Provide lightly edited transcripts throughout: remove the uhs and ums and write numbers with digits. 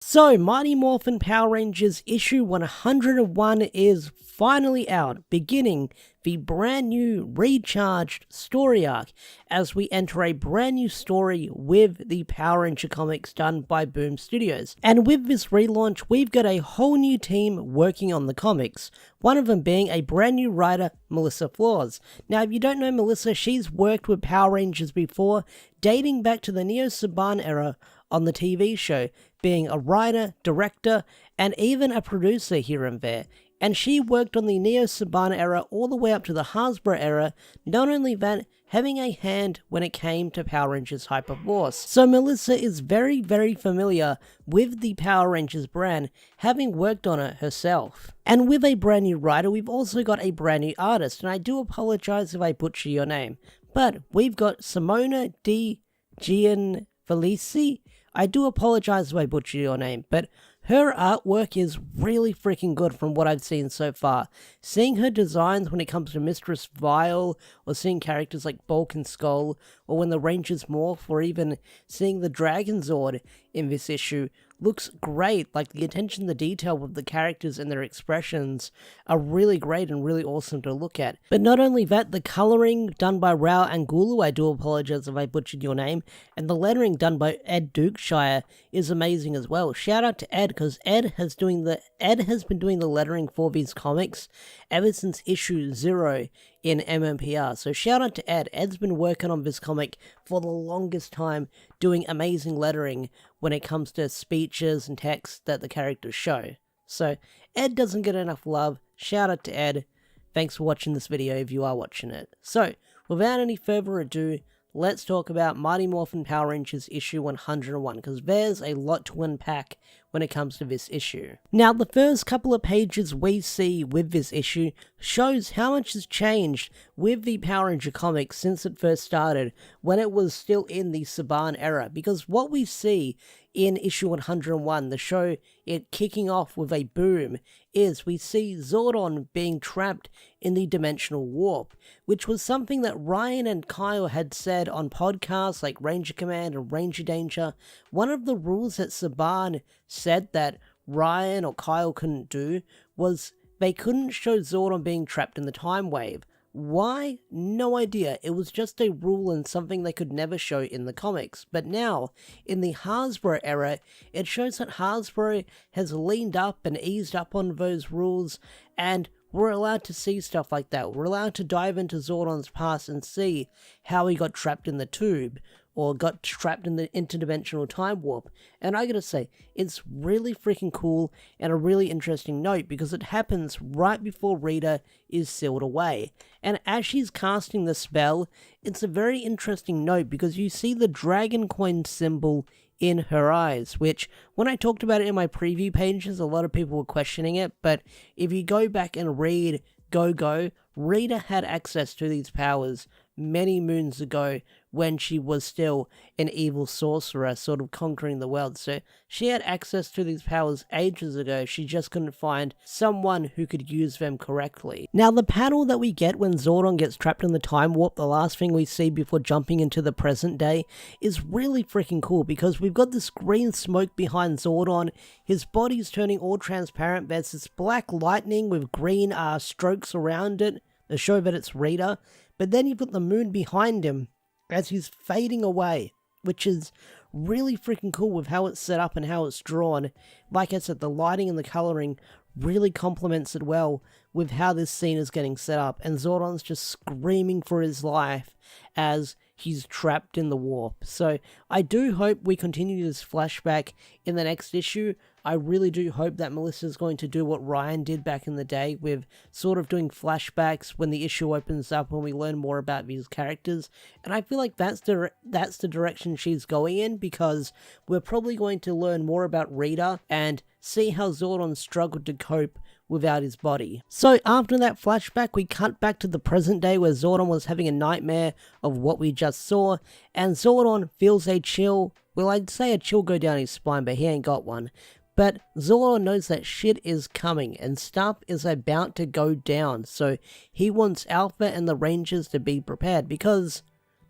So, Mighty Morphin Power Rangers issue 101 is finally out, beginning the brand new recharged story arc as we enter a brand new story with the Power Ranger comics done by Boom Studios. And with this relaunch, we've got a whole new team working on the comics, one of them being a brand new writer, Melissa Flores. Now, if you don't know Melissa, she's worked with Power Rangers before, dating back to the Neo Saban era on the TV show, being a writer, director, and even a producer here and there. And she worked on the Neo Saban era all the way up to the Hasbro era, not only that, having a hand when it came to Power Rangers Hyperforce. So Melissa is very, very familiar with the Power Rangers brand, having worked on it herself. And with a brand new writer, we've also got a brand new artist, and I do apologize if I butcher your name, but we've got Simona Di Gianfelici. I do apologize if I butcher your name, but her artwork is really freaking good from what I've seen so far. Seeing her designs when it comes to Mistress Vile, or seeing characters like Bulk and Skull, or when the Rangers morph, or even seeing the Dragon Zord in this issue, looks great. Like, the attention to detail of the characters and their expressions are really great and really awesome to look at. But not only that, the colouring done by Rao Angulu, I do apologise if I butchered your name, and the lettering done by Ed Dukeshire is amazing as well. Shout out to Ed, because Ed has been doing the lettering for these comics ever since issue 0 in MMPR. So shout out to Ed. Ed's been working on this comic for the longest time, doing amazing lettering when it comes to speeches and text that the characters show. So Ed doesn't get enough love. Shout out to Ed. Thanks for watching this video if you are watching it. So without any further ado, let's talk about Mighty Morphin Power Rangers issue 101, because there's a lot to unpack when it comes to this issue. Now, the first couple of pages we see with this issue shows how much has changed with the Power Ranger comics since it first started, when it was still in the Saban era, because what we see in issue 101, the show it kicking off with a boom, is we see Zordon being trapped in the dimensional warp, which was something that Ryan and Kyle had said on podcasts like Ranger Command and Ranger Danger. One of the rules that Saban said that Ryan or Kyle couldn't do was they couldn't show Zordon being trapped in the time wave. Why? No idea. It was just a rule and something they could never show in the comics. But now, in the Hasbro era, it shows that Hasbro has leaned up and eased up on those rules, and we're allowed to see stuff like that. We're allowed to dive into Zordon's past and see how he got trapped in the tube, or got trapped in the interdimensional time warp. And I gotta say, it's really freaking cool and a really interesting note, because it happens right before Rita is sealed away. And as she's casting the spell, it's a very interesting note, because you see the dragon coin symbol in her eyes, which, when I talked about it in my preview pages, a lot of people were questioning it, but if you go back and read Go, Rita had access to these powers many moons ago when she was still an evil sorcerer, sort of conquering the world. So she had access to these powers ages ago, she just couldn't find someone who could use them correctly. Now, the panel that we get when Zordon gets trapped in the time warp, the last thing we see before jumping into the present day, is really freaking cool, because we've got this green smoke behind Zordon, his body's turning all transparent, there's this black lightning with green strokes around it to show that it's Rita, but then you've got the moon behind him as he's fading away, which is really freaking cool with how it's set up and how it's drawn. Like I said, the lighting and the colouring really complements it well with how this scene is getting set up, and Zordon's just screaming for his life as he's trapped in the warp. So I do hope we continue this flashback in the next issue. I really do hope that Melissa's going to do what Ryan did back in the day, with sort of doing flashbacks when the issue opens up, when we learn more about these characters. And I feel like that's the direction she's going in, because we're probably going to learn more about Rita and see how Zordon struggled to cope without his body. So after that flashback, we cut back to the present day, where Zordon was having a nightmare of what we just saw, and Zordon feels a chill. Well, I'd say a chill go down his spine, but he ain't got one. But Zordon knows that shit is coming and stuff is about to go down, so he wants Alpha and the Rangers to be prepared, because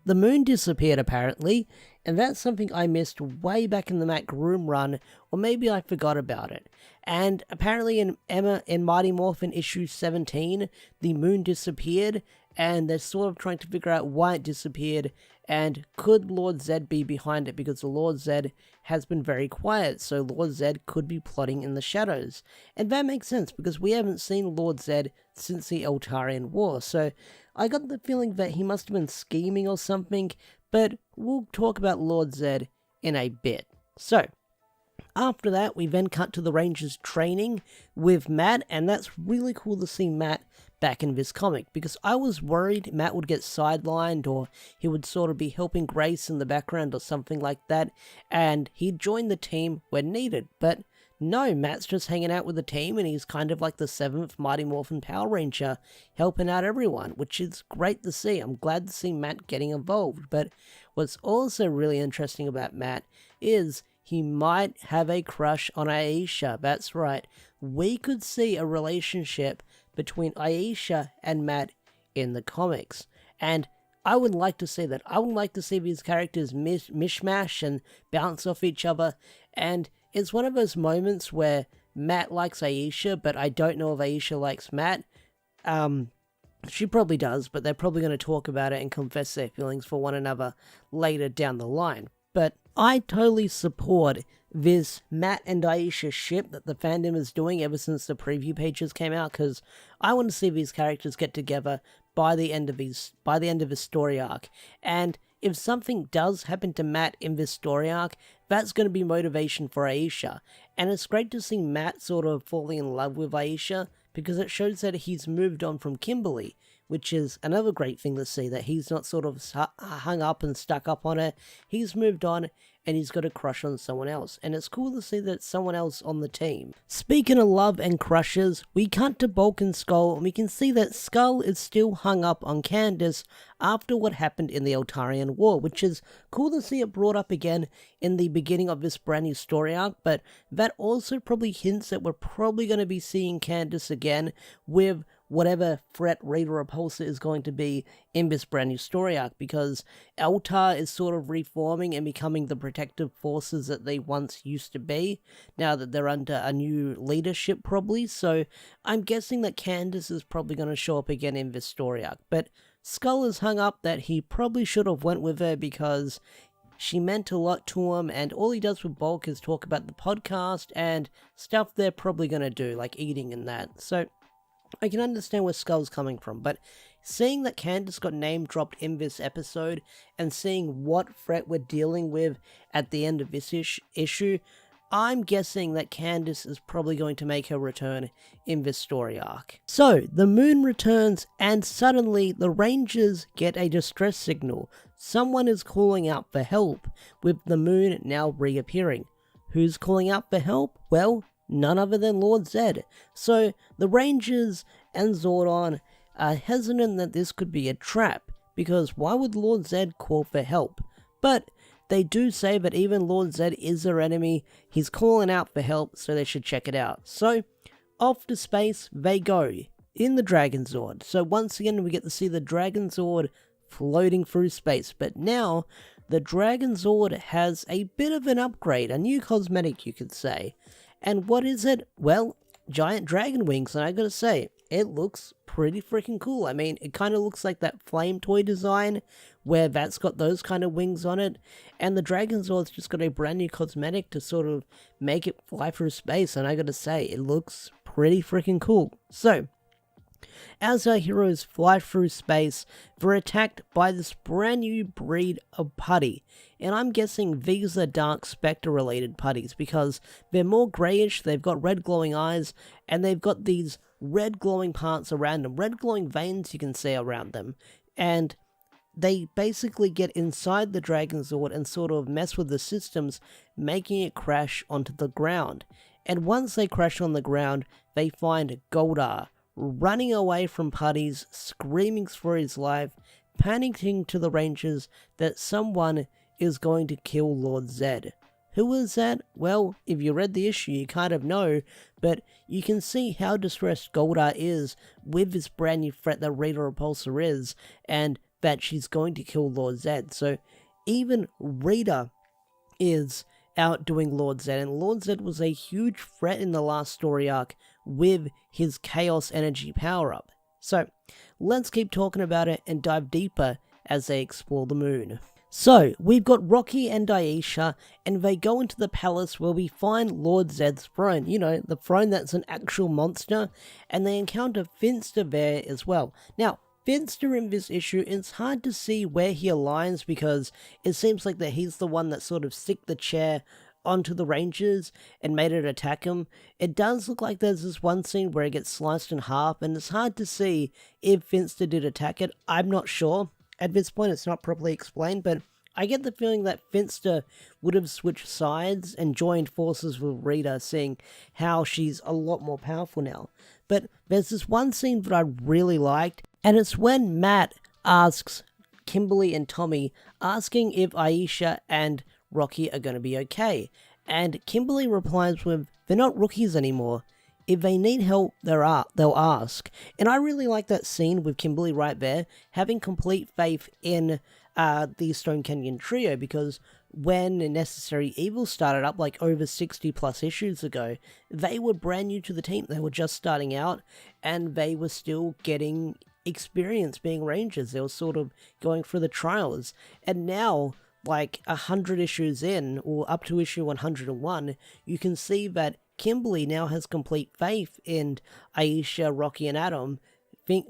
the moon disappeared apparently, and that's something I missed way back in the Matt Groom run, or maybe I forgot about it. And apparently in Mighty Morphin issue 17, the moon disappeared, and they're sort of trying to figure out why it disappeared, and could Lord Zed be behind it, because the Lord Zed has been very quiet, so Lord Zed could be plotting in the shadows. And that makes sense, because we haven't seen Lord Zed since the Eltarian War, so I got the feeling that he must have been scheming or something, but we'll talk about Lord Zed in a bit. So, after that, we then cut to the Rangers training with Matt, and that's really cool to see Matt back in this comic, because I was worried Matt would get sidelined, or he would sort of be helping Grace in the background or something like that, and he'd join the team when needed, but no, Matt's just hanging out with the team, and he's kind of like the 7th Mighty Morphin Power Ranger, helping out everyone, which is great to see. I'm glad to see Matt getting involved, but what's also really interesting about Matt is he might have a crush on Aisha. That's right, we could see a relationship between Aisha and Matt in the comics, and I would like to see that. I would like to see these characters mishmash and bounce off each other, and it's one of those moments where Matt likes Aisha, but I don't know if Aisha likes Matt. She probably does, but they're probably going to talk about it and confess their feelings for one another later down the line. But I totally support this Matt and Aisha ship that the fandom is doing ever since the preview pages came out, because I want to see these characters get together by the end of this story arc. And if something does happen to Matt in this story arc, that's going to be motivation for Aisha. And it's great to see Matt sort of falling in love with Aisha, because it shows that he's moved on from Kimberly, which is another great thing to see, that he's not sort of hung up and stuck up on her. He's moved on, and he's got a crush on someone else, and it's cool to see that it's someone else on the team. Speaking of love and crushes, we cut to Bulk and Skull, and we can see that Skull is still hung up on Candace after what happened in the Eltarian War, which is cool to see it brought up again in the beginning of this brand new story arc, but that also probably hints that we're probably going to be seeing Candace again with whatever threat Rita Repulsa is going to be in this brand new story arc, because Eltar is sort of reforming and becoming the protective forces that they once used to be, now that they're under a new leadership probably, so I'm guessing that Candace is probably going to show up again in this story arc, but Skull is hung up that he probably should have went with her because she meant a lot to him, and all he does with Bulk is talk about the podcast and stuff they're probably going to do, like eating and that, so I can understand where Skull's coming from, but seeing that Candace got name-dropped in this episode, and seeing what threat we're dealing with at the end of this issue, I'm guessing that Candace is probably going to make her return in this story arc. So, the moon returns, and suddenly the Rangers get a distress signal. Someone is calling out for help, with the moon now reappearing. Who's calling out for help? Well, none other than Lord Zed. So, the Rangers and Zordon are hesitant that this could be a trap, because why would Lord Zed call for help? But they do say that even Lord Zed is their enemy, he's calling out for help, so they should check it out. So, off to space they go, in the Dragon Zord. So once again we get to see the Dragon Zord floating through space, but now the Dragon Zord has a bit of an upgrade, a new cosmetic you could say. And what is it? Well, giant dragon wings, and I gotta say, it looks pretty freaking cool. I mean, it kind of looks like that flame toy design, where that's got those kind of wings on it, and the Dragon Zord's just got a brand new cosmetic to sort of make it fly through space, and I gotta say, it looks pretty freaking cool. So, as our heroes fly through space, they're attacked by this brand new breed of putty, and I'm guessing these are Dark Specter related putties, because they're more greyish, they've got red glowing eyes, and they've got these red glowing parts around them, red glowing veins you can see around them, and they basically get inside the Dragon Zord and sort of mess with the systems, making it crash onto the ground. And once they crash on the ground, they find Goldar running away from putties, screaming for his life, panicking to the Rangers that someone is going to kill Lord Zed. Who is that? Well, if you read the issue, you kind of know, but you can see how distressed Goldar is with this brand new threat that Rita Repulsa is, and that she's going to kill Lord Zed. So, even Rita is outdoing Lord Zed, and Lord Zed was a huge threat in the last story arc with his Chaos Energy power-up. So, let's keep talking about it and dive deeper as they explore the moon. So, we've got Rocky and Aisha, and they go into the palace where we find Lord Zed's throne, you know, the throne that's an actual monster, and they encounter Finster there as well. Now, Finster in this issue, it's hard to see where he aligns because it seems like that he's the one that sort of stick the chair onto the Rangers and made it attack him. It does look like there's this one scene where it gets sliced in half, and it's hard to see if Finster did attack it. I'm not sure. At this point, it's not properly explained, but I get the feeling that Finster would have switched sides and joined forces with Rita, seeing how she's a lot more powerful now. But there's this one scene that I really liked, and it's when Matt asks Kimberly and Tommy, asking if Aisha and Rocky are going to be okay. And Kimberly replies with, they're not rookies anymore. If they need help, they'll ask. And I really like that scene with Kimberly right there, having complete faith in the Stone Canyon trio, because when Necessary Evil started up, like over 60 plus issues ago, they were brand new to the team. They were just starting out, and they were still getting experience being Rangers. They were sort of going through the trials. And now, like 100 issues in, or up to issue 101, you can see that Kimberly now has complete faith in Aisha, Rocky, and Adam,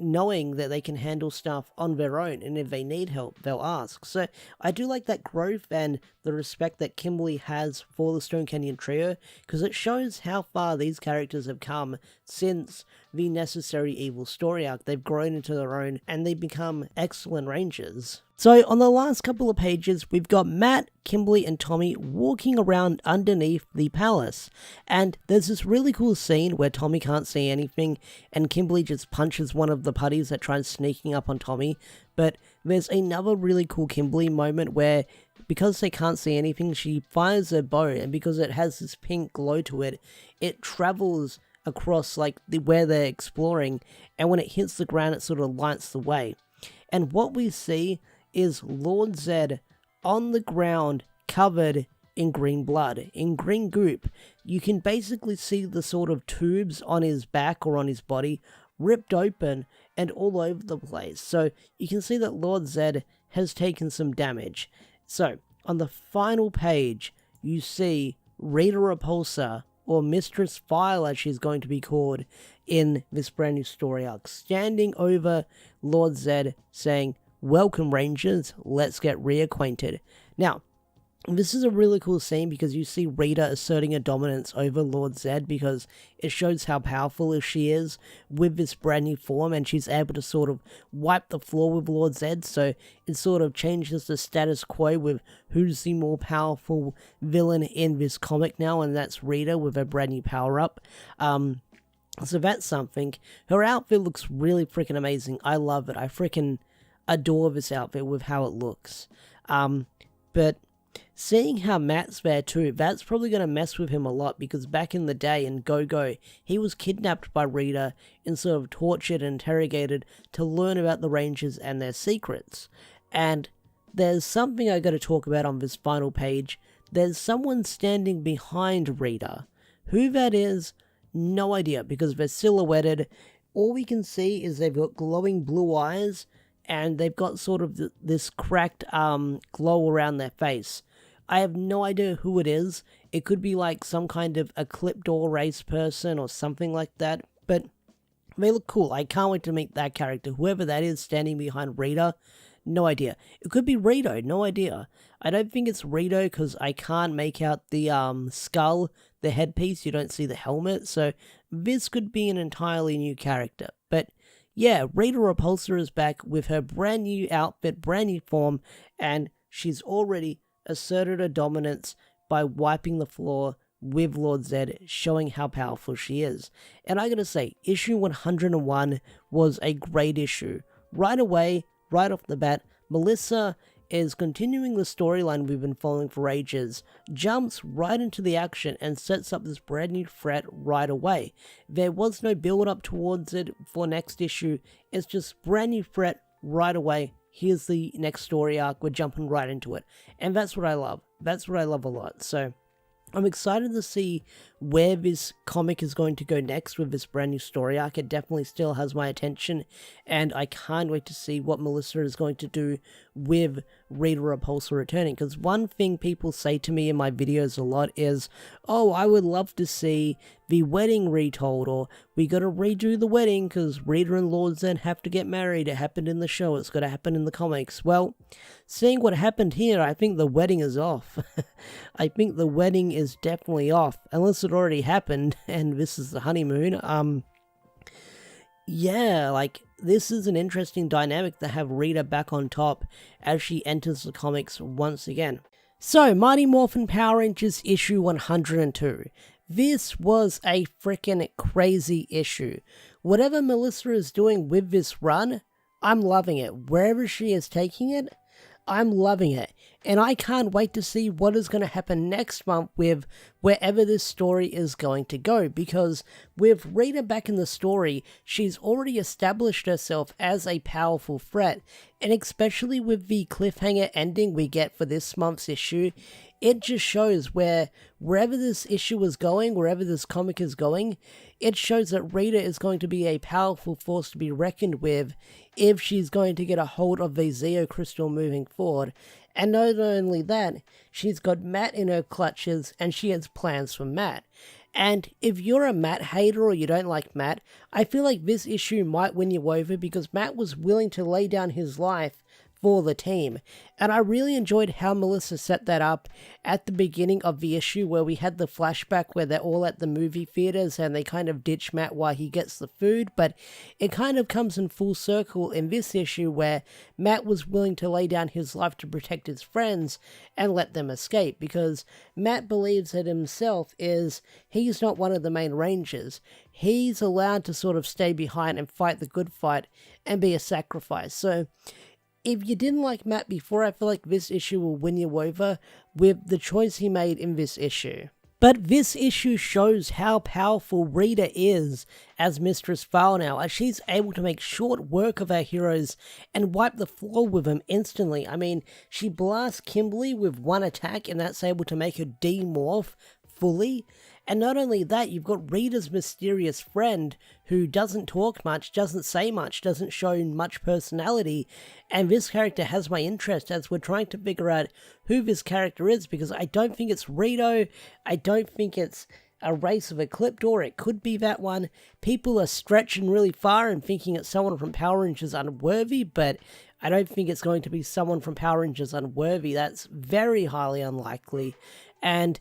knowing that they can handle stuff on their own, and if they need help, they'll ask. So I do like that growth and the respect that Kimberly has for the Stone Canyon trio, because it shows how far these characters have come since the Necessary Evil story arc. They've grown into their own, and they've become excellent Rangers. So on the last couple of pages, we've got Matt, Kimberly, and Tommy walking around underneath the palace. And there's this really cool scene where Tommy can't see anything, and Kimberly just punches one of the putties that tries sneaking up on Tommy. But there's another really cool Kimberly moment where, because they can't see anything, she fires her bow, and because it has this pink glow to it, it travels across like where they're exploring, and when it hits the ground, it sort of lights the way. And what we see is Lord Zed on the ground covered in green blood, in green goop. You can basically see the sort of tubes on his back or on his body ripped open and all over the place. So you can see that Lord Zed has taken some damage. So on the final page, you see Rita Repulsa, or Mistress File as she's going to be called in this brand new story arc, standing over Lord Zed saying, "Welcome Rangers, let's get reacquainted." Now, this is a really cool scene because you see Rita asserting a dominance over Lord Zed, because it shows how powerful she is with this brand new form, and she's able to sort of wipe the floor with Lord Zed, so it sort of changes the status quo with who's the more powerful villain in this comic now, and that's Rita with her brand new power-up. So that's something. Her outfit looks really freaking amazing. I love it. I freaking adore this outfit with how it looks. But seeing how Matt's there too, that's probably going to mess with him a lot, because back in the day in Go-Go, he was kidnapped by Rita and sort of tortured and interrogated to learn about the Rangers and their secrets. And there's something I got to talk about on this final page. There's someone standing behind Rita. Who that is, no idea, because they're silhouetted. All we can see is they've got glowing blue eyes, and they've got sort of this cracked glow around their face. I have no idea who it is. It could be like some kind of Ecliptor race person or something like that, but they look cool. I can't wait to meet that character. Whoever that is standing behind Rita, no idea. It could be Rito, no idea. I don't think it's Rito because I can't make out the skull, the headpiece. You don't see the helmet, so this could be an entirely new character. But yeah, Rita Repulsa is back with her brand new outfit, brand new form, and she's already asserted her dominance by wiping the floor with Lord Zed, showing how powerful she is. And I gotta say, issue 101 was a great issue. Right away, right off the bat, Melissa is continuing the storyline we've been following for ages, jumps right into the action and sets up this brand new threat right away. There was no build up towards it for next issue, it's just brand new threat right away, here's the next story arc, we're jumping right into it. And that's what I love. That's what I love a lot. So I'm excited to see where this comic is going to go next with this brand new story arc. It definitely still has my attention, and I can't wait to see what Melissa is going to do with Rita Repulsa returning. Because one thing people say to me in my videos a lot is, oh, I would love to see the wedding retold, or we gotta redo the wedding because Rita and Lord Zed have to get married. It happened in the show, it's gotta happen in the comics. Well, seeing what happened here, I think the wedding is off. I think the wedding is definitely off, unless it already happened and this is the honeymoon. Yeah, like, this is an interesting dynamic to have Rita back on top as she enters the comics once again. So, Mighty Morphin Power Rangers issue 102. This was a freaking crazy issue. Whatever Melissa is doing with this run, I'm loving it. Wherever she is taking it, I'm loving it. And I can't wait to see what is going to happen next month with wherever this story is going to go. Because with Rita back in the story, she's already established herself as a powerful threat. And especially with the cliffhanger ending we get for this month's issue, it just shows wherever this issue is going, wherever this comic is going, it shows that Rita is going to be a powerful force to be reckoned with if she's going to get a hold of the Zeo Crystal moving forward. And not only that, she's got Matt in her clutches and she has plans for Matt. And if you're a Matt hater or you don't like Matt, I feel like this issue might win you over because Matt was willing to lay down his life for the team. And I really enjoyed how Melissa set that up at the beginning of the issue where we had the flashback where they're all at the movie theaters and they kind of ditch Matt while he gets the food, but it kind of comes in full circle in this issue where Matt was willing to lay down his life to protect his friends and let them escape, because Matt believes that himself is he's not one of the main Rangers. He's allowed to sort of stay behind and fight the good fight and be a sacrifice. So if you didn't like Matt before, I feel like this issue will win you over with the choice he made in this issue. But this issue shows how powerful Rita is as Mistress Foul now, as she's able to make short work of our heroes and wipe the floor with them instantly. I mean, she blasts Kimberly with one attack and that's able to make her demorph fully. And not only that, you've got Rita's mysterious friend who doesn't talk much, doesn't say much, doesn't show much personality, and this character has my interest as we're trying to figure out who this character is, because I don't think it's Rito, I don't think it's a race of Ecliptor, it could be that one. People are stretching really far and thinking it's someone from Power Rangers Unworthy, but I don't think it's going to be someone from Power Rangers Unworthy. That's very highly unlikely. And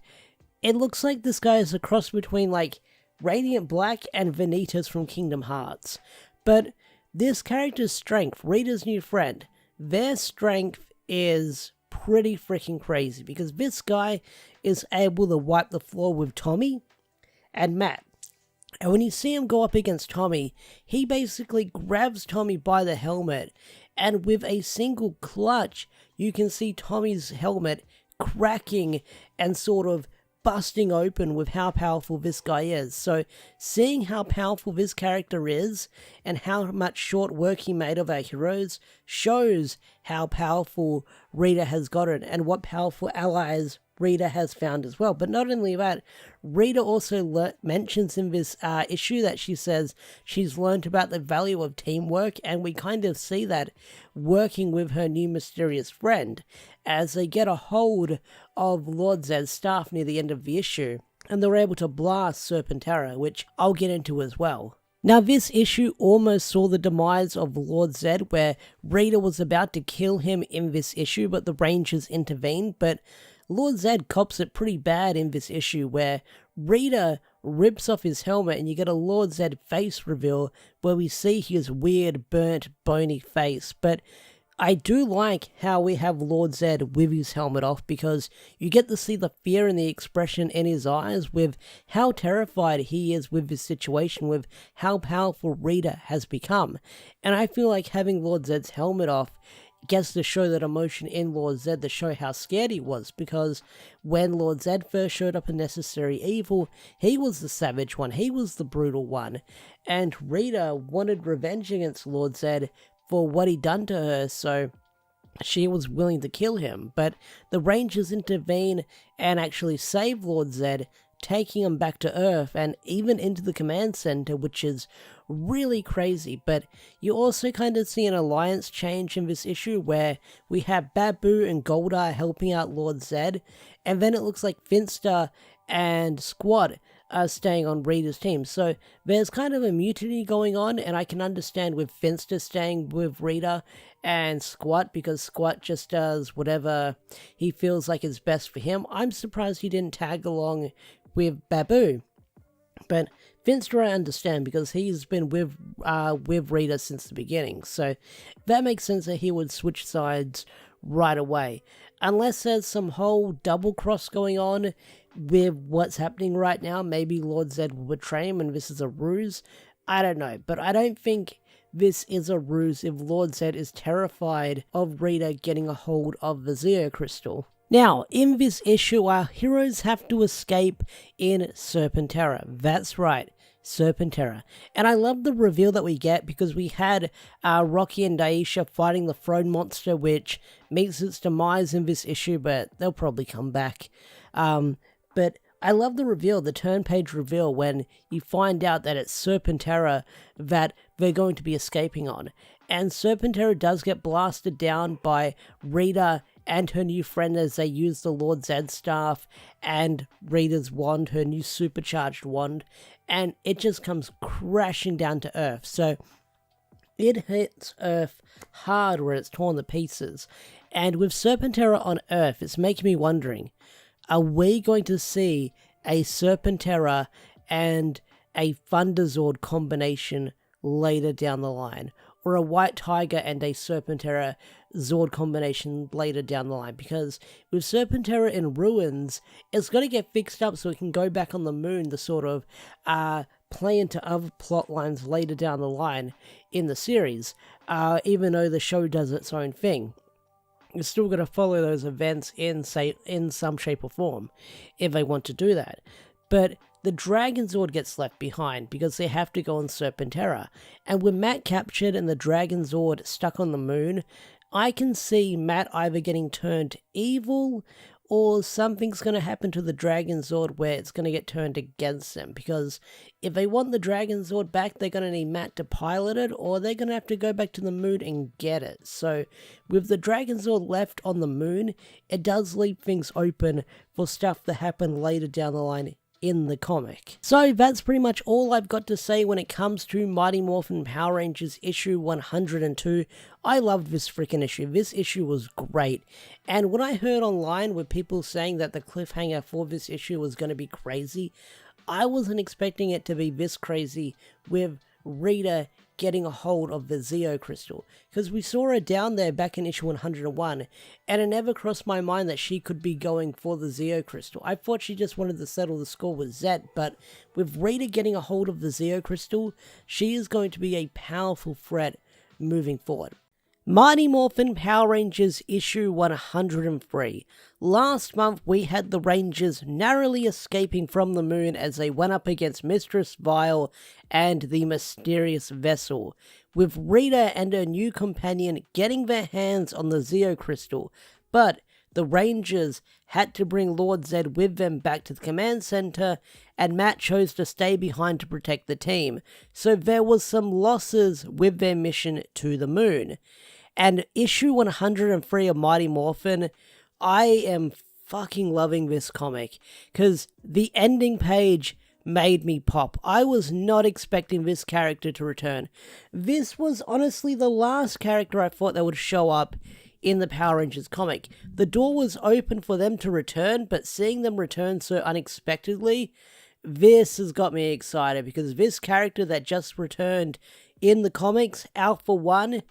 it looks like this guy is a cross between, like, Radiant Black and Vanitas from Kingdom Hearts. But this character's strength, Rita's new friend, their strength is pretty freaking crazy, because this guy is able to wipe the floor with Tommy and Matt. And when you see him go up against Tommy, he basically grabs Tommy by the helmet, and with a single clutch, you can see Tommy's helmet cracking and sort of busting open with how powerful this guy is. So seeing how powerful this character is and how much short work he made of our heroes shows how powerful Rita has gotten and what powerful allies Rita has found as well. But not only that, Rita also mentions in this issue that she says she's learned about the value of teamwork, and we kind of see that working with her new mysterious friend as they get a hold of Lord Zed's staff near the end of the issue, and they're able to blast Serpentera, which I'll get into as well. Now, this issue almost saw the demise of Lord Zed, where Rita was about to kill him in this issue, but the Rangers intervened. But Lord Zed cops it pretty bad in this issue, where Rita rips off his helmet and you get a Lord Zed face reveal where we see his weird, burnt, bony face. But I do like how we have Lord Zed with his helmet off, because you get to see the fear and the expression in his eyes with how terrified he is with this situation, with how powerful Rita has become. And I feel like having Lord Zed's helmet off gets to show that emotion in Lord Zed, to show how scared he was, because when Lord Zed first showed up in Necessary Evil, he was the savage one, he was the brutal one, and Rita wanted revenge against Lord Zed for what he'd done to her. So she was willing to kill him, but the Rangers intervene and actually save Lord Zed, taking him back to Earth and even into the command center, which is really crazy. But you also kind of see an alliance change in this issue where we have Babu and Goldar helping out Lord Zed, and then it looks like Finster and Squad are staying on Rita's team. So there's kind of a mutiny going on, and I can understand with Finster staying with Rita and Squat, because Squat just does whatever he feels like is best for him. I'm surprised he didn't tag along with Babu. But Finster I understand, because he's been with Rita since the beginning. So that makes sense that he would switch sides right away. Unless there's some whole double cross going on with what's happening right now. Maybe Lord Zed will betray him and this is a ruse. I don't know, but I don't think this is a ruse if Lord Zed is terrified of Rita getting a hold of the Zeo Crystal. Now, in this issue, our heroes have to escape in Serpentera. That's right, Serpentera. And I love the reveal that we get, because we had Rocky and Daisha fighting the throne monster, which meets its demise in this issue, but they'll probably come back. But I love the reveal, the turn page reveal, when you find out that it's Serpentera that they're going to be escaping on. And Serpentera does get blasted down by Rita and her new friend as they use the Lord Zed staff and Rita's wand, her new supercharged wand, and it just comes crashing down to Earth. So it hits Earth hard where it's torn to pieces. And with Serpentera on Earth, it's making me wondering, are we going to see a Serpentera and a Thunderzord combination later down the line? Or a White Tiger and a Serpentera Zord combination later down the line? Because with Serpentera in ruins, it's got to get fixed up so it can go back on the moon to sort of play into other plot lines later down the line in the series, even though the show does its own thing. You're still going to follow those events in some shape or form if they want to do that. But the Dragon Zord gets left behind because they have to go on Serpentera. And with Matt captured and the Dragon Zord stuck on the moon, I can see Matt either getting turned evil or something's going to happen to the Dragon Zord where it's going to get turned against them. Because if they want the Dragon Zord back, they're going to need Matt to pilot it, or they're going to have to go back to the moon and get it. So with the Dragon Zord left on the moon, it does leave things open for stuff to happen later down the line in the comic. So that's pretty much all I've got to say when it comes to Mighty Morphin Power Rangers issue 102. I loved this freaking issue. This issue was great. And when I heard online with people saying that the cliffhanger for this issue was going to be crazy, I wasn't expecting it to be this crazy with Rita getting a hold of the Zeo Crystal, because we saw her down there back in issue 101, and it never crossed my mind that she could be going for the Zeo Crystal. I thought she just wanted to settle the score with Zed, but with Rita getting a hold of the Zeo Crystal, she is going to be a powerful threat moving forward. Mighty Morphin Power Rangers issue 103. Last month we had the Rangers narrowly escaping from the moon as they went up against Mistress Vile and the mysterious vessel, with Rita and her new companion getting their hands on the Zeo Crystal, but the Rangers had to bring Lord Zed with them back to the command center, and Matt chose to stay behind to protect the team, so there was some losses with their mission to the moon. And issue 103 of Mighty Morphin, I am fucking loving this comic, because the ending page made me pop. I was not expecting this character to return. This was honestly the last character I thought that would show up in the Power Rangers comic. The door was open for them to return, but seeing them return so unexpectedly, this has got me excited, because this character that just returned in the comics, Alpha 1,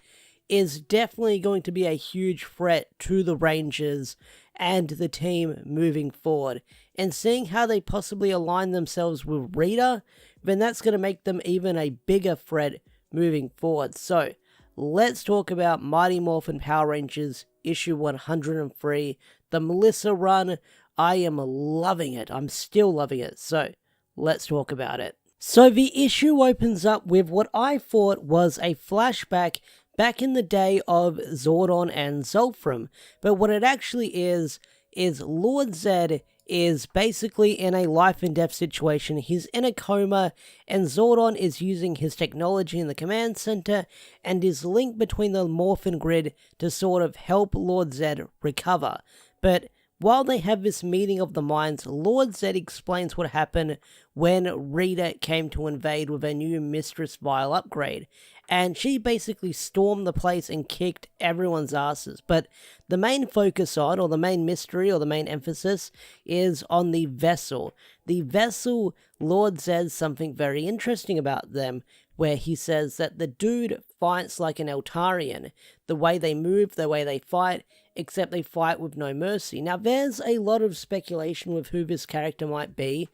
is definitely going to be a huge threat to the Rangers and the team moving forward. And seeing how they possibly align themselves with Rita, then that's going to make them even a bigger threat moving forward. So, let's talk about Mighty Morphin Power Rangers issue 103, the Melissa run. I am loving it. I'm still loving it. So, let's talk about it. So, the issue opens up with what I thought was a flashback back in the day of Zordon and Zolfram. But what it actually is Lord Zed is basically in a life and death situation. He's in a coma, and Zordon is using his technology in the command center and is linked between the Morphin Grid to sort of help Lord Zed recover. But while they have this meeting of the minds, Lord Zed explains what happened when Rita came to invade with a new Mistress Vile upgrade, and she basically stormed the place and kicked everyone's asses. But the main focus on, or the main mystery, or the main emphasis, is on the vessel. The vessel, Lord says something very interesting about them, where he says that the dude fights like an Eltarian. The way they move, the way they fight, except they fight with no mercy. Now, there's a lot of speculation with who this character might be,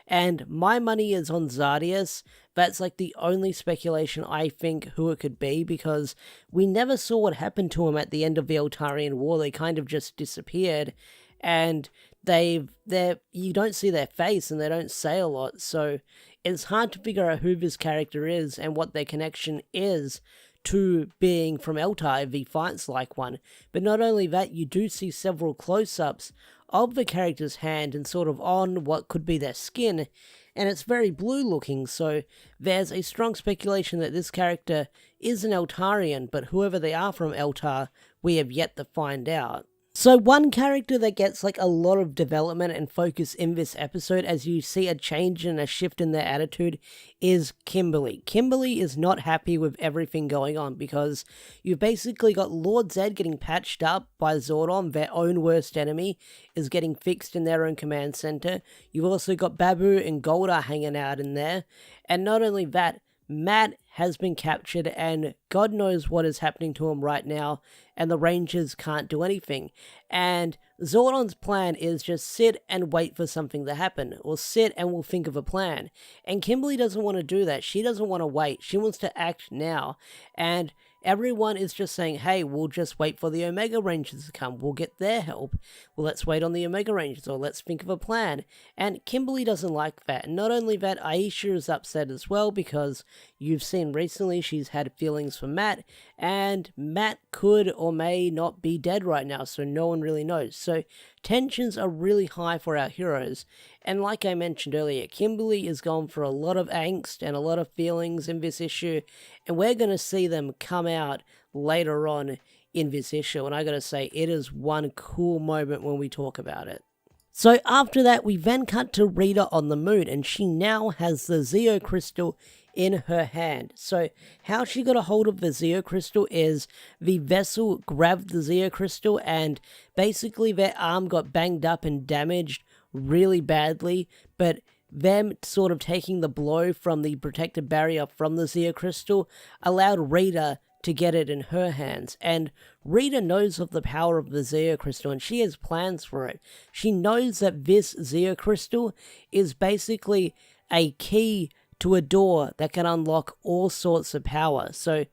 and my money is on Zardius. That's like the only speculation I think who it could be, because we never saw what happened to him at the end of the Eltarian War. They kind of just disappeared, and you don't see their face and they don't say a lot, so it's hard to figure out who this character is and what their connection is to being from Eltar if he fights like one. But not only that, you do see several close-ups of the character's hand and sort of on what could be their skin, and it's very blue looking, so there's a strong speculation that this character is an Eltarian, but whoever they are from Eltar, we have yet to find out. So one character that gets like a lot of development and focus in this episode, as you see a change and a shift in their attitude, is Kimberly. Kimberly is not happy with everything going on, because you've basically got Lord Zed getting patched up by Zordon, their own worst enemy, is getting fixed in their own command center. You've also got Babu and Goldar hanging out in there, and not only that, Matt has been captured, and God knows what is happening to him right now, and the Rangers can't do anything. And Zordon's plan is just sit and wait for something to happen, or sit and we'll think of a plan. And Kimberly doesn't want to do that. She doesn't want to wait. She wants to act now. And everyone is just saying, hey, we'll just wait for the Omega Rangers to come. We'll get their help. Well, let's wait on the Omega Rangers, or let's think of a plan. And Kimberly doesn't like that. And not only that, Aisha is upset as well, because you've seen recently she's had feelings for Matt, and Matt could or may not be dead right now, so no one really knows. So tensions are really high for our heroes. And like I mentioned earlier, Kimberly is going for a lot of angst and a lot of feelings in this issue, and we're going to see them come out later on in this issue, and I gotta say, it is one cool moment when we talk about it. So after that, we then cut to Rita on the moon, and she now has the Zeo Crystal in her hand. So how she got a hold of the Zeo Crystal is the vessel grabbed the Zeo Crystal, and basically their arm got banged up and damaged really badly, but them sort of taking the blow from the protective barrier from the Zeo Crystal allowed Rita to get it in her hands. And Rita knows of the power of the Zeo Crystal, and she has plans for it. She knows that this Zeo Crystal is basically a key to a door that can unlock all sorts of power. So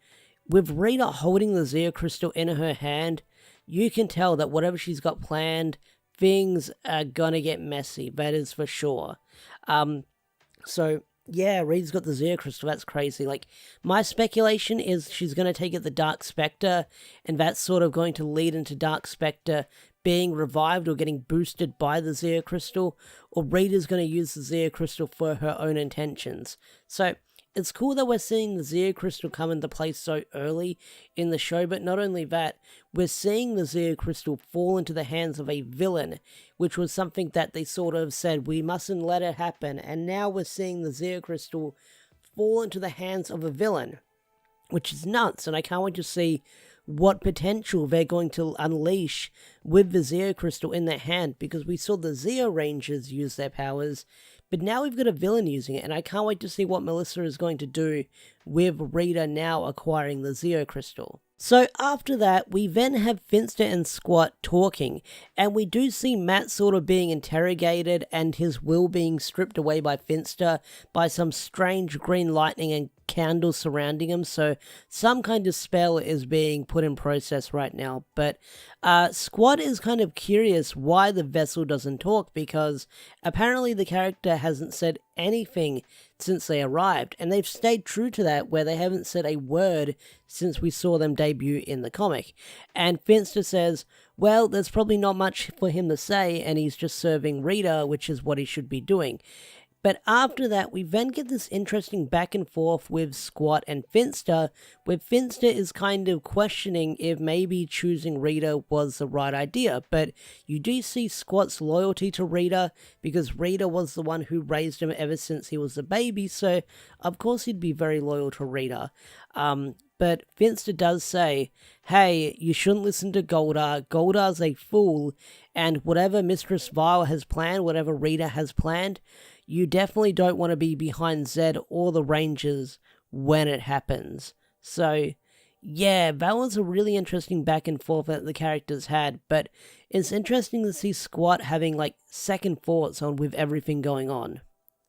with Rita holding the Zeo Crystal in her hand, you can tell that whatever she's got planned, things are gonna get messy, that is for sure. So yeah, Rita's got the Zeo Crystal, that's crazy. Like, my speculation is she's going to take it the Dark Specter, and that's sort of going to lead into Dark Specter being revived or getting boosted by the Zeo Crystal, or Rita's going to use the Zeo Crystal for her own intentions. So it's cool that we're seeing the Zeo Crystal come into play so early in the show, but not only that, we're seeing the Zeo Crystal fall into the hands of a villain, which was something that they sort of said, we mustn't let it happen, and now we're seeing the Zeo Crystal fall into the hands of a villain, which is nuts, and I can't wait to see what potential they're going to unleash with the Zeo Crystal in their hand, because we saw the Zeo Rangers use their powers, but now we've got a villain using it, and I can't wait to see what Melissa is going to do with Rita now acquiring the Zeo Crystal. So after that, we then have Finster and Squat talking, and we do see Matt sort of being interrogated and his will being stripped away by Finster by some strange green lightning and candles surrounding him, so some kind of spell is being put in process right now. But Squad is kind of curious why the vessel doesn't talk, because apparently the character hasn't said anything since they arrived, and they've stayed true to that, where they haven't said a word since we saw them debut in the comic. And Finster says, well, there's probably not much for him to say, and he's just serving Rita, which is what he should be doing. But after that, we then get this interesting back and forth with Squat and Finster, where Finster is kind of questioning if maybe choosing Rita was the right idea. But you do see Squat's loyalty to Rita, because Rita was the one who raised him ever since he was a baby, so of course he'd be very loyal to Rita. But Finster does say, hey, you shouldn't listen to Goldar. Goldar's a fool, and whatever Mistress Vile has planned, whatever Rita has planned, you definitely don't want to be behind Zed or the Rangers when it happens. So, yeah, that was a really interesting back and forth that the characters had, but it's interesting to see Squat having, like, second thoughts on with everything going on.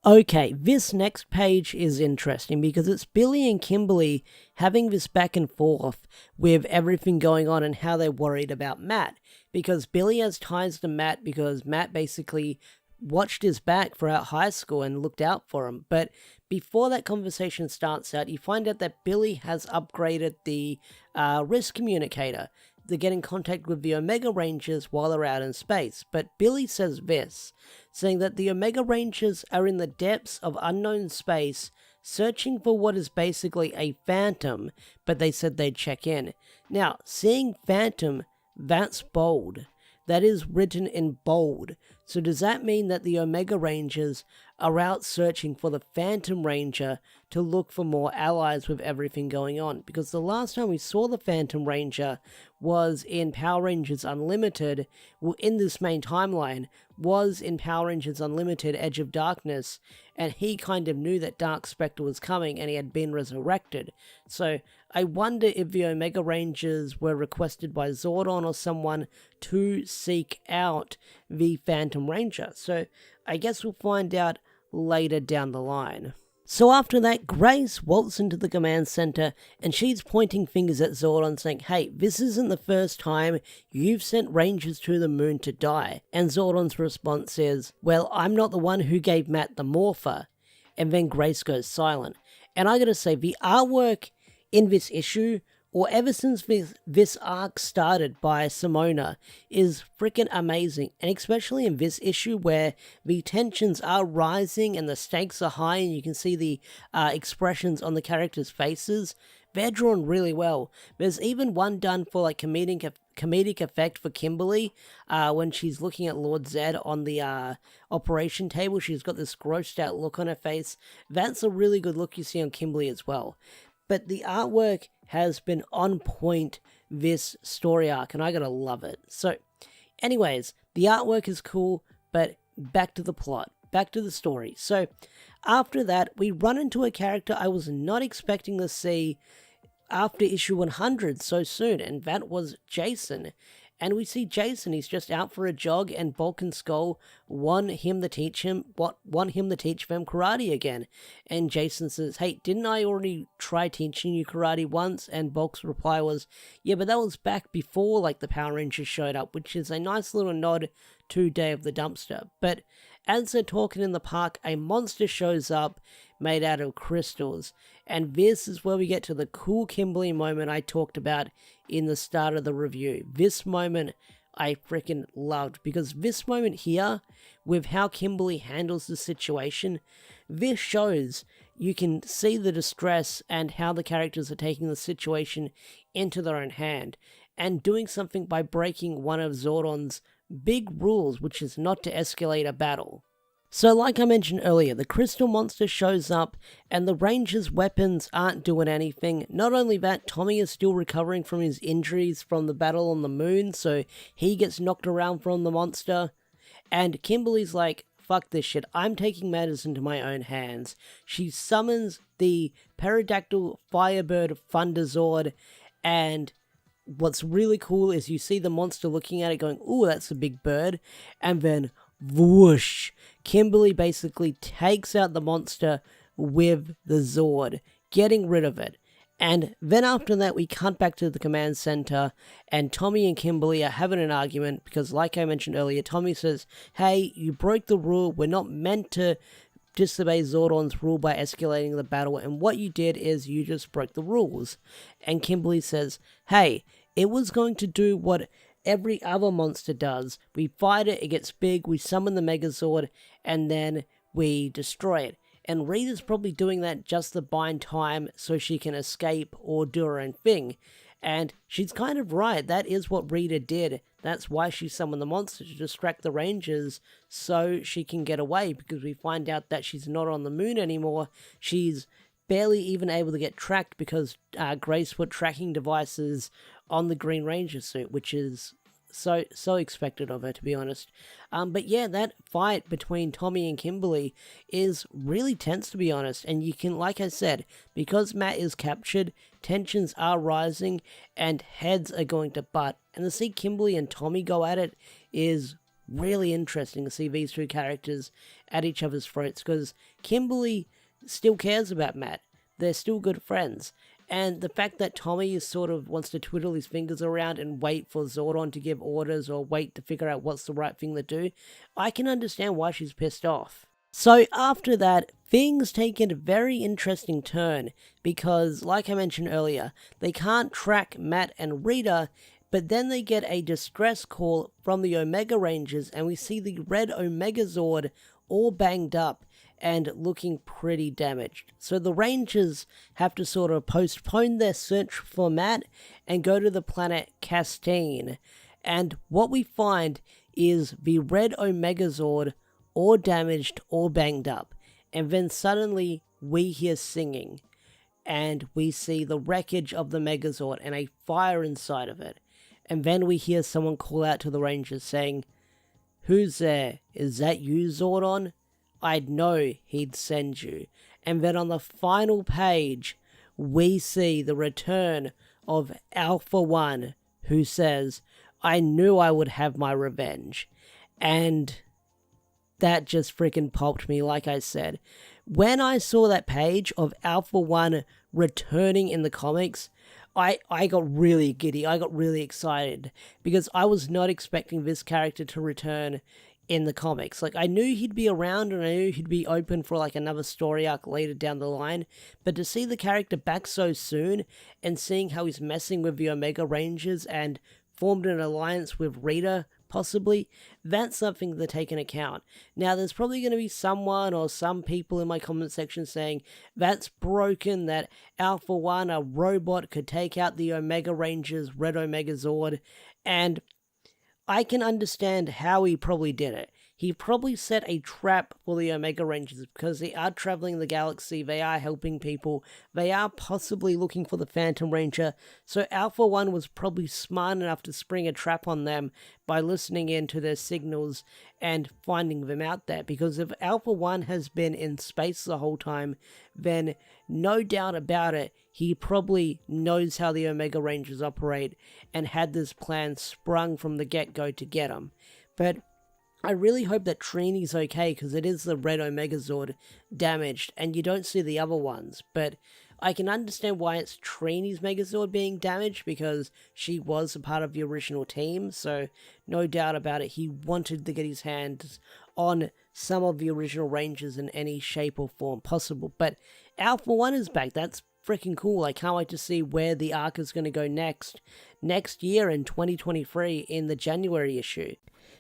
Okay, this next page is interesting because it's Billy and Kimberly having this back and forth with everything going on and how they're worried about Matt. Because Billy has ties to Matt because Matt basically watched his back throughout high school and looked out for him. But before that conversation starts out, you find out that Billy has upgraded the wrist communicator to get in contact with the Omega Rangers while they're out in space. But Billy says this, saying that the Omega Rangers are in the depths of unknown space, searching for what is basically a phantom, but they said they'd check in. Now, seeing phantom, that's bold. That is written in bold. So does that mean that the Omega Rangers are out searching for the Phantom Ranger to look for more allies with everything going on? Because the last time we saw the Phantom Ranger was in Power Rangers Unlimited, well, in this main timeline, was in Power Rangers Unlimited Edge of Darkness, and he kind of knew that Dark Specter was coming and he had been resurrected. So I wonder if the Omega Rangers were requested by Zordon or someone to seek out the Phantom Ranger. So I guess we'll find out later down the line. So after that, Grace waltzes into the command center and she's pointing fingers at Zordon saying, hey, this isn't the first time you've sent Rangers to the moon to die. And Zordon's response is, well, I'm not the one who gave Matt the morpher. And then Grace goes silent. And I gotta say, the artwork in this issue, or ever since this arc started by Simona, is freaking amazing. And especially in this issue where the tensions are rising and the stakes are high and you can see the expressions on the characters' faces, they're drawn really well. There's even one done for like comedic effect for Kimberly when she's looking at Lord Zed on the operation table. She's got this grossed out look on her face. That's a really good look you see on Kimberly as well. But the artwork has been on point this story arc, and I gotta love it. So, anyways, the artwork is cool, but back to the plot, back to the story. So, after that, we run into a character I was not expecting to see after issue 100 so soon, and that was Jason. And we see Jason, he's just out for a jog, and Bulk and Skull want him to teach them karate again. And Jason says, hey, didn't I already try teaching you karate once? And Bulk's reply was, yeah, but that was back before like the Power Rangers showed up, which is a nice little nod to Day of the Dumpster. But as they're talking in the park, a monster shows up made out of crystals. And this is where we get to the cool Kimberly moment I talked about in the start of the review. This moment I freaking loved, because this moment here, with how Kimberly handles the situation, this shows you can see the distress and how the characters are taking the situation into their own hand and doing something by breaking one of Zordon's big rules, which is not to escalate a battle. So like I mentioned earlier, the crystal monster shows up and the Rangers' weapons aren't doing anything. Not only that, Tommy is still recovering from his injuries from the battle on the moon, so he gets knocked around from the monster. And Kimberly's like, fuck this shit, I'm taking matters into my own hands. She summons the Pterodactyl Firebird Thunderzord, and what's really cool is you see the monster looking at it going, ooh, that's a big bird, and then whoosh, Kimberly basically takes out the monster with the Zord, getting rid of it. And then after that, we cut back to the command center, and Tommy and Kimberly are having an argument because, like I mentioned earlier, Tommy says, hey, you broke the rule, we're not meant to disobey Zordon's rule by escalating the battle, and what you did is you just broke the rules. And Kimberly says, hey, it was going to do what every other monster does. We fight it, it gets big, we summon the Megazord, and then we destroy it. And Rita's probably doing that just to buy time so she can escape or do her own thing. And she's kind of right, that is what Rita did. That's why she summoned the monster, to distract the Rangers so she can get away, because we find out that she's not on the moon anymore. She's barely even able to get tracked because Grace put tracking devices on the Green Ranger suit, which is so expected of her, to be honest. But yeah, that fight between Tommy and Kimberly is really tense, to be honest. And you can, like I said, because Matt is captured, tensions are rising and heads are going to butt. And to see Kimberly and Tommy go at it is really interesting, to see these two characters at each other's throats, because Kimberly still cares about Matt. They're still good friends. And the fact that Tommy sort of wants to twiddle his fingers around and wait for Zordon to give orders or wait to figure out what's the right thing to do, I can understand why she's pissed off. So after that, things take a very interesting turn, because like I mentioned earlier, they can't track Matt and Rita, but then they get a distress call from the Omega Rangers, and we see the red Omegazord all banged up and looking pretty damaged. So the Rangers have to sort of postpone their search for Matt and go to the planet Castine. And what we find is the red Omegazord all damaged, all banged up. And then suddenly we hear singing, and we see the wreckage of the Megazord and a fire inside of it. And then we hear someone call out to the Rangers saying, "Who's there? Is that you, Zordon? I'd know he'd send you." And then on the final page, we see the return of Alpha One, who says, "I knew I would have my revenge." And that just freaking popped me, like I said. When I saw that page of Alpha One returning in the comics, I got really giddy, I got really excited, because I was not expecting this character to return in the comics. Like, I knew he'd be around and I knew he'd be open for like another story arc later down the line, but to see the character back so soon and seeing how he's messing with the Omega Rangers and formed an alliance with Rita, possibly, that's something to take into account. Now, there's probably going to be someone or some people in my comment section saying, that's broken, that Alpha One, a robot, could take out the Omega Rangers, Red Omegazord, and I can understand how he probably did it. He probably set a trap for the Omega Rangers, because they are traveling the galaxy, they are helping people, they are possibly looking for the Phantom Ranger, so Alpha One was probably smart enough to spring a trap on them by listening in to their signals and finding them out there. Because if Alpha One has been in space the whole time, then no doubt about it, he probably knows how the Omega Rangers operate and had this plan sprung from the get-go to get them. But I really hope that Trini's okay, because it is the red Omegazord damaged, and you don't see the other ones. But I can understand why it's Trini's Megazord being damaged, because she was a part of the original team, so no doubt about it, he wanted to get his hands on some of the original Rangers in any shape or form possible. But Alpha One is back, that's freaking cool. I can't wait to see where the arc is going to go next year in 2023 in the January issue.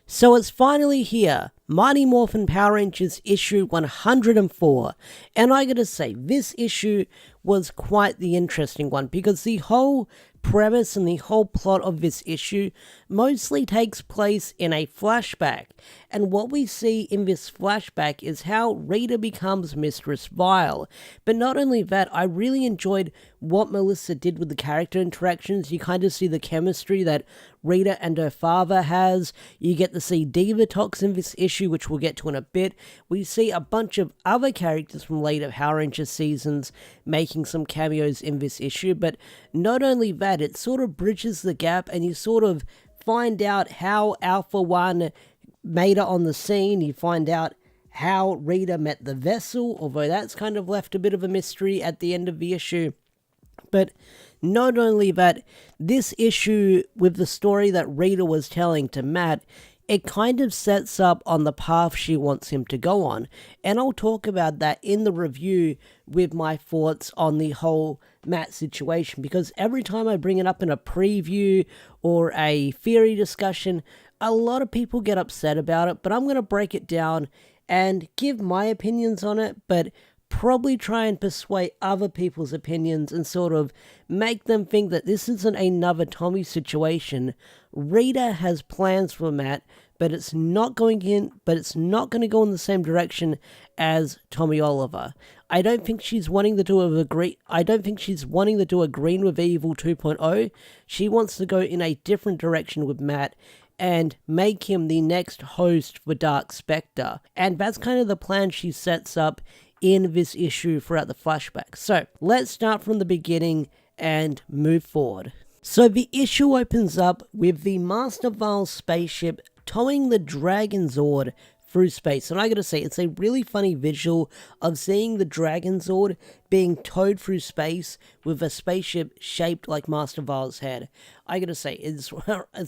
So it's finally here, Mighty Morphin Power Rangers issue 104, and I gotta say, this issue was quite the interesting one, because the whole premise and the whole plot of this issue mostly takes place in a flashback, and what we see in this flashback is how Rita becomes Mistress Vile. But not only that, I really enjoyed what Melissa did with the character interactions. You kind of see the chemistry that Rita and her father has. You get to see Divatox in this issue, which we'll get to in a bit. We see a bunch of other characters from later Power Rangers seasons making some cameos in this issue, but not only that, it sort of bridges the gap, and you sort of find out how Alpha One made it on the scene. You find out how Rita met the vessel, although that's kind of left a bit of a mystery at the end of the issue. But not only that, this issue, with the story that Rita was telling to Matt, it kind of sets up on the path she wants him to go on. And I'll talk about that in the review with my thoughts on the whole Matt situation, because every time I bring it up in a preview or a theory discussion, a lot of people get upset about it, but I'm going to break it down and give my opinions on it, but probably try and persuade other people's opinions and sort of make them think that this isn't another Tommy situation. Rita has plans for Matt, but it's not going to go in the same direction as Tommy Oliver. I don't think she's wanting to do a Green with Evil 2.0. She wants to go in a different direction with Matt and make him the next host for Dark Specter. And that's kind of the plan she sets up in this issue throughout the flashback. So let's start from the beginning and move forward. So the issue opens up with the Master Vile spaceship towing the Dragon Zord through space. And I gotta say, it's a really funny visual of seeing the Dragon Zord being towed through space with a spaceship shaped like Master Vile's head. I gotta say, it's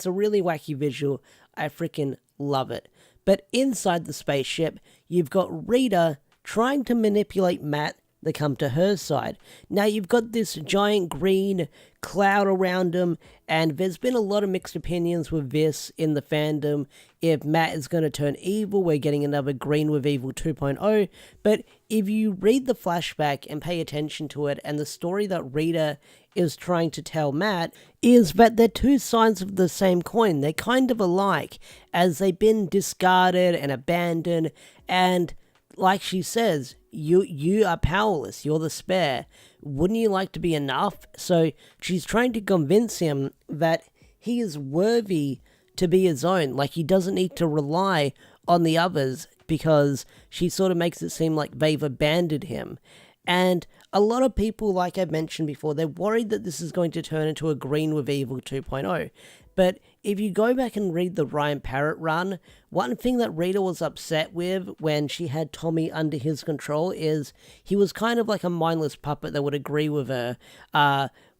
a really wacky visual. I freaking love it. But inside the spaceship, you've got Rita trying to manipulate Matt to come to her side. Now you've got this giant green cloud around him, and there's been a lot of mixed opinions with this in the fandom. If Matt is going to turn evil, we're getting another Green with Evil 2.0, but if you read the flashback and pay attention to it, and the story that Rita is trying to tell Matt is that they're two sides of the same coin. They're kind of alike, as they've been discarded and abandoned, and like she says, you are powerless, you're the spare. Wouldn't you like to be enough? So she's trying to convince him that he is worthy to be his own. Like, he doesn't need to rely on the others, because she sort of makes it seem like they've abandoned him. And a lot of people, like I mentioned before, they're worried that this is going to turn into a Green with Evil 2.0. But if you go back and read the Ryan Parrott run, one thing that Rita was upset with when she had Tommy under his control is he was kind of like a mindless puppet that would agree with her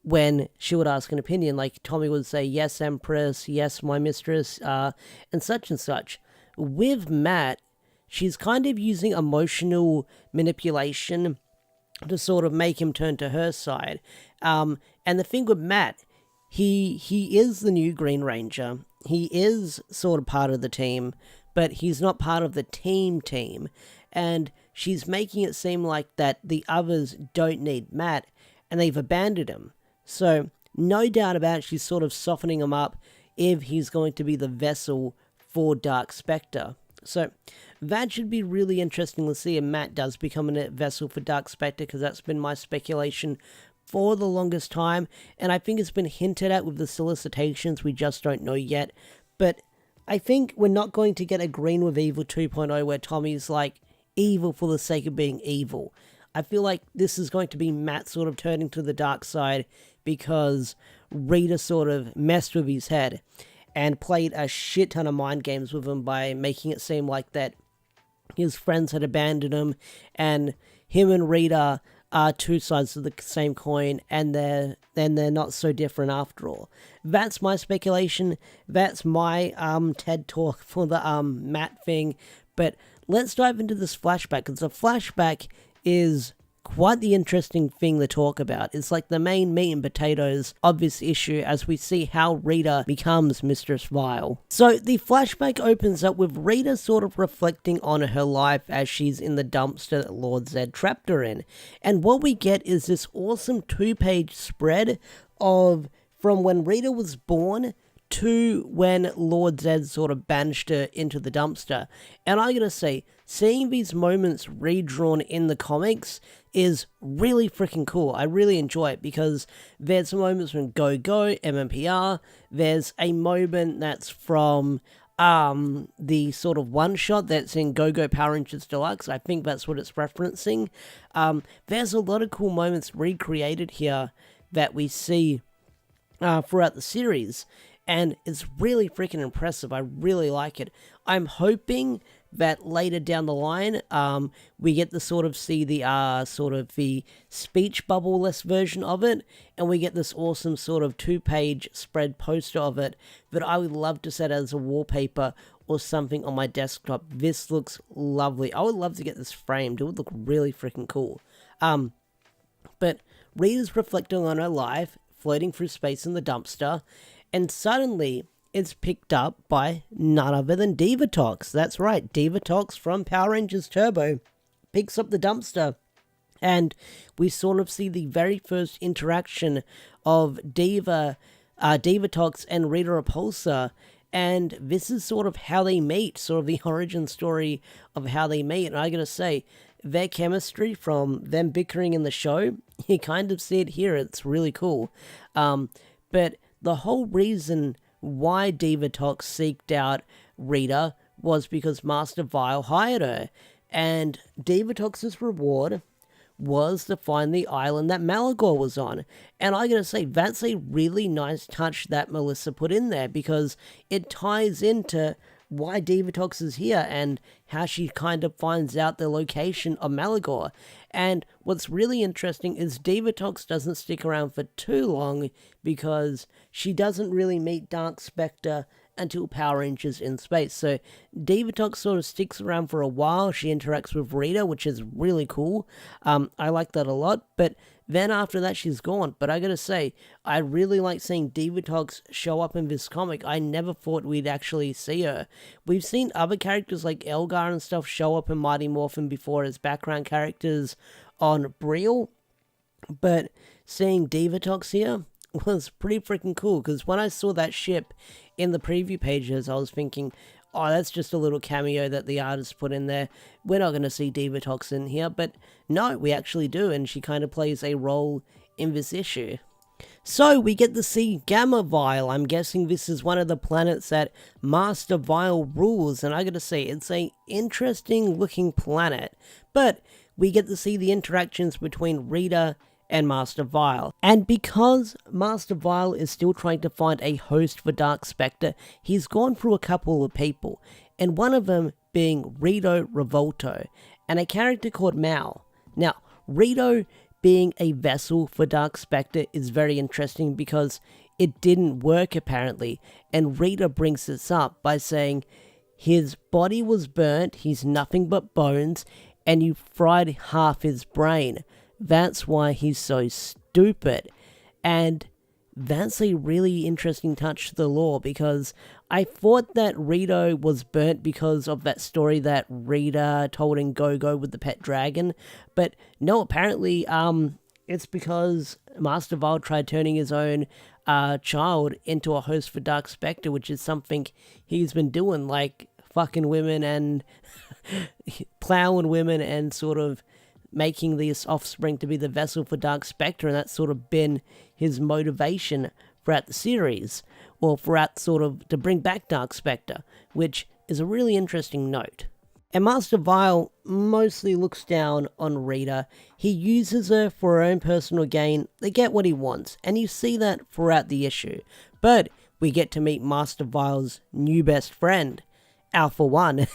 when she would ask an opinion. Like, Tommy would say, yes, Empress, yes, my mistress, and such. With Matt, she's kind of using emotional manipulation to sort of make him turn to her side. And the thing with Matt, he is the new Green Ranger. He is sort of part of the team, but he's not part of the team. And she's making it seem like that the others don't need Matt, and they've abandoned him. So, no doubt about it, she's sort of softening him up if he's going to be the vessel for Dark Specter. So, that should be really interesting to see if Matt does become a vessel for Dark Specter, because that's been my speculation for the longest time, and I think it's been hinted at with the solicitations. We just don't know yet. But I think we're not going to get a Green with Evil 2.0 where Tommy's like evil for the sake of being evil. I feel like this is going to be Matt sort of turning to the dark side because Rita sort of messed with his head and played a shit ton of mind games with him by making it seem like that his friends had abandoned him, and him and Rita are two sides of the same coin, and they're not so different after all. That's my speculation. That's my TED talk for the Matt thing. But let's dive into this flashback, because the flashback is quite the interesting thing to talk about. It's like the main meat and potatoes of this issue as we see how Rita becomes Mistress Vile. So the flashback opens up with Rita sort of reflecting on her life as she's in the dumpster that Lord Zed trapped her in. And what we get is this awesome 2-page spread of from when Rita was born to when Lord Zed sort of banished her into the dumpster. And I gotta say, seeing these moments redrawn in the comics is really freaking cool. I really enjoy it, because there's moments from Go Go, MMPR, there's a moment that's from the sort of one-shot that's in Go Go Power Rangers Deluxe. I think that's what it's referencing. There's a lot of cool moments recreated here that we see throughout the series, and it's really freaking impressive. I really like it. I'm hoping that later down the line, we get to sort of see the sort of the speech bubble-less version of it, and we get this awesome sort of 2-page spread poster of it that I would love to set as a wallpaper or something on my desktop. This looks lovely. I would love to get this framed. It would look really freaking cool. But Rita's reflecting on her life, floating through space in the dumpster, and suddenly it's picked up by none other than Divatox. That's right, Divatox from Power Rangers Turbo picks up the dumpster, and we sort of see the very first interaction of Divatox and Rita Repulsa, and this is sort of how they meet, sort of the origin story of how they meet. And I gotta say, their chemistry from them bickering in the show, you kind of see it here. It's really cool. But the whole reason why Divatox seeked out Rita was because Master Vile hired her, and Divatox's reward was to find the island that Malagor was on. And I gotta say, that's a really nice touch that Melissa put in there, because it ties into why Divatox is here and how she kind of finds out the location of Malagor. And what's really interesting is Divatox doesn't stick around for too long, because she doesn't really meet Dark Specter until Power Rangers in Space. So Divatox sort of sticks around for a while. She interacts with Rita, which is really cool. I like that a lot, but then after that she's gone. But I gotta say, I really like seeing Divatox show up in this comic. I never thought we'd actually see her. We've seen other characters like Elgar and stuff show up in Mighty Morphin before as background characters on Brielle, but seeing Divatox here was pretty freaking cool, because when I saw that ship in the preview pages, I was thinking, oh, that's just a little cameo that the artist put in there. We're not going to see Divatox in here, but no, we actually do, and she kind of plays a role in this issue. So we get to see Gamma Vile. I'm guessing this is one of the planets that Master Vile rules, and I gotta say, it's a interesting looking planet, but we get to see the interactions between Rita and Master Vile. And because Master Vile is still trying to find a host for Dark Specter, he's gone through a couple of people, and one of them being Rito Revolto, and a character called Mal. Now, Rito being a vessel for Dark Specter is very interesting, because it didn't work apparently, and Rita brings this up by saying his body was burnt, he's nothing but bones, and you fried half his brain. That's why he's so stupid. And that's a really interesting touch to the lore, because I thought that Rito was burnt because of that story that Rita told in Go-Go with the pet dragon, but no, apparently it's because Master Vile tried turning his own child into a host for Dark Specter, which is something he's been doing, like fucking women and plowing women and sort of making this offspring to be the vessel for Dark Specter, and that's sort of been his motivation throughout the series, or throughout sort of to bring back Dark Specter, which is a really interesting note. And Master Vile mostly looks down on Rita. He uses her for her own personal gain. They get what he wants, and you see that throughout the issue. But we get to meet Master Vile's new best friend, Alpha One.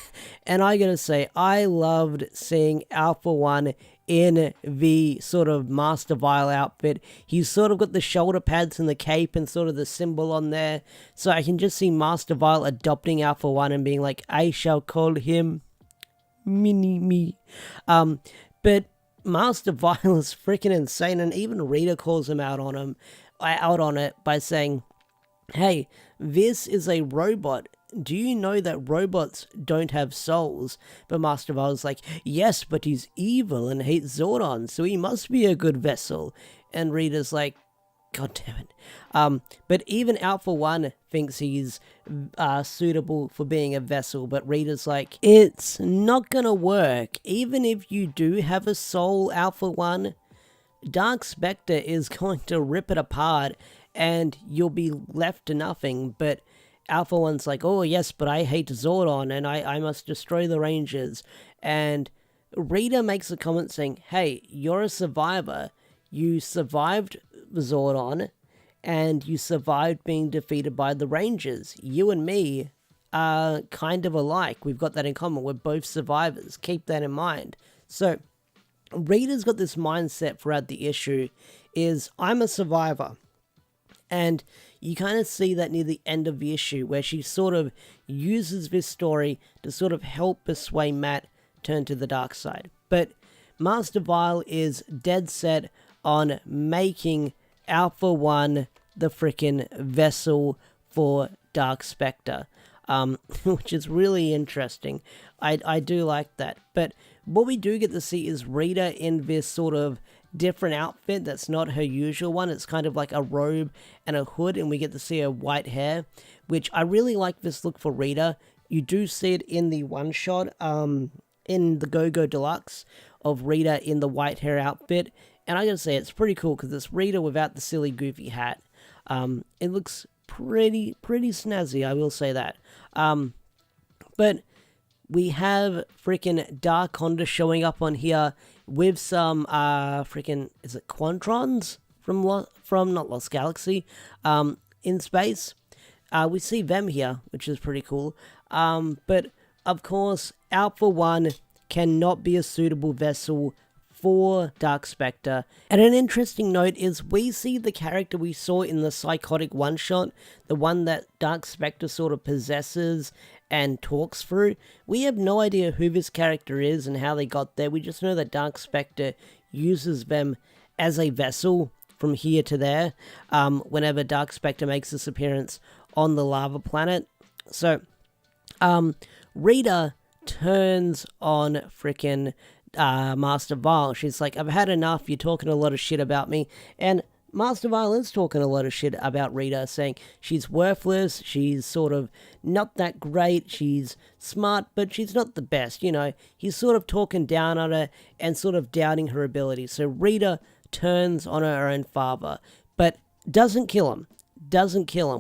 And I gotta say, I loved seeing Alpha One in the sort of Master Vile outfit. He's sort of got the shoulder pads and the cape and sort of the symbol on there. So I can just see Master Vile adopting Alpha One and being like, I shall call him Mini-Me. But Master Vile is freaking insane, and even Rita calls him out on it by saying, hey, this is a robot. Do you know that robots don't have souls? But Master Vile's like, yes, but he's evil and hates Zordon, so he must be a good vessel. And Rita's like, God damn it. But even Alpha One thinks he's suitable for being a vessel, but Rita's like, it's not gonna work. Even if you do have a soul, Alpha One, Dark Specter is going to rip it apart and you'll be left to nothing. But Alpha One's like, oh yes, but I hate Zordon and I must destroy the Rangers. And Rita makes a comment saying, hey, you're a survivor. You survived Zordon and you survived being defeated by the Rangers. You and me are kind of alike. We've got that in common. We're both survivors. Keep that in mind. So Rita's got this mindset throughout the issue is, I'm a survivor. And you kind of see that near the end of the issue, where she sort of uses this story to sort of help persuade Matt turn to the dark side. But Master Vile is dead set on making Alpha 1 the frickin' vessel for Dark Specter, which is really interesting. I do like that. But what we do get to see is Rita in this sort of different outfit that's not her usual one. It's kind of like a robe and a hood, and we get to see her white hair, which I really like this look for Rita. You do see it in the one shot in the Go-Go Deluxe of Rita in the white hair outfit, and I gotta say it's pretty cool because it's Rita without the silly goofy hat. It looks pretty snazzy, I will say that. But we have freaking Dark Honda showing up on here with some freaking, is it Quantrons from not Lost Galaxy, in space. We see them here, which is pretty cool. But of course, Alpha 1 cannot be a suitable vessel for Dark Specter. And an interesting note is we see the character we saw in the Psychotic one-shot, the one that Dark Specter sort of possesses and talks through. We have no idea who this character is and how they got there. We just know that Dark Specter uses them as a vessel from here to there whenever Dark Specter makes this appearance on the lava planet. So, Rita turns on frickin' Master Vile. She's like, I've had enough, you're talking a lot of shit about me. And Master Vile is talking a lot of shit about Rita, saying she's worthless, she's sort of not that great, she's smart, but she's not the best, you know. He's sort of talking down on her and sort of doubting her ability. So Rita turns on her own father, but doesn't kill him.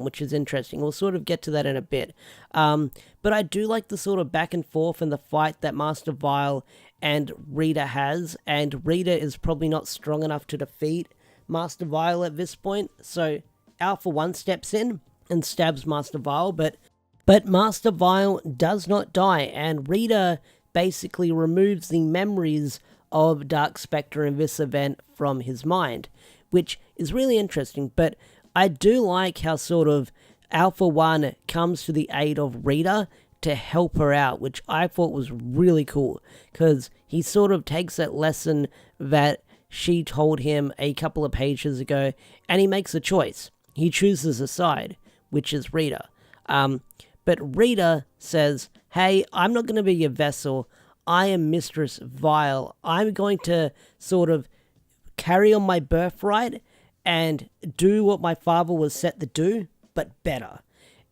Which is interesting. We'll sort of get to that in a bit. But I do like the sort of back and forth and the fight that Master Vile and Rita has, and Rita is probably not strong enough to defeat Master Vile at this point, so Alpha 1 steps in and stabs Master Vile, but Master Vile does not die, and Rita basically removes the memories of Dark Specter in this event from his mind, which is really interesting. But I do like how sort of Alpha 1 comes to the aid of Rita to help her out, which I thought was really cool, because he sort of takes that lesson that she told him a couple of pages ago, and he makes a choice. He chooses a side, which is Rita. But Rita says, hey, I'm not going to be your vessel. I am Mistress Vile. I'm going to sort of carry on my birthright and do what my father was set to do, but better.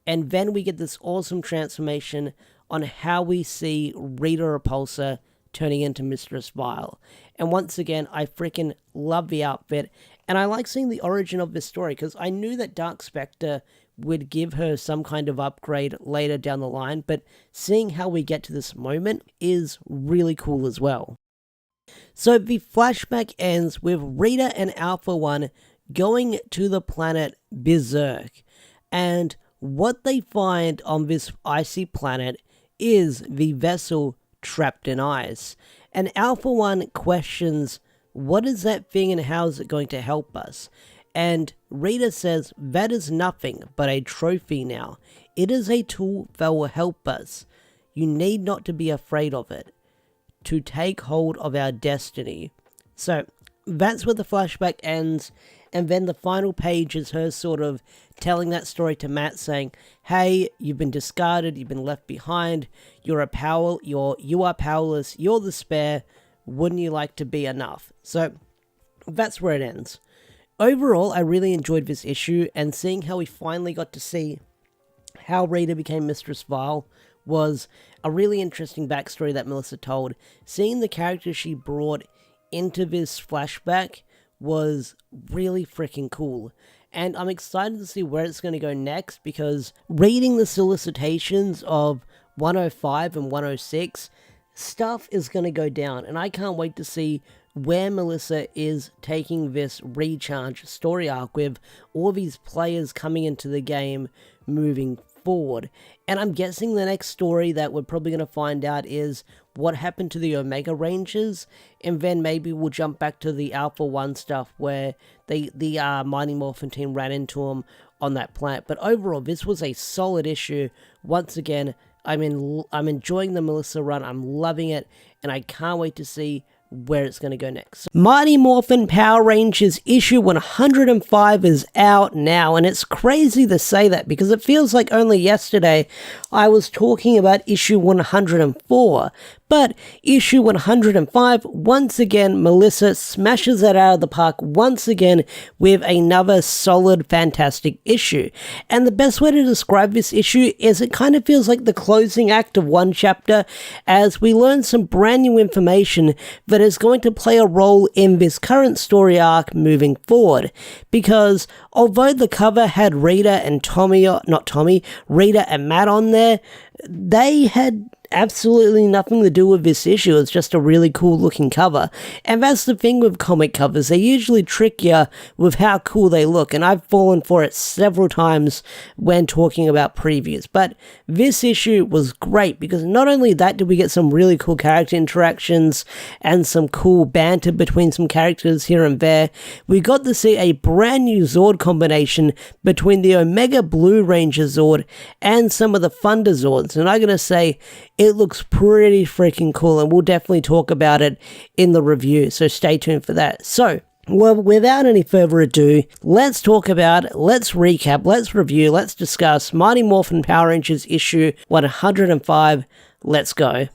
And then we get this awesome transformation on how we see Rita Repulsa turning into Mistress Vile. And once again, I freaking love the outfit, and I like seeing the origin of this story, because I knew that Dark Specter would give her some kind of upgrade later down the line, but seeing how we get to this moment is really cool as well. So the flashback ends with Rita and Alpha 1 going to the planet Berserk, and what they find on this icy planet is the vessel trapped in ice. And Alpha 1 questions, what is that thing and how is it going to help us? And Rita says, that is nothing but a trophy now. It is a tool that will help us. You need not to be afraid of it. To take hold of our destiny. So that's where the flashback ends. And then the final page is her sort of telling that story to Matt, saying, hey, you've been discarded, you've been left behind, you are powerless, you're the spare, wouldn't you like to be enough? So that's where it ends. Overall, I really enjoyed this issue, and seeing how we finally got to see how Rita became Mistress Vile was a really interesting backstory that Melissa told. Seeing the character she brought into this flashback was really freaking cool, and I'm excited to see where it's going to go next, because reading the solicitations of 105 and 106, stuff is going to go down, and I can't wait to see where Melissa is taking this Recharge story arc with all these players coming into the game moving forward. And I'm guessing the next story that we're probably going to find out is what happened to the Omega Rangers, and then maybe we'll jump back to the Alpha 1 stuff where the Mighty Morphin team ran into them, on that planet. But overall, this was a solid issue. Once again, I'm enjoying the Melissa run. I'm loving it, and I can't wait to see where it's going to go next. Mighty Morphin Power Rangers issue 105 is out now, and it's crazy to say that because it feels like only yesterday I was talking about issue 104. But issue 105, once again, Melissa smashes it out of the park once again with another solid, fantastic issue. And the best way to describe this issue is it kind of feels like the closing act of one chapter as we learn some brand new information that is going to play a role in this current story arc moving forward. Because although the cover had Rita and Rita and Matt on there, they had absolutely nothing to do with this issue. It's just a really cool looking cover. And that's the thing with comic covers. They usually trick you with how cool they look, and I've fallen for it several times when talking about previews. But this issue was great because not only that did we get some really cool character interactions and some cool banter between some characters here and there, we got to see a brand new Zord combination between the Omega Blue Ranger Zord and some of the Thunder Zords. And I'm going to say, it looks pretty freaking cool, and we'll definitely talk about it in the review, so stay tuned for that. So, well, without any further ado, let's talk about it, let's recap, let's review, let's discuss Mighty Morphin Power Rangers issue 105. Let's go.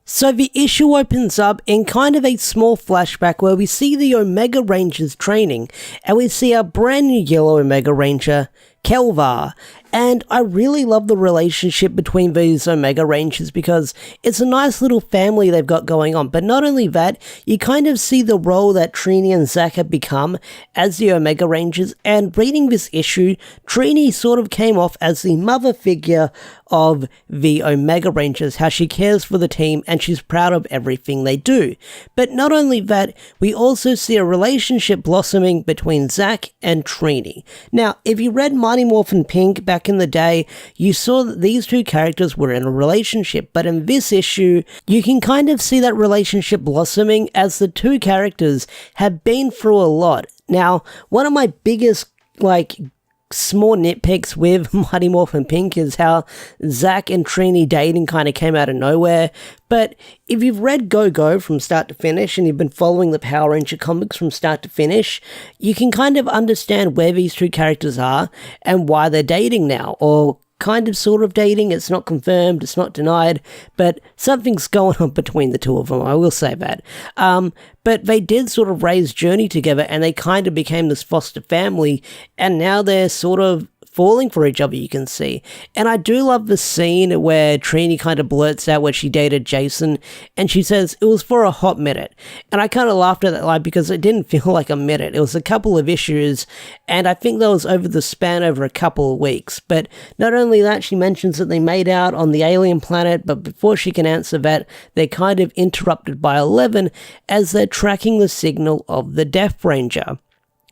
So the issue opens up in kind of a small flashback where we see the Omega Rangers training, and we see our brand new yellow Omega Ranger, Kelvar. And I really love the relationship between these Omega Rangers because it's a nice little family they've got going on. But not only that, you kind of see the role that Trini and Zach have become as the Omega Rangers. And reading this issue, Trini sort of came off as the mother figure of the Omega Rangers, how she cares for the team and she's proud of everything they do. But not only that, we also see a relationship blossoming between Zach and Trini. Now, if you read Mighty Morphin Pink back in the day, you saw that these two characters were in a relationship, but in this issue, you can kind of see that relationship blossoming as the two characters have been through a lot. Now, one of my biggest, small nitpicks with Mighty Morphin Pink is how Zach and Trini dating kind of came out of nowhere. But if you've read Go from start to finish and you've been following the Power Ranger comics from start to finish, you can kind of understand where these two characters are and why they're dating now, or kind of sort of dating. It's not confirmed, it's not denied, but something's going on between the two of them, I will say that. But they did sort of raise Journey together and they kind of became this foster family, and now they're sort of falling for each other, you can see. And I do love the scene where Trini kind of blurts out where she dated Jason, and she says it was for a hot minute. And I kind of laughed at that line because it didn't feel like a minute. It was a couple of issues, and I think that was over the span over a couple of weeks. But not only that, she mentions that they made out on the alien planet, but before she can answer that, they're kind of interrupted by 11 as they're tracking the signal of the Death Ranger.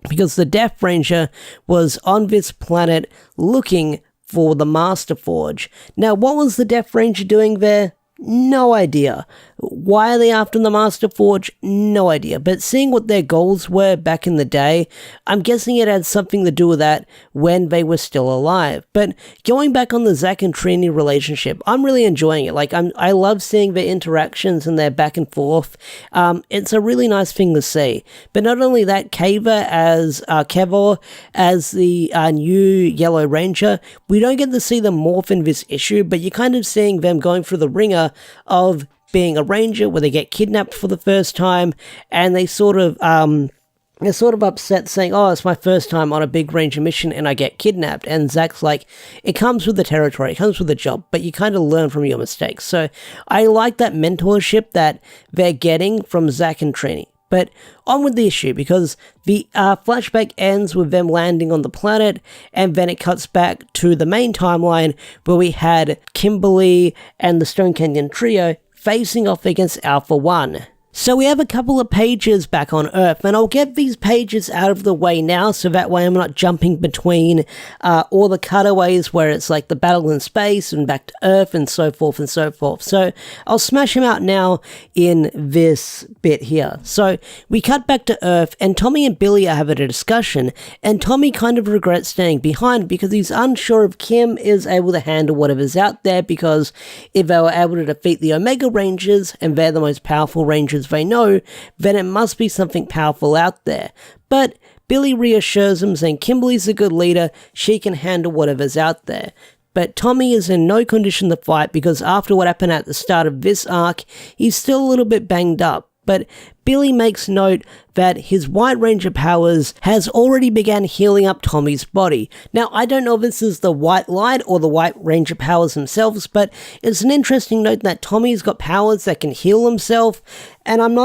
Because the Death Ranger was on this planet looking for the Master Forge. Now, what was the Death Ranger doing there? No idea. Why are they after the Master Forge? No idea. But seeing what their goals were back in the day, I'm guessing it had something to do with that when they were still alive. But going back on the Zach and Trini relationship, I'm really enjoying it. I love seeing their interactions and their back and forth. It's a really nice thing to see. But not only that, Kevor as the new Yellow Ranger, we don't get to see them morph in this issue, but you're kind of seeing them going through the ringer of being a ranger where they get kidnapped for the first time, and they're sort of upset saying, oh, it's my first time on a big ranger mission and I get kidnapped. And Zach's like, it comes with the territory, it comes with the job, but you kind of learn from your mistakes. So I like that mentorship that they're getting from Zach and Trini. But on with the issue, because the flashback ends with them landing on the planet, and then it cuts back to the main timeline where we had Kimberly and the Stone Canyon Trio facing off against Alpha 1. So we have a couple of pages back on Earth, and I'll get these pages out of the way now, so that way I'm not jumping between all the cutaways where it's like the battle in space and back to Earth and so forth and so forth. So I'll smash them out now in this bit here. So we cut back to Earth, and Tommy and Billy are having a discussion, and Tommy kind of regrets staying behind because he's unsure if Kim is able to handle whatever's out there, because if they were able to defeat the Omega Rangers, and they're the most powerful Rangers they know, then it must be something powerful out there. But Billy reassures him, saying Kimberly's a good leader, she can handle whatever's out there. But Tommy is in no condition to fight because after what happened at the start of this arc, he's still a little bit banged up. But Billy makes note that his White Ranger powers has already began healing up Tommy's body. Now, I don't know if this is the White Light or the White Ranger powers themselves, but it's an interesting note that Tommy's got powers that can heal himself, and I'm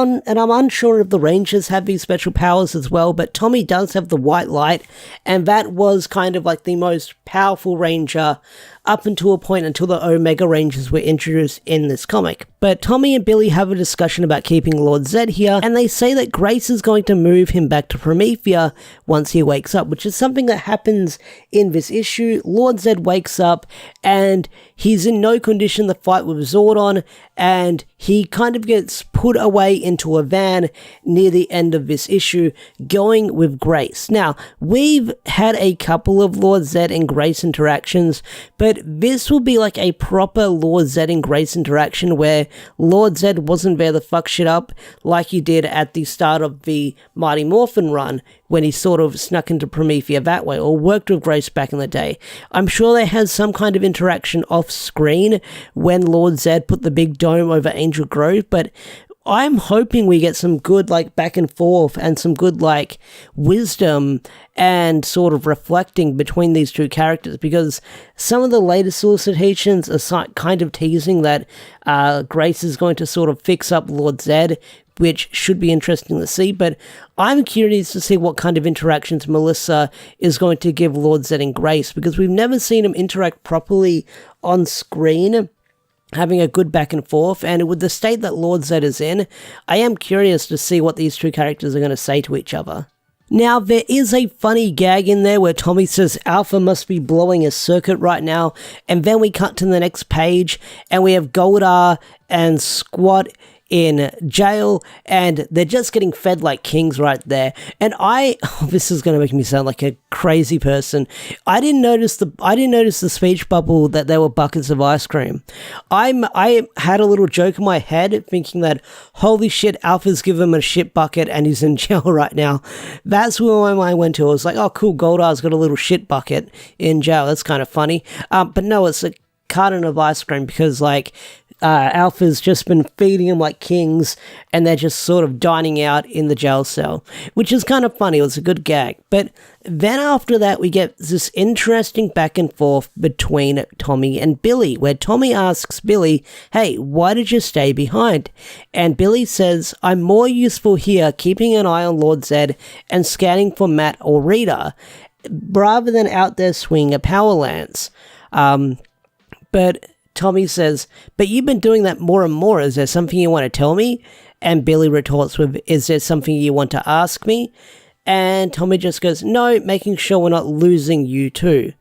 unsure if the Rangers have these special powers as well, but Tommy does have the White Light, and that was kind of like the most powerful Ranger up until a point until the Omega Rangers were introduced in this comic. But Tommy and Billy have a discussion about keeping Lord Zed here, and they say that Grace is going to move him back to Promethea once he wakes up, which is something that happens in this issue. Lord Zed wakes up, and he's in no condition to fight with Zordon, and he kind of gets put away into a van near the end of this issue, going with Grace. Now, we've had a couple of Lord Zed and Grace interactions, but this will be like a proper Lord Zed and Grace interaction where Lord Zed wasn't there to fuck shit up like he did at the start of the Mighty Morphin run, when he sort of snuck into Promethea that way, or worked with Grace back in the day. I'm sure they had some kind of interaction off screen when Lord Zed put the big dome over Angel Grove, but I'm hoping we get some good like back and forth and some good like wisdom and sort of reflecting between these two characters, because some of the latest solicitations are kind of teasing that Grace is going to sort of fix up Lord Zed, which should be interesting to see, but I'm curious to see what kind of interactions Melissa is going to give Lord Zed and Grace, because we've never seen them interact properly on screen, having a good back and forth, and with the state that Lord Zed is in, I am curious to see what these two characters are going to say to each other. Now, there is a funny gag in there where Tommy says Alpha must be blowing a circuit right now, and then we cut to the next page, and we have Goldar and Squat in jail, and they're just getting fed like kings right there. And this is going to make me sound like a crazy person. I didn't notice the speech bubble that there were buckets of ice cream. I had a little joke in my head thinking that, holy shit, Alpha's given him a shit bucket and he's in jail right now. That's where my mind went to. I was like, oh cool, Goldar's got a little shit bucket in jail. That's kind of funny. But no, it's a carton of ice cream, because like Alpha's just been feeding them like kings, and they're just sort of dining out in the jail cell, which is kind of funny. It was a good gag. But then after that, we get this interesting back and forth between Tommy and Billy, where Tommy asks Billy, hey, why did you stay behind? And Billy says, I'm more useful here keeping an eye on Lord Zed and scanning for Matt or Rita, rather than out there swinging a power lance. But Tommy says, but you've been doing that more and more. Is there something you want to tell me? And Billy retorts with, is there something you want to ask me? And Tommy just goes, no, making sure we're not losing you too.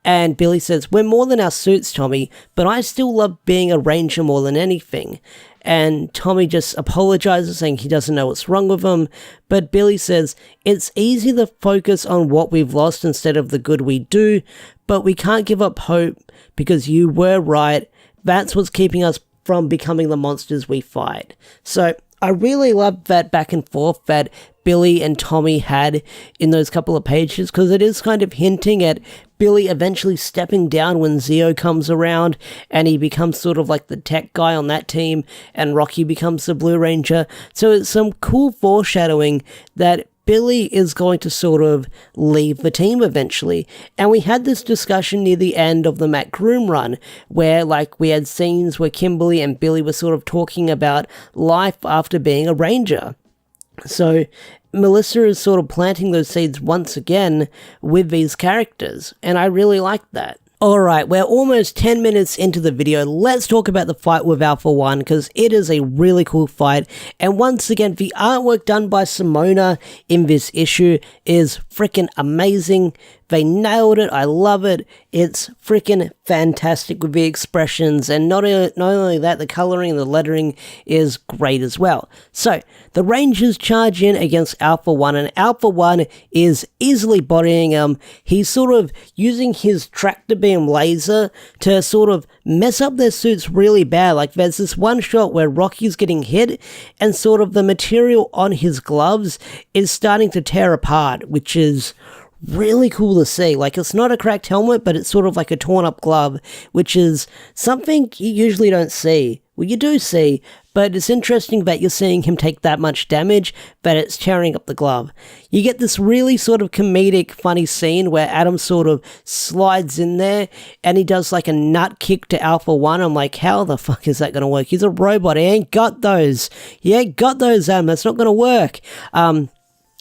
And Billy says, we're more than our suits, Tommy, but I still love being a Ranger more than anything. And Tommy just apologizes, saying he doesn't know what's wrong with him. But Billy says, it's easy to focus on what we've lost instead of the good we do, but we can't give up hope because you were right. That's what's keeping us from becoming the monsters we fight. So I really love that back and forth that Billy and Tommy had in those couple of pages, because it is kind of hinting at Billy eventually stepping down when Zeo comes around and he becomes sort of like the tech guy on that team, and Rocky becomes the Blue Ranger. So it's some cool foreshadowing that Billy is going to sort of leave the team eventually. And we had this discussion near the end of the Matt Groom run, where like we had scenes where Kimberly and Billy were sort of talking about life after being a Ranger. So Melissa is sort of planting those seeds once again with these characters, and I really like that. Alright, we're almost 10 minutes into the video. Let's talk about the fight with Alpha 1, because it is a really cool fight. And once again, the artwork done by Simona in this issue is freaking amazing. They nailed it. I love it. It's freaking fantastic with the expressions, and not only that, the coloring and the lettering is great as well. So, the Rangers charge in against Alpha 1, and Alpha 1 is easily bodying him. He's sort of using his tractor beam laser to sort of mess up their suits really bad. Like, there's this one shot where Rocky's getting hit, and sort of the material on his gloves is starting to tear apart, which is really cool to see. Like, it's not a cracked helmet, but it's sort of like a torn up glove, which is something you usually don't see. Well, you do see, but it's interesting that you're seeing him take that much damage, but it's tearing up the glove. You get this really sort of comedic, funny scene where Adam sort of slides in there, and he does like a nut kick to Alpha 1. I'm like, how the fuck is that going to work? He's a robot. He ain't got those. He ain't got those, Adam. That's not going to work.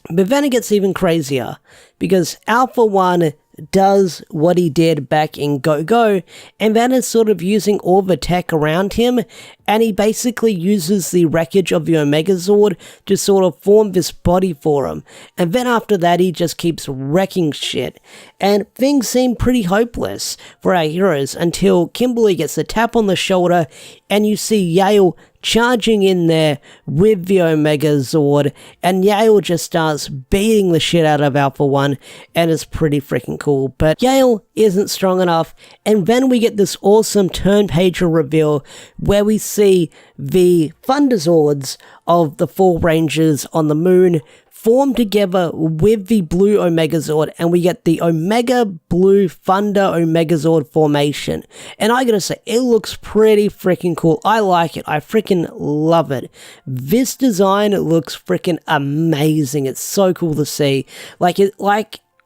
But then it gets even crazier, because Alpha 1 does what he did back in Go-Go, and that is sort of using all the tech around him, and he basically uses the wreckage of the Megazord to sort of form this body for him. And then after that, he just keeps wrecking shit. And things seem pretty hopeless for our heroes until Kimberly gets a tap on the shoulder, and you see Yale charging in there with the Megazord, and Yale just starts beating the shit out of Alpha 1, and it's pretty freaking cool. But Yale isn't strong enough, and then we get this awesome turn pager reveal where we see the Thunderzords of the 4 Rangers on the moon form together with the blue Omegazord, and we get the Omega Blue Thunder Omegazord formation. And I gotta say, it looks pretty freaking cool. I like it. I freaking love it. This design looks freaking amazing. It's so cool to see.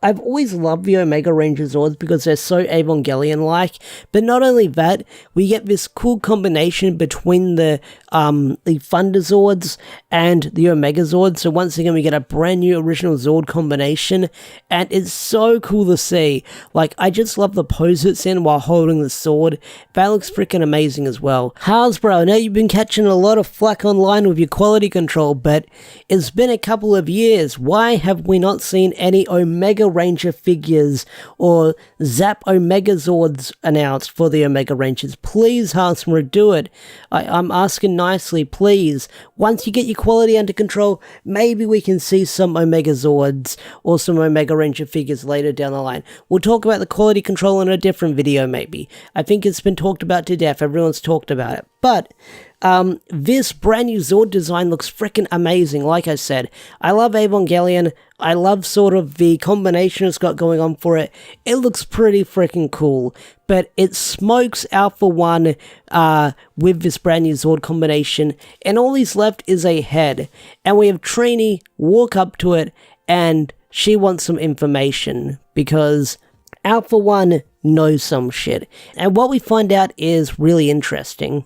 I've always loved the Omega Ranger Zords because they're so Evangelion-like, but not only that, we get this cool combination between the Thunder Zords and the Omega Zords. So once again, we get a brand new original Zord combination, and it's so cool to see. Like, I just love the pose it's in while holding the sword. That looks freaking amazing as well. Hasbro, I know you've been catching a lot of flack online with your quality control, but it's been a couple of years. Why have we not seen any Omega Ranger figures or Zap Omega Zords announced for the Omega Rangers? Please, Hasbro, do it. I'm asking nicely, please. Once you get your quality under control, maybe we can see some Omega Zords or some Omega Ranger figures later down the line. We'll talk about the quality control in a different video, maybe. I think it's been talked about to death. Everyone's talked about it. But this brand new Zord design looks freaking amazing. Like I said, I love Evangelion. I love sort of the combination it's got going on for it. It looks pretty freaking cool. But it smokes Alpha 1 with this brand new Zord combination. And all he's left is a head. And we have Trini walk up to it, and she wants some information because Alpha 1 knows some shit. And what we find out is really interesting.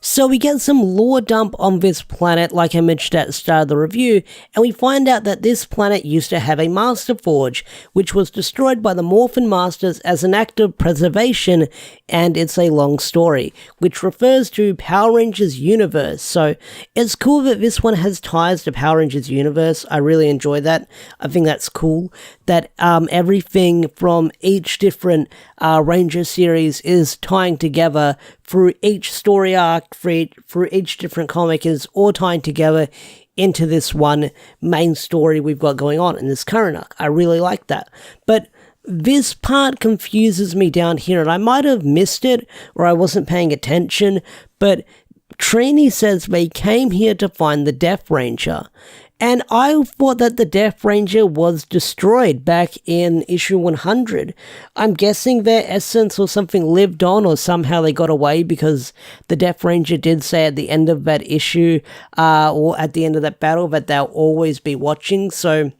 So we get some lore dump on this planet, like I mentioned at the start of the review, and we find out that this planet used to have a Master Forge, which was destroyed by the Morphin Masters as an act of preservation, and it's a long story, which refers to Power Rangers Universe. So it's cool that this one has ties to Power Rangers Universe. I really enjoy that. I think that's cool, that everything from each different Ranger series is tying together through each story arc, through each different comic, is all tying together into this one main story we've got going on in this current arc. I really like that. But this part confuses me down here, and I might have missed it, or I wasn't paying attention, but Trini says they came here to find the Death Ranger. And I thought that the Death Ranger was destroyed back in issue 100. I'm guessing their essence or something lived on, or somehow they got away, because the Death Ranger did say at the end of that issue, or at the end of that battle, that they'll always be watching. So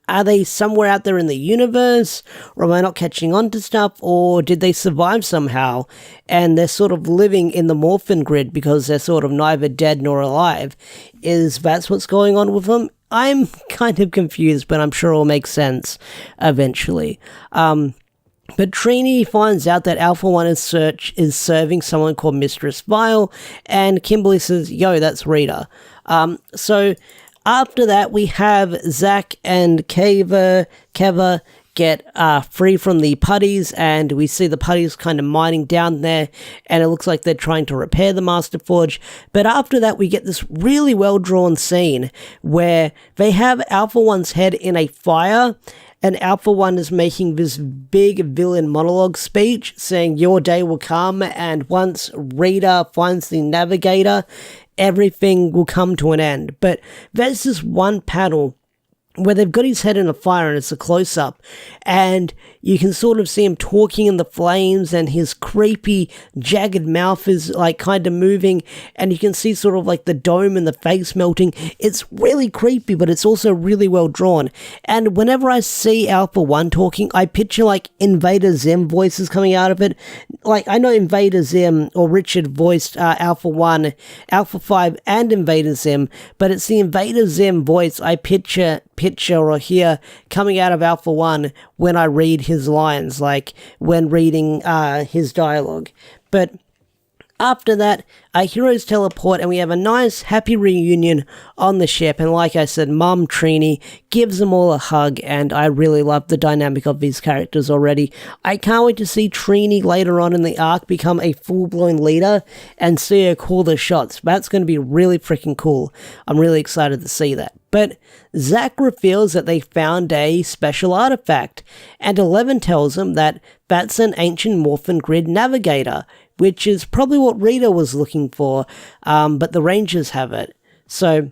are they somewhere out there in the universe, or am I not catching on to stuff, or did they survive somehow, and they're sort of living in the Morphin grid because they're sort of neither dead nor alive? Is that's what's going on with them? I'm kind of confused, but I'm sure it'll make sense eventually. But Trini finds out that Alpha 1 is serving someone called Mistress Vile, and Kimberly says, yo, that's Rita. So after that, we have Zack and Keva get free from the putties, and we see the putties kind of mining down there, and it looks like they're trying to repair the Master Forge. But after that, we get this really well-drawn scene where they have Alpha 1's head in a fire, and Alpha 1 is making this big villain monologue speech saying your day will come, and once Rita finds the Navigator, everything will come to an end. But there's this one panel where they've got his head in a fire, and it's a close-up, and you can sort of see him talking in the flames, and his creepy, jagged mouth is, like, kind of moving, and you can see sort of, like, the dome and the face melting. It's really creepy, but it's also really well drawn, and whenever I see Alpha 1 talking, I picture, like, Invader Zim voices coming out of it. Like, I know Invader Zim, or Richard, voiced Alpha 1, Alpha 5, and Invader Zim, but it's the Invader Zim voice I picture or hear coming out of Alpha 1 when I read his lines, like when reading his dialogue. But after that, our heroes teleport, and we have a nice, happy reunion on the ship, and like I said, Mum Trini gives them all a hug, and I really love the dynamic of these characters already. I can't wait to see Trini later on in the arc become a full-blown leader, and see her call the shots. That's going to be really freaking cool. I'm really excited to see that. But Zack reveals that they found a special artifact, and Eleven tells him that that's an ancient Morphin Grid navigator, which is probably what Rita was looking for, but the Rangers have it. So,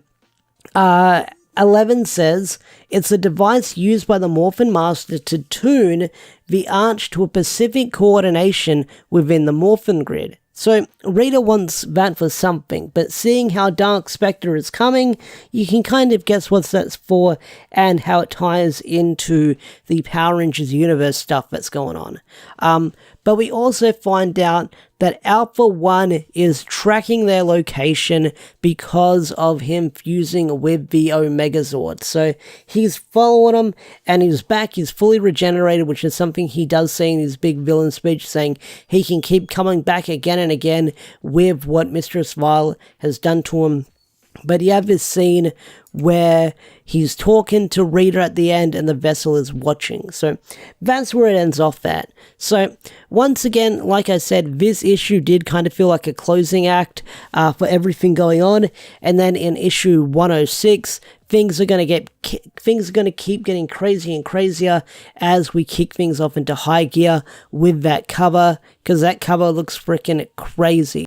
11 says, it's a device used by the Morphin Master to tune the arch to a specific coordination within the Morphin Grid. So, Rita wants that for something, but seeing how Dark Specter is coming, you can kind of guess what that's for and how it ties into the Power Rangers universe stuff that's going on. But we also find out that Alpha 1 is tracking their location because of him fusing with the Omegazord. So he's following them, and he's back, he's fully regenerated, which is something he does say in his big villain speech, saying he can keep coming back again and again with what Mistress Vile has done to him. But you have this scene where he's talking to Rita at the end and the vessel is watching. So that's where it ends off at. So once again, like I said, this issue did kind of feel like a closing act for everything going on. And then in issue 106, things are going to keep getting crazier and crazier as we kick things off into high gear with that cover, because that cover looks freaking crazy.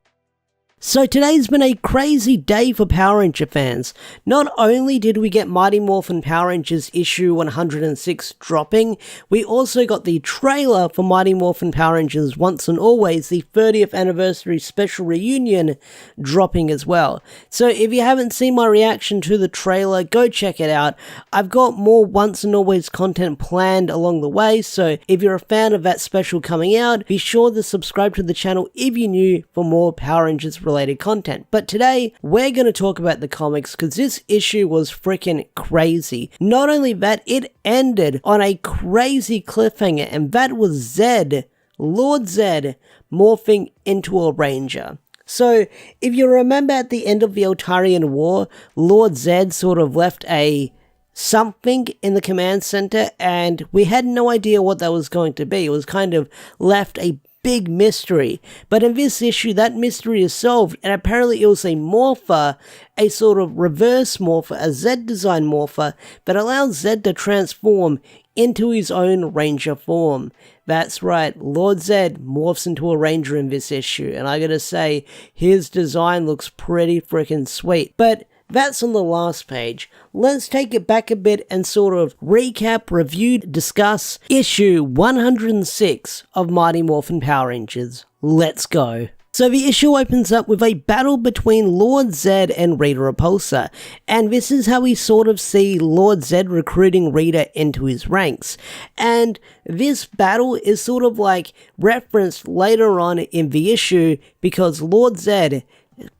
So today's been a crazy day for Power Ranger fans. Not only did we get Mighty Morphin Power Rangers issue 106 dropping, we also got the trailer for Mighty Morphin Power Rangers Once and Always, the 30th anniversary special reunion, dropping as well. So if you haven't seen my reaction to the trailer, go check it out. I've got more Once and Always content planned along the way, so if you're a fan of that special coming out, be sure to subscribe to the channel if you're new for more Power Rangers related content. But today, we're going to talk about the comics because this issue was freaking crazy. Not only that, it ended on a crazy cliffhanger, and that was Zed, Lord Zed, morphing into a Ranger. So, if you remember at the end of the Eltarian War, Lord Zed sort of left a something in the command center, and we had no idea what that was going to be. It was kind of left a big mystery, but in this issue that mystery is solved, and apparently it was a morpher, a sort of reverse morpher, a Z design morpher that allows Zed to transform into his own Ranger form. That's right, Lord Zed morphs into a Ranger in this issue, and I gotta say, his design looks pretty freaking sweet. But that's on the last page. Let's take it back a bit and sort of recap, review, discuss issue 106 of Mighty Morphin Power Rangers. Let's go. So the issue opens up with a battle between Lord Zed and Rita Repulsa, and this is how we sort of see Lord Zed recruiting Rita into his ranks. And this battle is sort of like referenced later on in the issue because Lord Zed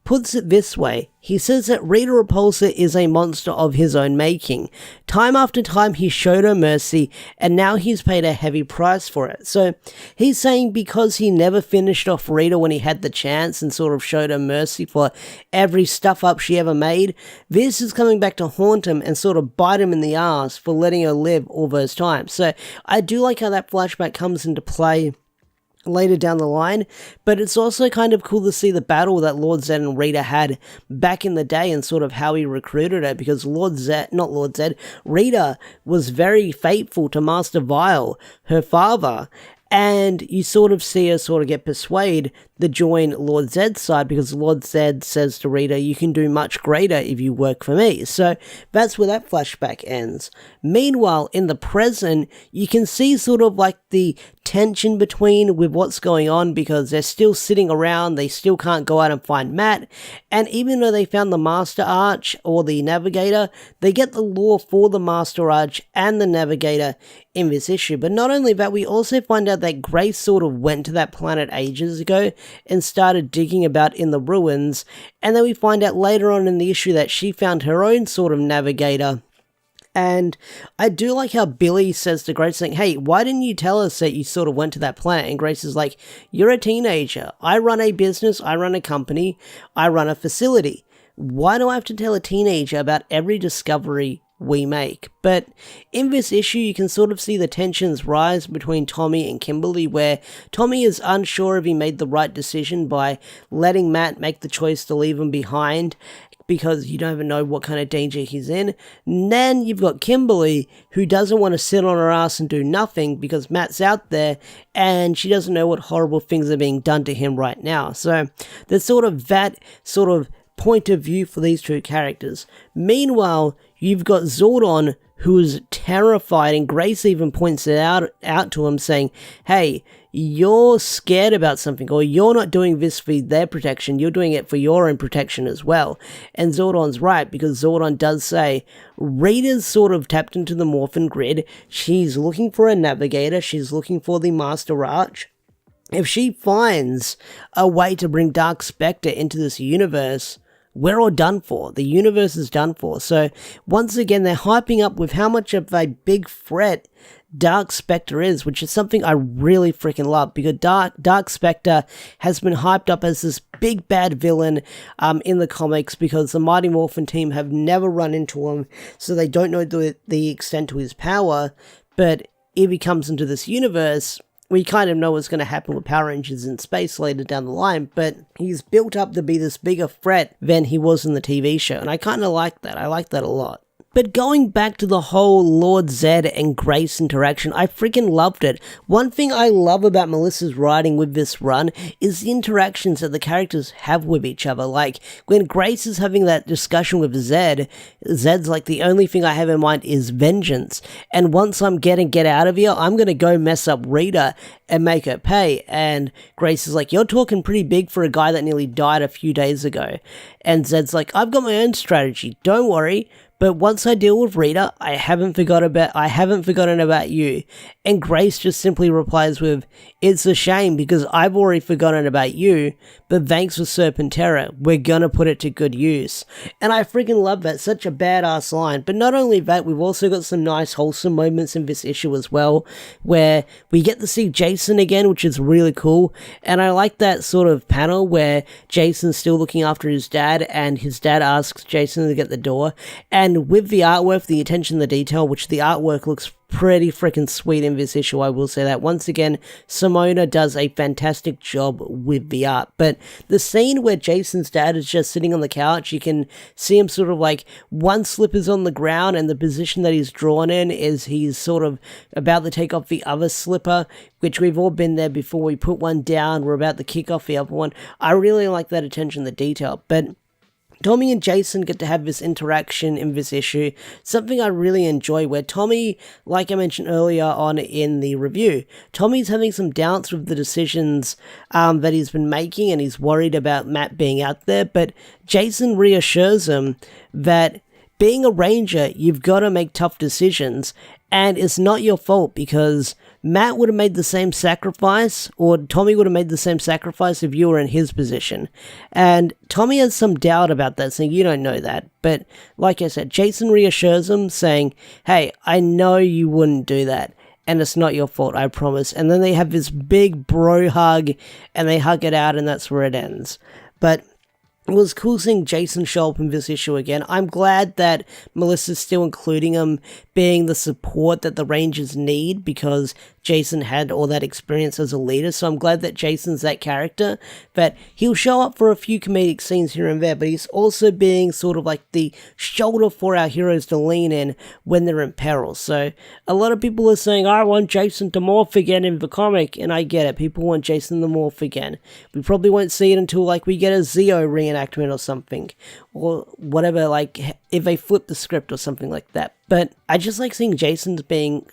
puts it this way. He says that Rita Repulsa is a monster of his own making. Time after time he showed her mercy, and now he's paid a heavy price for it. So he's saying because he never finished off Rita when he had the chance and sort of showed her mercy for every stuff up she ever made, this is coming back to haunt him and sort of bite him in the ass for letting her live all those times. So I do like how that flashback comes into play later down the line, but it's also kind of cool to see the battle that Lord Zed and Rita had back in the day and sort of how he recruited her, because Rita was very faithful to Master Vile, her father, and you sort of see her sort of get persuaded to join Lord Zed's side, because Lord Zed says to Rita, you can do much greater if you work for me. So that's where that flashback ends. Meanwhile, in the present, you can see sort of like the tension between with what's going on, because they're still sitting around, they still can't go out and find Matt, and even though they found the Master Arch or the Navigator, they get the lore for the Master Arch and the Navigator in this issue. But not only that, we also find out that Grace sort of went to that planet ages ago and started digging about in the ruins, and then we find out later on in the issue that she found her own sort of Navigator. And I do like how Billy says to Grace, saying, hey, why didn't you tell us that you sort of went to that planet? And Grace is like, you're a teenager. I run a business, I run a company, I run a facility. Why do I have to tell a teenager about every discovery we make? But in this issue, you can sort of see the tensions rise between Tommy and Kimberly, where Tommy is unsure if he made the right decision by letting Matt make the choice to leave him behind, because you don't even know what kind of danger he's in. And then you've got Kimberly, who doesn't want to sit on her ass and do nothing because Matt's out there, and she doesn't know what horrible things are being done to him right now. So there's sort of that sort of point of view for these two characters. Meanwhile, you've got Zordon, who's terrified, and Grace even points it out to him, saying, hey, you're scared about something, or you're not doing this for their protection, you're doing it for your own protection as well. And Zordon's right, because Zordon does say, Rita's sort of tapped into the Morphin Grid, she's looking for a Navigator, she's looking for the Master Arch. If she finds a way to bring Dark Specter into this universe, we're all done for. The universe is done for. So once again, they're hyping up with how much of a big threat Dark Specter is, which is something I really freaking love, because Dark Specter has been hyped up as this big bad villain in the comics, because the Mighty Morphin team have never run into him, so they don't know the extent to his power. But if he comes into this universe, we kind of know what's going to happen with Power Rangers in space later down the line, but he's built up to be this bigger threat than he was in the TV show, and I kind of like that. I like that a lot. But going back to the whole Lord Zed and Grace interaction, I freaking loved it. One thing I love about Melissa's writing with this run is the interactions that the characters have with each other. Like, when Grace is having that discussion with Zed, Zed's like, the only thing I have in mind is vengeance. And once I'm get out of here, I'm going to go mess up Rita and make her pay. And Grace is like, you're talking pretty big for a guy that nearly died a few days ago. And Zed's like, I've got my own strategy, don't worry. But once I deal with Rita, I haven't forgotten about you. And Grace just simply replies with, it's a shame because I've already forgotten about you, but thanks for Serpentera, we're gonna put it to good use. And I freaking love that, such a badass line. But not only that, we've also got some nice wholesome moments in this issue as well, where we get to see Jason again, which is really cool. And I like that sort of panel where Jason's still looking after his dad, and his dad asks Jason to get the door. And with the artwork, the attention to detail, which the artwork looks pretty freaking sweet in this issue, I will say that. Once again, Simona does a fantastic job with the art. But the scene where Jason's dad is just sitting on the couch, you can see him sort of like, one slipper's on the ground, and the position that he's drawn in is he's sort of about to take off the other slipper, which we've all been there before. We put one down, we're about to kick off the other one. I really like that attention to detail. But Tommy and Jason get to have this interaction in this issue, something I really enjoy, where Tommy, like I mentioned earlier on in the review, Tommy's having some doubts with the decisions that he's been making, and he's worried about Matt being out there, but Jason reassures him that being a ranger, you've got to make tough decisions, And it's not your fault, because Matt would have made the same sacrifice, or Tommy would have made the same sacrifice if you were in his position. And Tommy has some doubt about that, saying you don't know that. But like I said, Jason reassures him, saying, hey, I know you wouldn't do that, and it's not your fault, I promise. And then they have this big bro hug, and they hug it out, and that's where it ends. But it was cool seeing Jason show up in this issue again. I'm glad that Melissa's still including him, being the support that the Rangers need, because Jason had all that experience as a leader. So I'm glad that Jason's that character, that he'll show up for a few comedic scenes here and there, but he's also being sort of like the shoulder for our heroes to lean in when they're in peril. So a lot of people are saying, I want Jason to morph again in the comic, and I get it. People want Jason to morph again. We probably won't see it until like we get a Zeo reenactment or something, or whatever, like if they flip the script or something like that. But I just like seeing Jason's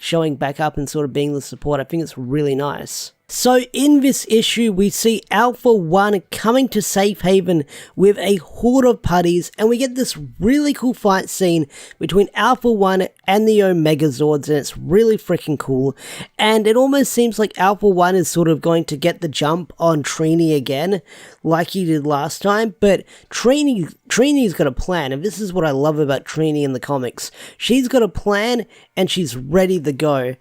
showing back up and sort of being the support. I think it's really nice. So in this issue, we see Alpha 1 coming to Safe Haven with a horde of putties, and we get this really cool fight scene between Alpha 1 and the Omegazords, and it's really freaking cool. And it almost seems like Alpha 1 is sort of going to get the jump on Trini again, like he did last time, but Trini's got a plan, and this is what I love about Trini in the comics. She's got a plan, and she's ready to go.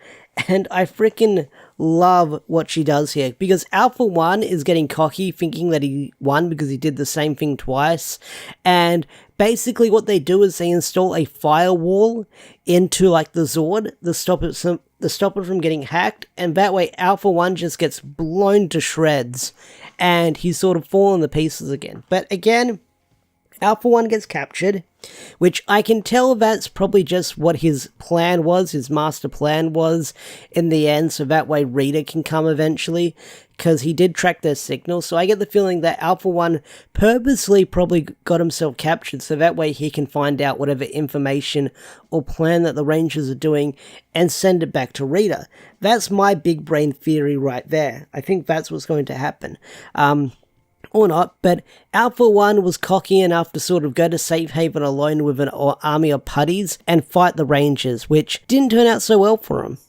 And I freaking love what she does here, because Alpha 1 is getting cocky, thinking that he won because he did the same thing twice. And basically what they do is they install a firewall into like the Zord to stop it from getting hacked, and that way Alpha 1 just gets blown to shreds, and he's sort of fallen to pieces again. But again, Alpha 1 gets captured, which I can tell that's probably just what his plan was, his master plan was in the end, so that way Rita can come eventually, because he did track their signal. So I get the feeling that Alpha 1 purposely probably got himself captured, so that way he can find out whatever information or plan that the Rangers are doing and send it back to Rita. That's my big brain theory right there. I think that's what's going to happen. Or not, but Alpha 1 was cocky enough to sort of go to Safe Haven alone with an army of putties and fight the Rangers, which didn't turn out so well for him.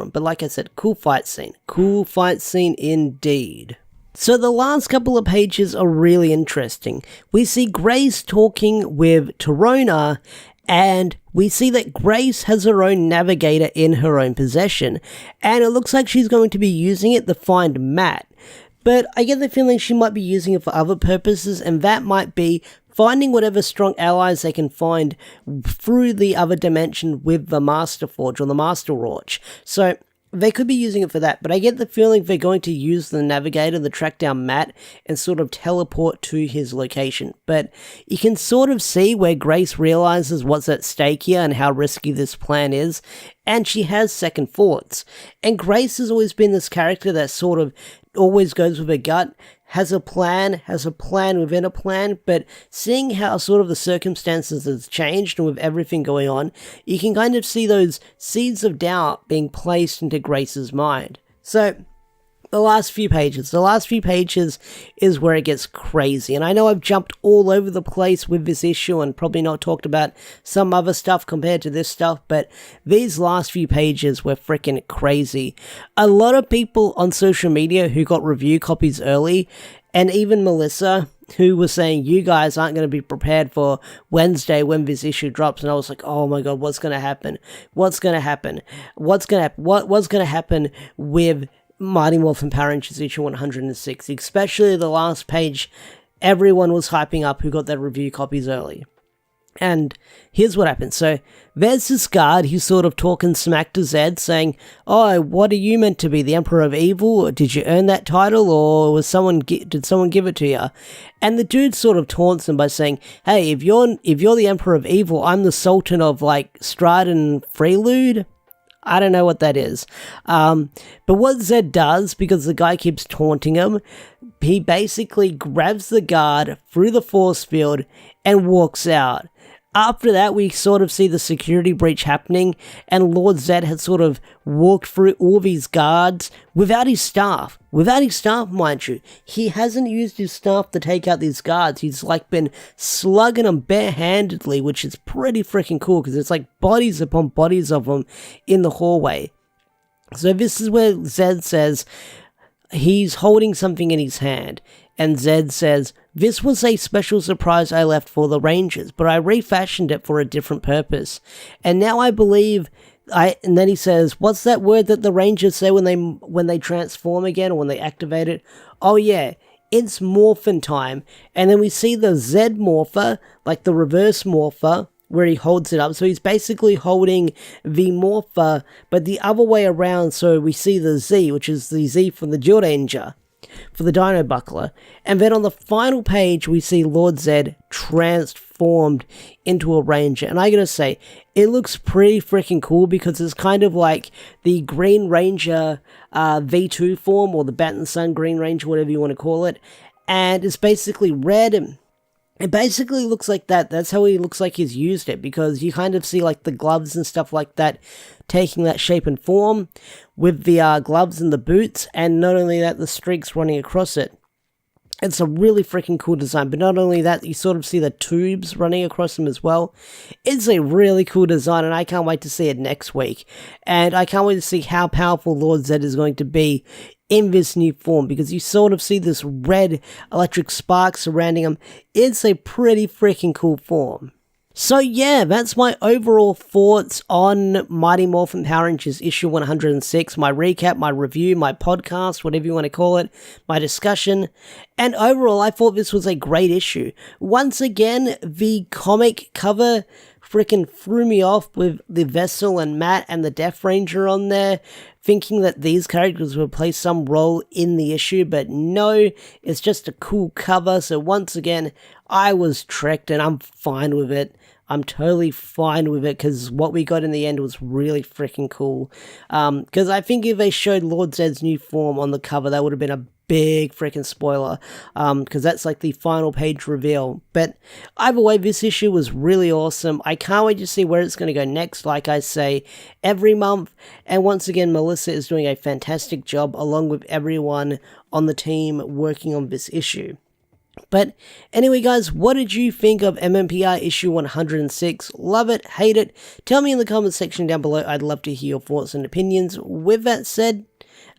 But like I said, cool fight scene. Cool fight scene indeed. So the last couple of pages are really interesting. We see Grace talking with Torona, and we see that Grace has her own navigator in her own possession, and it looks like she's going to be using it to find Matt. But I get the feeling she might be using it for other purposes, and that might be finding whatever strong allies they can find through the other dimension with the Master Forge or the Master Rorch. So they could be using it for that, but I get the feeling they're going to use the navigator to track down Matt and sort of teleport to his location. But you can sort of see where Grace realizes what's at stake here and how risky this plan is, and she has second thoughts. And Grace has always been this character that sort of always goes with her gut, has a plan within a plan, but seeing how sort of the circumstances has changed and with everything going on, you can kind of see those seeds of doubt being placed into Grace's mind. So the last few pages is where it gets crazy, and I know I've jumped all over the place with this issue and probably not talked about some other stuff compared to this stuff, but these last few pages were freaking crazy. A lot of people on social media who got review copies early, and even Melissa, who was saying you guys aren't going to be prepared for Wednesday when this issue drops, and I was like, oh my god, what's going to happen with Mighty Morphin Power Rangers issue 106, especially the last page. Everyone was hyping up who got their review copies early. And here's what happened. So there's this guard who's sort of talking smack to Zed, saying, oh, what are you meant to be, the Emperor of Evil? Did you earn that title, or did someone give it to you? And the dude sort of taunts him by saying, hey, if you're the Emperor of Evil, I'm the Sultan of like Stride and Freelude. I don't know what that is. But what Zed does, because the guy keeps taunting him, he basically grabs the guard through the force field and walks out. After that, we sort of see the security breach happening, and Lord Zed had sort of walked through all these guards without his staff. Without his staff, mind you. He hasn't used his staff to take out these guards. He's like been slugging them barehandedly, which is pretty freaking cool because it's like bodies upon bodies of them in the hallway. So this is where Zed says he's holding something in his hand, and Zed says, "This was a special surprise I left for the Rangers, but I refashioned it for a different purpose. And now I believe and then he says, what's that word that the Rangers say when they transform again or when they activate it? Oh yeah, it's morphin time." And then we see the Z morpher, like the reverse morpher, where he holds it up. So he's basically holding the morpher, but the other way around. So we see the Z, which is the Z from the Dual Danger, for the Dino Buckler. And then on the final page, we see Lord Zed transformed into a Ranger. And I gotta say, it looks pretty freaking cool because it's kind of like the Green Ranger V2 form, or the Bat and Sun Green Ranger, whatever you want to call it. And it's basically red, and it basically looks like that. That's how he looks like he's used it, because you kind of see like the gloves and stuff like that taking that shape and form with the gloves and the boots, and not only that, the streaks running across it. It's a really freaking cool design, but not only that, you sort of see the tubes running across them as well. It's a really cool design, and I can't wait to see it next week. And I can't wait to see how powerful Lord Zed is going to be in this new form, because you sort of see this red electric spark surrounding him. It's a pretty freaking cool form. So yeah, that's my overall thoughts on Mighty Morphin Power Rangers issue 106, my recap, my review, my podcast, whatever you want to call it, my discussion. And overall, I thought this was a great issue. Once again, the comic cover freaking threw me off with the Vessel and Matt and the Death Ranger on there, thinking that these characters would play some role in the issue, but no, it's just a cool cover. So once again, I was tricked, and I'm fine with it. I'm totally fine with it, because what we got in the end was really freaking cool. Because I think if they showed Lord Zed's new form on the cover, that would have been a big freaking spoiler, because that's like the final page reveal. But either way, this issue was really awesome. I can't wait to see where it's going to go next, like I say, every month. And once again, Melissa is doing a fantastic job, along with everyone on the team working on this issue. But anyway, guys, what did you think of MMPR issue 106? Love it? Hate it? Tell me in the comment section down below. I'd love to hear your thoughts and opinions. With that said,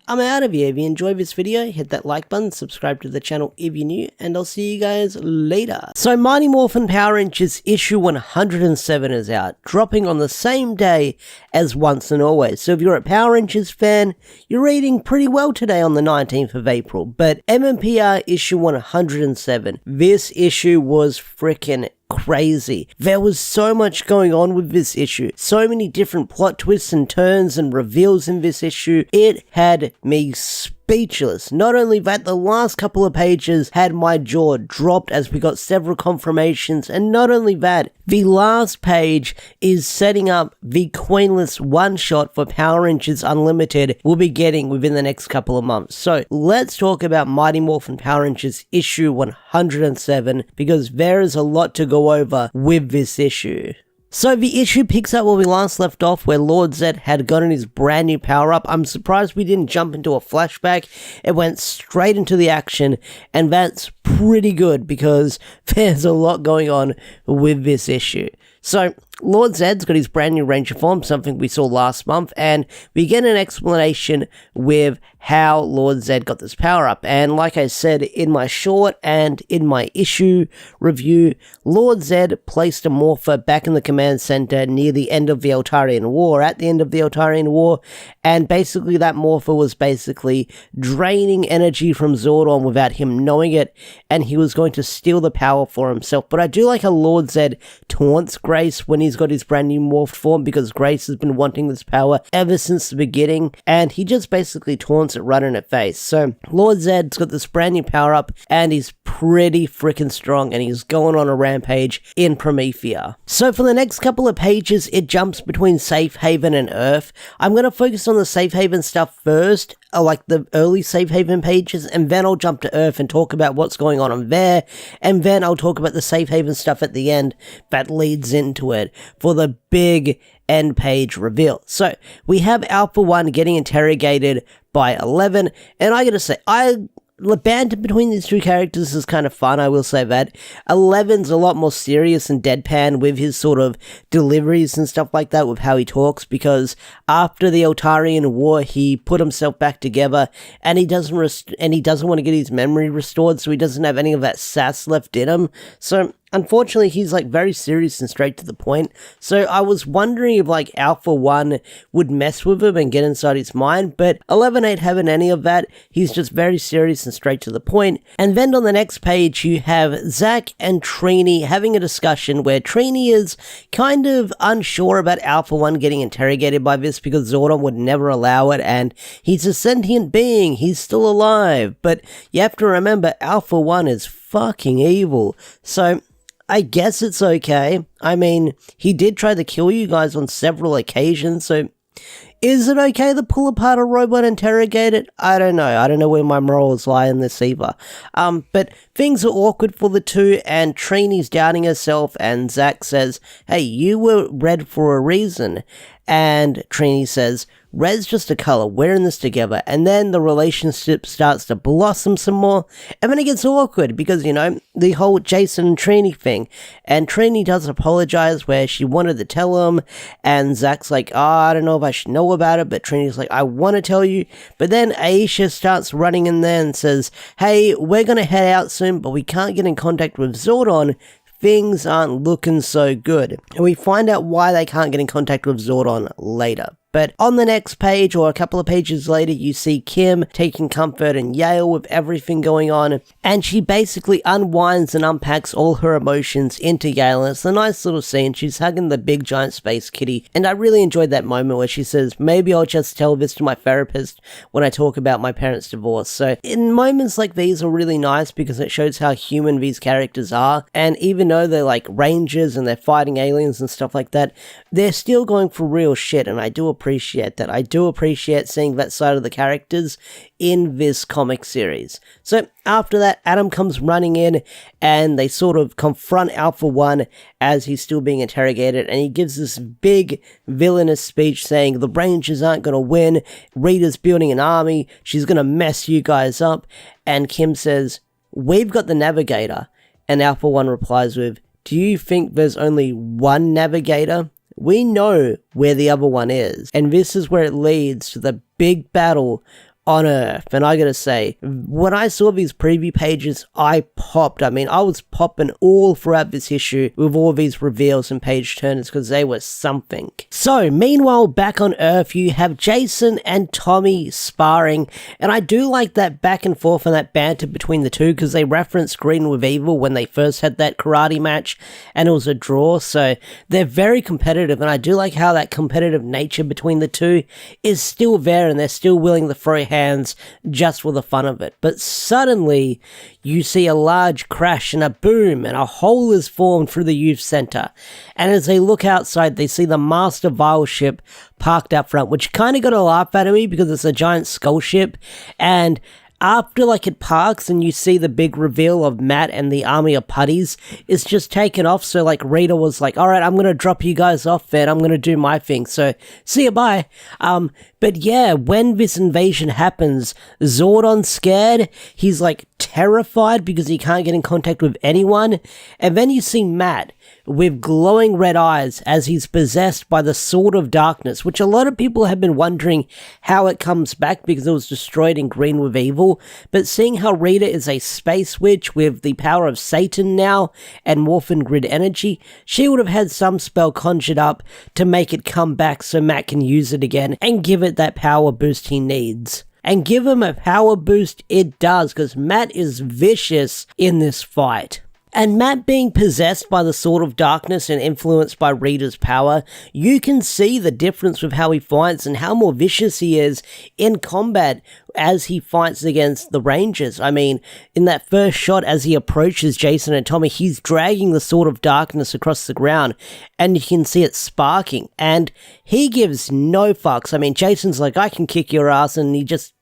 I'm out of here. If you enjoyed this video, hit that like button, subscribe to the channel if you're new, and I'll see you guys later. So Mighty Morphin Power Rangers issue 107 is out, dropping on the same day as Once and Always. So if you're a Power Rangers fan, you're reading pretty well today on the 19th of April. But MMPR issue 107, this issue was freaking crazy. There was so much going on with this issue. So many different plot twists and turns and reveals in this issue. It had me speechless. Not only that, the last couple of pages had my jaw dropped as we got several confirmations, and not only that, the last page is setting up the Coinless one-shot for Power Rangers Unlimited we'll be getting within the next couple of months. So let's talk about Mighty Morphin Power Rangers issue 107, because there is a lot to go over with this issue. So the issue picks up where we last left off, where Lord Zed had gotten his brand new power-up. I'm surprised we didn't jump into a flashback. It went straight into the action, and that's pretty good, because there's a lot going on with this issue. So Lord Zed's got his brand new Ranger form, something we saw last month, and we get an explanation with how Lord Zed got this power up. And like I said in my short and in my issue review, Lord Zed placed a morpher back in the command center near the end of the Eltarian War, at the end of the Eltarian War, and basically that morpher was basically draining energy from Zordon without him knowing it, and he was going to steal the power for himself. But I do like how Lord Zed taunts Grace when he's Trini's got his brand new morphed form because Grace has been wanting this power ever since the beginning, and he just basically taunts it right in her face. So Lord Zedd's got this brand new power up, and he's pretty freaking strong, and he's going on a rampage in Promethea. So for the next couple of pages, it jumps between Safe Haven and Earth. I'm going to focus on the Safe Haven stuff first, like the early Safe Haven pages, and then I'll jump to Earth and talk about what's going on there, and then I'll talk about the Safe Haven stuff at the end that leads into it for the big end page reveal. So we have Alpha 1 getting interrogated by 11, and I gotta say, the banter between these two characters is kind of fun, I will say that. 11's a lot more serious and deadpan with his sort of deliveries and stuff like that, with how he talks, because after the Eltarian War, he put himself back together, and he doesn't want to get his memory restored, so he doesn't have any of that sass left in him. So unfortunately, he's like very serious and straight to the point. So I was wondering if like Alpha 1 would mess with him and get inside his mind, but 11 ain't having any of that. He's just very serious and straight to the point. And then on the next page, you have Zack and Trini having a discussion where Trini is kind of unsure about Alpha 1 getting interrogated by this because Zordon would never allow it, and he's a sentient being, he's still alive. But you have to remember, Alpha 1 is fucking evil. So I guess it's okay. I mean, he did try to kill you guys on several occasions, so is it okay to pull apart a robot and interrogate it? I don't know. I don't know where my morals lie in this either. But things are awkward for the two, and Trini's doubting herself, and Zack says, hey, you were red for a reason. And Trini says, red's just a color, we're in this together. And then the relationship starts to blossom some more, and then it gets awkward because, you know, the whole Jason and Trini thing. And Trini does apologize where she wanted to tell him, and Zack's like, I don't know if I should know about it, but Trini's like, I want to tell you. But then Aisha starts running in there and says, hey, we're gonna head out soon, but we can't get in contact with Zordon. Things aren't looking so good. And we find out why they can't get in contact with Zordon later. But on the next page, or a couple of pages later, you see Kim taking comfort in Yale with everything going on, and she basically unwinds and unpacks all her emotions into Yale, and it's a nice little scene. She's hugging the big giant space kitty, and I really enjoyed that moment where she says, maybe I'll just tell this to my therapist when I talk about my parents' divorce. So in moments like these are really nice because it shows how human these characters are, and even though they're like rangers and they're fighting aliens and stuff like that, they're still going for real shit, and I do appreciate that. I do appreciate seeing that side of the characters in this comic series. So after that, Adam comes running in, and they sort of confront Alpha 1 as he's still being interrogated, and he gives this big villainous speech saying the Rangers aren't going to win, Rita's building an army, she's going to mess you guys up, and Kim says, we've got the Navigator, and Alpha 1 replies with, do you think there's only one Navigator? We know where the other one is, and this is where it leads to the big battle on Earth. And I gotta say, when I saw these preview pages, I popped. I mean, I was popping all throughout this issue with all these reveals and page turners because they were something. So, meanwhile, back on Earth, you have Jason and Tommy sparring, and I do like that back and forth and that banter between the two because they referenced Green with Evil when they first had that karate match, and it was a draw, so they're very competitive, and I do like how that competitive nature between the two is still there, and they're still willing to throw hands just for the fun of it. But suddenly you see a large crash and a boom, and a hole is formed through the youth center, and as they look outside they see the Master Vile ship parked out front, which kind of got a laugh out of me because it's a giant skull ship. And after like it parks and you see the big reveal of Matt and the army of putties, it's just taken off. So like Rita was like, alright, I'm gonna drop you guys off there, I'm gonna do my thing, so see ya, bye. But yeah, when this invasion happens, Zordon's scared, he's like terrified because he can't get in contact with anyone, and then you see Matt with glowing red eyes as he's possessed by the Sword of Darkness, which a lot of people have been wondering how it comes back because it was destroyed in Green with Evil, but seeing how Rita is a space witch with the power of Satan now and Morphin Grid energy, she would have had some spell conjured up to make it come back so Matt can use it again and give it that power boost he needs. And give him a power boost it does, because Matt is vicious in this fight. And Matt being possessed by the Sword of Darkness and influenced by Rita's power, you can see the difference with how he fights and how more vicious he is in combat as he fights against the Rangers. I mean, in that first shot as he approaches Jason and Tommy, he's dragging the Sword of Darkness across the ground and you can see it sparking and he gives no fucks. I mean, Jason's like, I can kick your ass, and he just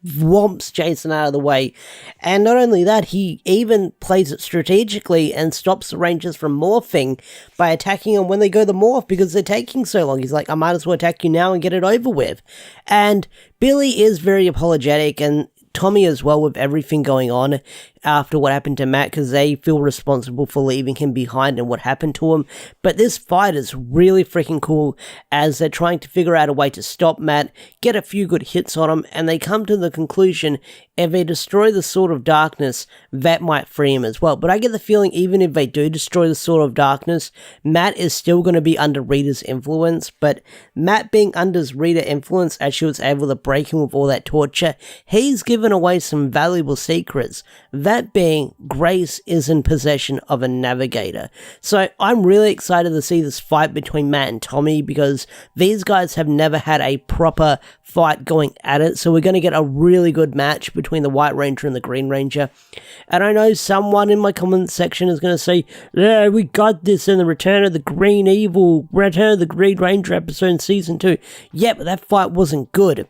whomps Jason out of the way. And not only that, he even plays it strategically and stops the Rangers from morphing by attacking them when they go to morph because they're taking so long. He's like, I might as well attack you now and get it over with. And Billy is very apologetic, and Tommy as well, with everything going on after what happened to Matt, because they feel responsible for leaving him behind and what happened to him. But this fight is really freaking cool as they're trying to figure out a way to stop Matt, get a few good hits on him, and they come to the conclusion if they destroy the Sword of Darkness, that might free him as well. But I get the feeling even if they do destroy the Sword of Darkness, Matt is still going to be under Rita's influence. But Matt being under Rita's influence as she was able to break him with all that torture, he's given away some valuable secrets. That being, Grace is in possession of a navigator. So I'm really excited to see this fight between Matt and Tommy because these guys have never had a proper fight going at it. So we're going to get a really good match between the White Ranger and the Green Ranger. And I know someone in my comment section is going to say, yeah, we got this in the Return of the Green Green Ranger episode in Season 2. Yeah, but that fight wasn't good.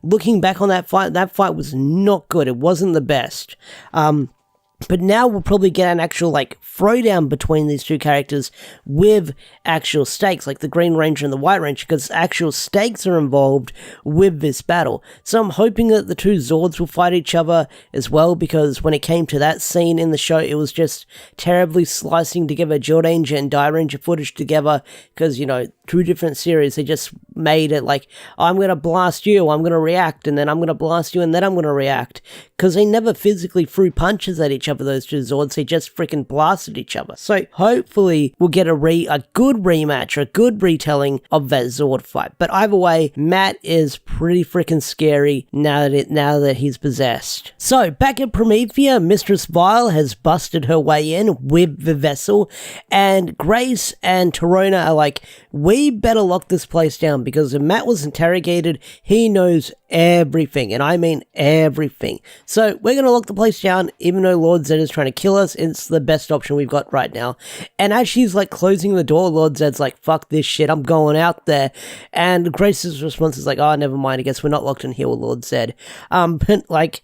Looking back on that fight was not good. It wasn't the best. But now we'll probably get an actual, throwdown between these two characters with actual stakes, like the Green Ranger and the White Ranger, because actual stakes are involved with this battle. So I'm hoping that the two Zords will fight each other as well, because when it came to that scene in the show, it was just terribly slicing together Jord Ranger and Die Ranger footage together, because, two different series, they just made it like, I'm going to blast you, I'm going to react, and then I'm going to blast you, and then I'm going to react, because they never physically threw punches at each other, those two Zords, they just freaking blasted each other. So hopefully we'll get a good rematch, or a good retelling of that Zord fight. But either way, Matt is pretty freaking scary now that he's possessed. So back at Promethea, Mistress Vile has busted her way in with the vessel, and Grace and Torona are like, we better lock this place down, because if Matt was interrogated, he knows everything, and I mean everything. So we're going to lock the place down, even though Lord Zed is trying to kill us. It's the best option we've got right now. And as she's closing the door, Lord Zed's like, fuck this shit, I'm going out there. And Grace's response is like, oh, never mind, I guess we're not locked in here with Lord Zed. But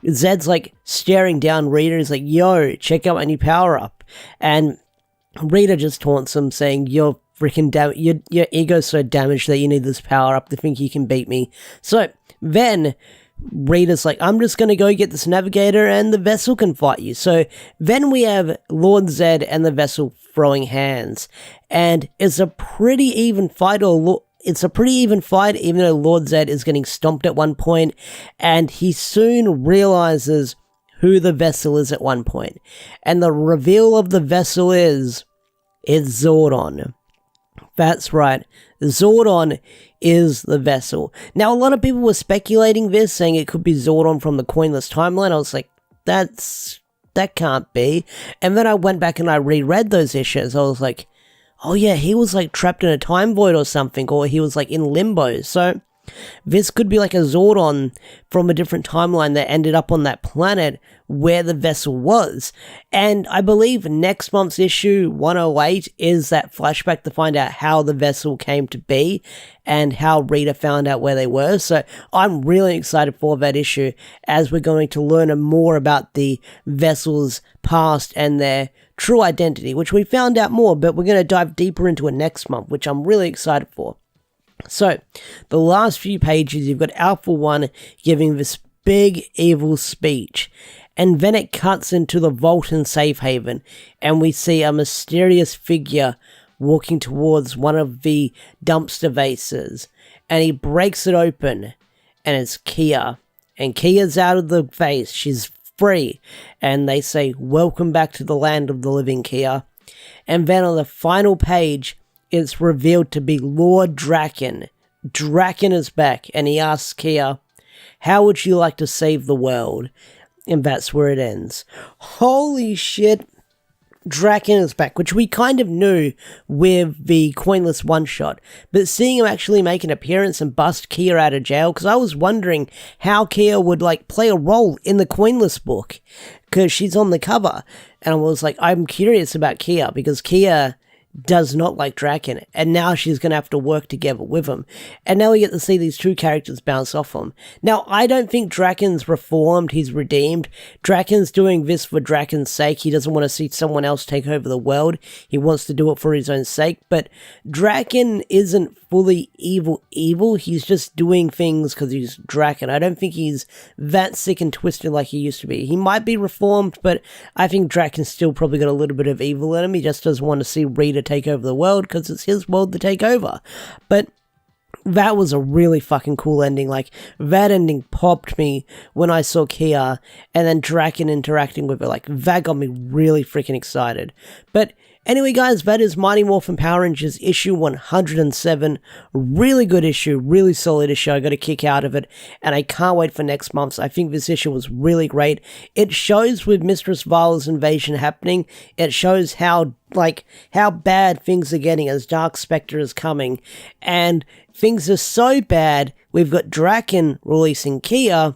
Zed's staring down Rita, he's like, yo, check out my new power up. And Rita just taunts him, saying, you're freaking your ego's so damaged that you need this power up to think you can beat me. So then Rita's like, I'm just gonna go get this navigator and the vessel can fight you. So then we have Lord Zed and the vessel throwing hands, and it's a pretty even fight, even though Lord Zed is getting stomped at one point, and he soon realizes who the vessel is at one point, and the reveal of the vessel is Zordon. That's right, Zordon is the vessel. Now, a lot of people were speculating this, saying it could be Zordon from the Coinless timeline. I was like, that can't be. And then I went back and I reread those issues. I was like, oh yeah, he was trapped in a time void or something, or he was in limbo. So this could be a Zordon from a different timeline that ended up on that planet where the vessel was. And I believe next month's issue 108 is that flashback to find out how the vessel came to be and how Rita found out where they were. So I'm really excited for that issue, as we're going to learn more about the vessel's past and their true identity, which we found out more, but we're going to dive deeper into it next month, which I'm really excited for. So, the last few pages, you've got Alpha 1 giving this big evil speech, and then it cuts into the vault and safe haven, and we see a mysterious figure walking towards one of the dumpster vases, and he breaks it open, and it's Kia, and Kia's out of the vase, she's free, and they say, welcome back to the land of the living, Kia. And then on the final page, it's revealed to be Lord Draken. Draken is back, and he asks Kia, how would you like to save the world? And that's where it ends. Holy shit. Draken is back, which we kind of knew with the Coinless one-shot, but seeing him actually make an appearance and bust Kia out of jail, because I was wondering how Kia would, like, play a role in the Coinless book, because she's on the cover, and I was like, I'm curious about Kia, because Kia does not like Draken, and now she's going to have to work together with him. And now we get to see these two characters bounce off him. Now, I don't think Draken's reformed, he's redeemed. Draken's doing this for Draken's sake. He doesn't want to see someone else take over the world. He wants to do it for his own sake. But Draken isn't fully evil. He's just doing things because he's Draken. I don't think he's that sick and twisted like he used to be. He might be reformed, but I think Draken's still probably got a little bit of evil in him. He just doesn't want to see Rita take over the world because it's his world to take over. But that was a really fucking cool ending. Like, that ending popped me when I saw Kia and then Draken interacting with her. Like, that got me really freaking excited. But anyway, guys, that is Mighty Morphin Power Rangers issue 107. Really good issue, really solid issue. I got a kick out of it, and I can't wait for next month's. I think this issue was really great. It shows with Mistress Viola's invasion happening, it shows how bad things are getting as Dark Specter is coming, and things are so bad, we've got Draken releasing Kia,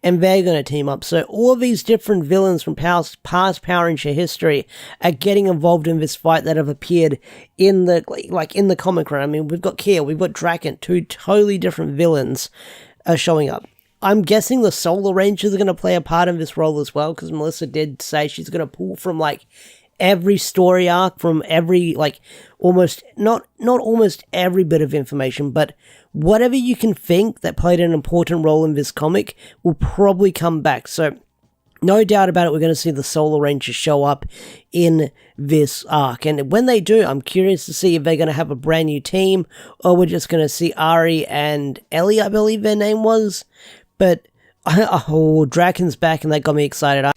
and they're going to team up. So all of these different villains from past Power Ranger history are getting involved in this fight that have appeared in the comic run. I mean, we've got Kia, we've got Draken, two totally different villains are showing up. I'm guessing the Solar Rangers are going to play a part in this role as well, because Melissa did say she's going to pull from, like, every story arc, from every, like, not almost every bit of information, but whatever you can think that played an important role in this comic will probably come back. So no doubt about it, we're going to see the Solar Rangers show up in this arc. And when they do, I'm curious to see if they're going to have a brand new team, or we're just going to see Ari and Ellie, I believe their name was. But, oh, Draken's back, and that got me excited.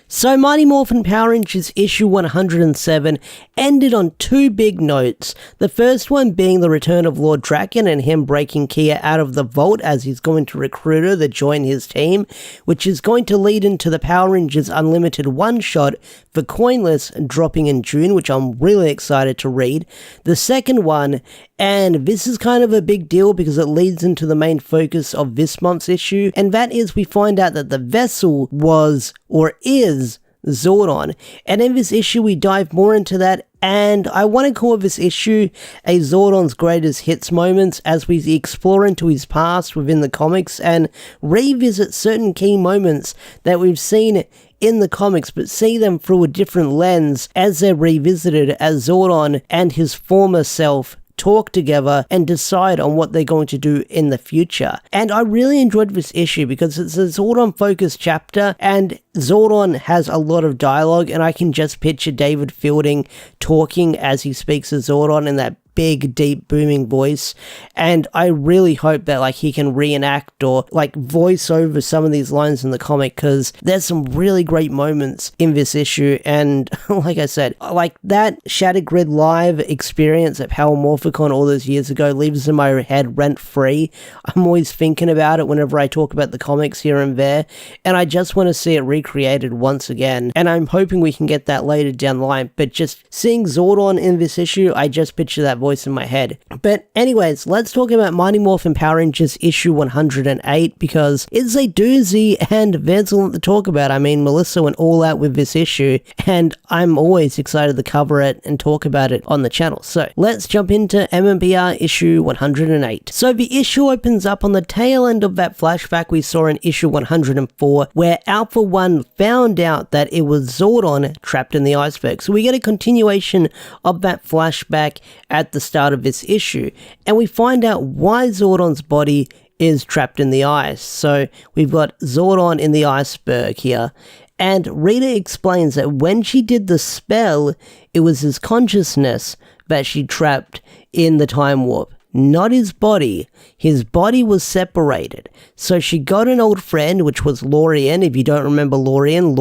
So Mighty Morphin Power Rangers issue 107 ended on two big notes. The first one being the return of Lord Draken and him breaking Kia out of the vault as he's going to recruit her to join his team, which is going to lead into the Power Rangers Unlimited one-shot for Coinless dropping in June, which I'm really excited to read. The second one, and this is kind of a big deal because it leads into the main focus of this month's issue, and that is we find out that the vessel was, or is, Zordon. And in this issue we dive more into that, and I want to call this issue a Zordon's greatest hits moments as we explore into his past within the comics and revisit certain key moments that we've seen in the comics, but see them through a different lens as they're revisited as Zordon and his former self talk together and decide on what they're going to do in the future. And I really enjoyed this issue because it's a Zordon focused chapter, and Zordon has a lot of dialogue, and I can just picture David Fielding talking as he speaks as Zordon in that big, deep, booming voice, and I really hope that, like, he can reenact or, like, voice over some of these lines in the comic, because there's some really great moments in this issue, and like I said, like, that Shattered Grid Live experience at Power Morphicon all those years ago lives in my head rent-free. I'm always thinking about it whenever I talk about the comics here and there, and I just want to see it recreated once again, and I'm hoping we can get that later down the line, but just seeing Zordon in this issue, I just picture that voice in my head. But anyways, let's talk about Mighty Morphin Power Rangers issue 108, because it's a doozy and there's a lot to talk about. I mean, Melissa went all out with this issue, and I'm always excited to cover it and talk about it on the channel. So let's jump into MMPR issue 108. So the issue opens up on the tail end of that flashback we saw in issue 104, where Alpha 1 found out that it was Zordon trapped in the iceberg. So we get a continuation of that flashback at the start of this issue, and we find out why Zordon's body is trapped in the ice. So we've got Zordon in the iceberg here, and Rita explains that when she did the spell, it was his consciousness that she trapped in the time warp, not his body. His body was separated. So she got an old friend, which was Lorian. If you don't remember Lorian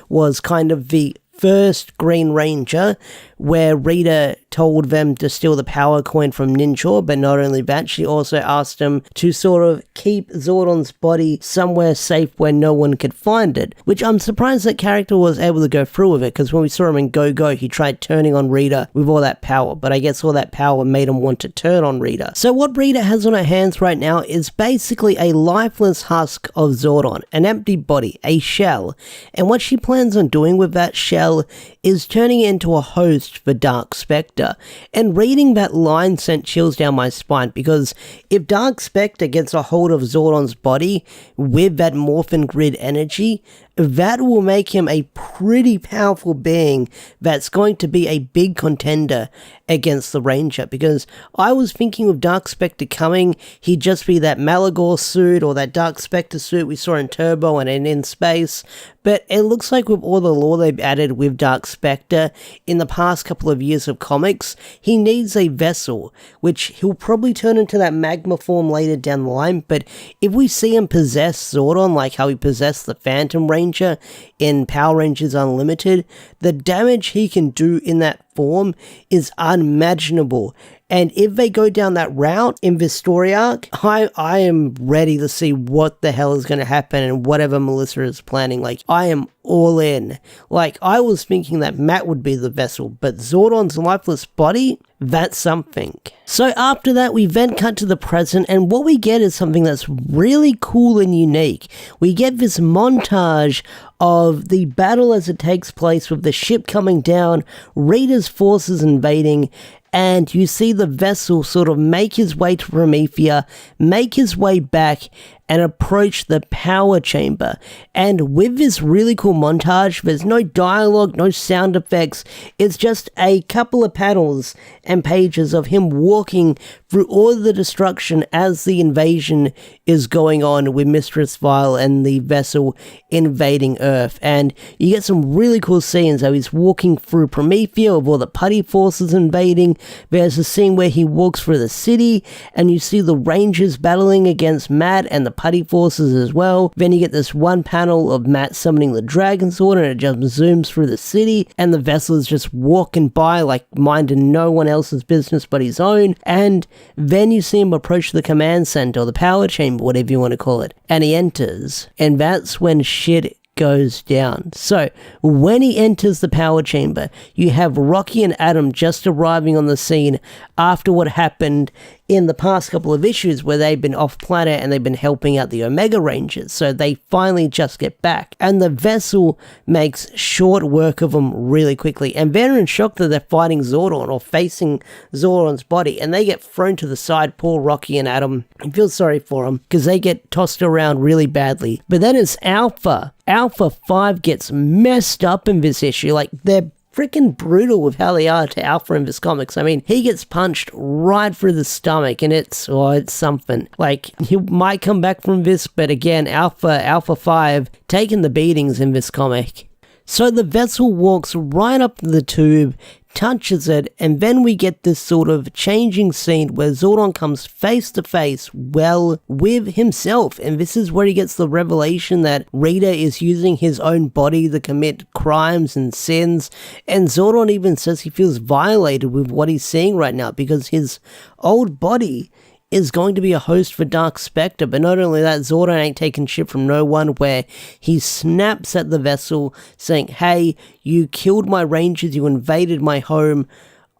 was kind of the first Green Ranger, where Rita told them to steal the power coin from Ninja, but not only that, she also asked him to sort of keep Zordon's body somewhere safe where no one could find it, which I'm surprised that character was able to go through with it, because when we saw him in Go-Go, he tried turning on Rita with all that power, but I guess all that power made him want to turn on Rita. So what Rita has on her hands right now is basically a lifeless husk of Zordon, an empty body, a shell, and what she plans on doing with that shell is turning it into a host for Dark Specter. And reading that line sent chills down my spine, because if Dark Specter gets a hold of Zordon's body with that morphin grid energy, that will make him a pretty powerful being that's going to be a big contender against the Ranger, because I was thinking with Dark Specter coming, he'd just be that Malagor suit or that Dark Specter suit we saw in Turbo and in Space, but it looks like with all the lore they've added with Dark Specter in the past couple of years of comics, he needs a vessel, which he'll probably turn into that magma form later down the line, but if we see him possess Zordon like how he possessed the Phantom Ranger in Power Rangers Unlimited, the damage he can do in that form is unimaginable. And if they go down that route in this story arc, I am ready to see what the hell is going to happen and whatever Melissa is planning. Like, I am all in. Like, I was thinking that Matt would be the vessel, but Zordon's lifeless body, that's something. So after that, we then cut to the present, and what we get is something that's really cool and unique. We get this montage of the battle as it takes place with the ship coming down, Rita's forces invading, and you see the vessel sort of make his way to Promethea, make his way back, and approach the power chamber. And with this really cool montage, there's no dialogue, no sound effects, it's just a couple of panels and pages of him walking through all the destruction as the invasion is going on with Mistress Vile and the vessel invading Earth. And you get some really cool scenes how he's walking through Promethea with all the putty forces invading. There's a scene where he walks through the city and you see the Rangers battling against Matt and the putty forces as well. Then you get this one panel of Matt summoning the Dragon Sword and it just zooms through the city and the vessel is just walking by like minding no one else's business but his own. And then you see him approach the command center or the power chamber, whatever you want to call it, and he enters, and that's when shit goes down. So when he enters the power chamber, you have Rocky and Adam just arriving on the scene after what happened in the past couple of issues where they've been off planet and they've been helping out the Omega Rangers. So they finally just get back, and the vessel makes short work of them really quickly, and they're in shock that they're fighting Zordon or facing Zordon's body, and they get thrown to the side. Poor Rocky and Adam, I feel sorry for them because they get tossed around really badly. But then it's Alpha 5 gets messed up in this issue. Like, they're freaking brutal with how they are to Alpha in this comics. I mean, he gets punched right through the stomach, and it's something. Like, he might come back from this, but again, Alpha 5 taking the beatings in this comic. So the vessel walks right up to the tube, touches it, and then we get this sort of changing scene where Zordon comes face to face, well, with himself, and this is where he gets the revelation that Rita is using his own body to commit crimes and sins, and Zordon even says he feels violated with what he's seeing right now because his old body is going to be a host for Dark Specter. But not only that, Zordon ain't taking shit from no one, where he snaps at the vessel saying, hey, you killed my Rangers, you invaded my home,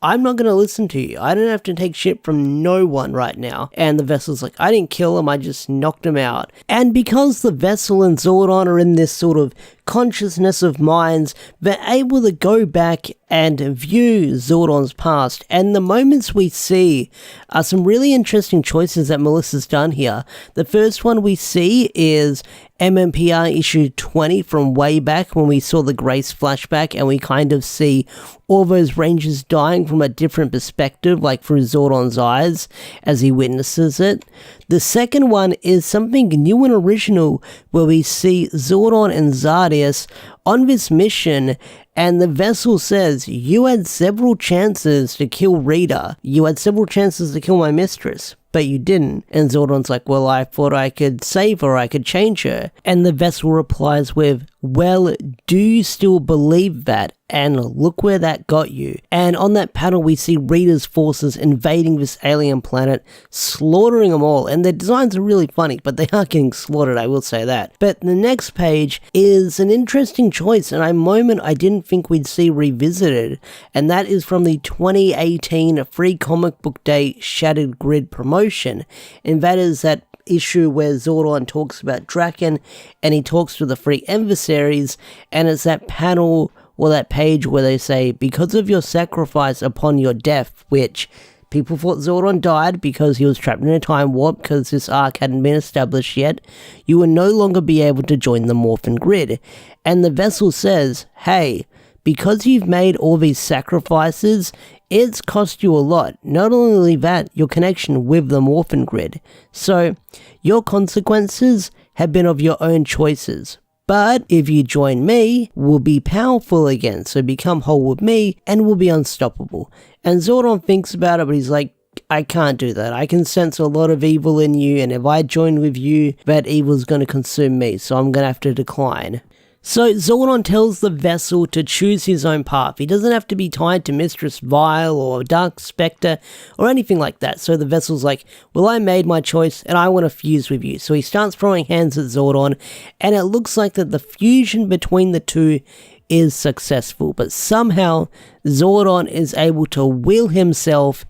I'm not going to listen to you. I don't have to take shit from no one right now. And the vessel's like, I didn't kill him, I just knocked him out. And because the vessel and Zordon are in this sort of consciousness of minds, they're able to go back and view Zordon's past. And the moments we see are some really interesting choices that Melissa's done here. The first one we see is MMPR issue 20 from way back when we saw the Grace flashback, and we kind of see all those Rangers dying from a different perspective, like through Zordon's eyes as he witnesses it. The second one is something new and original, where we see Zordon and Zardius on this mission, and the vessel says, you had several chances to kill Rita. You had several chances to kill my mistress, but you didn't. And Zordon's like, well, I thought I could save her, I could change her. And the vessel replies with, well, do you still believe that? And look where that got you. And on that panel, we see Rita's forces invading this alien planet, slaughtering them all. And their designs are really funny, but they are getting slaughtered, I will say that. But the next page is an interesting choice and a moment I didn't think we'd see revisited. And that is from the 2018 Free Comic Book Day Shattered Grid promotion. And that is that issue where Zordon talks about Draken and he talks to the three adversaries, and it's that panel or that page where they say, because of your sacrifice upon your death, which people thought Zordon died because he was trapped in a time warp because this arc hadn't been established yet, you will no longer be able to join the Morphin Grid. And the vessel says, hey, because you've made all these sacrifices, it's cost you a lot. Not only that, your connection with the Morphin Grid. So, your consequences have been of your own choices. But if you join me, we'll be powerful again. So become whole with me and we'll be unstoppable. And Zordon thinks about it, but he's like, I can't do that. I can sense a lot of evil in you, and if I join with you, that evil's going to consume me, so I'm going to have to decline. So Zordon tells the vessel to choose his own path. He doesn't have to be tied to Mistress Vile or Dark Specter or anything like that. So the vessel's like, well, I made my choice and I want to fuse with you. So he starts throwing hands at Zordon, and it looks like that the fusion between the two is successful. But somehow Zordon is able to will himself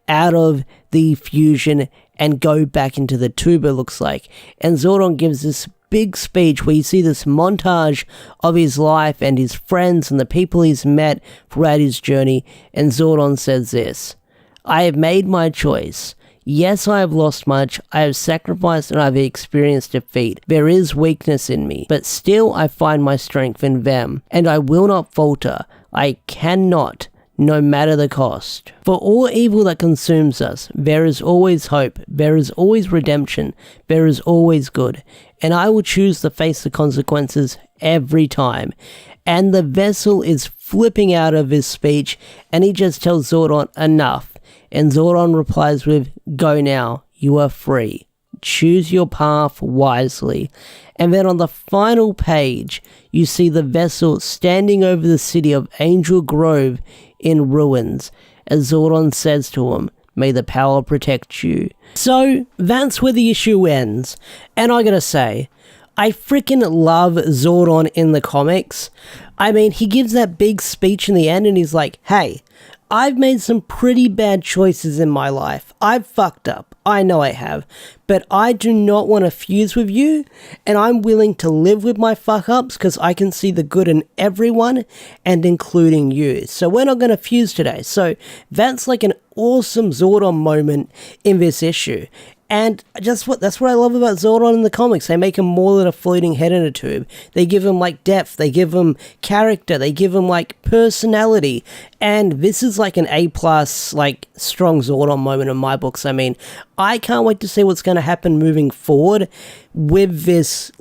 out of the fusion and go back into the tube, it looks like. And Zordon gives this big speech where you see this montage of his life and his friends and the people he's met throughout his journey, and Zordon says this, I have made my choice. Yes, I have lost much, I have sacrificed and I have experienced defeat. There is weakness in me, but still I find my strength in them, and I will not falter. I cannot, no matter the cost. For all evil that consumes us, there is always hope, there is always redemption, there is always good, and I will choose to face the consequences every time. And the vessel is flipping out of his speech, and he just tells Zordon, enough. And Zordon replies with, go now, you are free. Choose your path wisely. And then on the final page, you see the vessel standing over the city of Angel Grove in ruins, as Zordon says to him, may the power protect you. So, that's where the issue ends. And I gotta say, I freaking love Zordon in the comics. I mean, he gives that big speech in the end and he's like, hey, I've made some pretty bad choices in my life. I've fucked up. I know I have. But I do not want to fuse with you, and I'm willing to live with my fuck-ups because I can see the good in everyone, and including you. So we're not going to fuse today. So that's like an awesome Zordon moment in this issue. And that's what I love about Zordon in the comics. They make him more than a floating head in a tube. They give him like depth, they give him character, they give him like personality. And this is like an A+, like strong Zordon moment in my books. I mean, I can't wait to see what's going to happen moving forward with this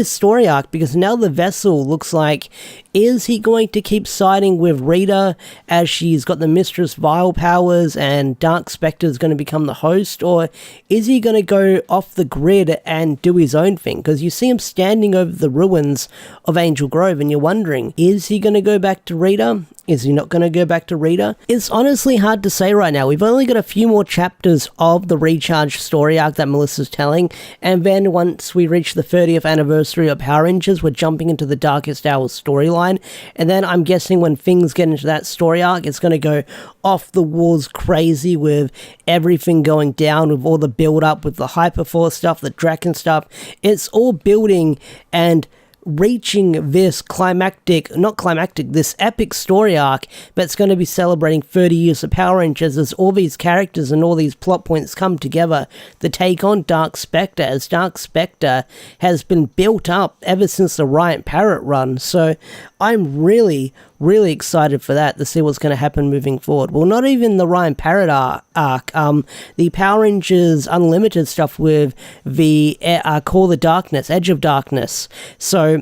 story arc, because now the vessel looks like, is he going to keep siding with Rita as she's got the Mistress Vile powers and Dark Specter is going to become the host, or is he going to go off the grid and do his own thing? Because you see him standing over the ruins of Angel Grove and you're wondering, is he going to go back to Rita? Is he not going to go back to Rita? It's honestly hard to say right now. We've only got a few more chapters of the Recharge story arc that Melissa's telling, and then once we reach the 30th anniversary of Power Rangers, we're jumping into the Darkest Hour storyline, and then I'm guessing when things get into that story arc, it's going to go off the walls crazy with everything going down, with all the build-up, with the Hyperforce stuff, the Draken stuff. It's all building and reaching this this epic story arc that's going to be celebrating 30 years of Power Rangers as all these characters and all these plot points come together to take on Dark Specter, as Dark Specter has been built up ever since the Riot Parrot run. So I'm really excited for that, to see what's going to happen moving forward. Well, not even the Ryan Parrot arc, the Power Rangers Unlimited stuff with the Call the Darkness, Edge of Darkness. So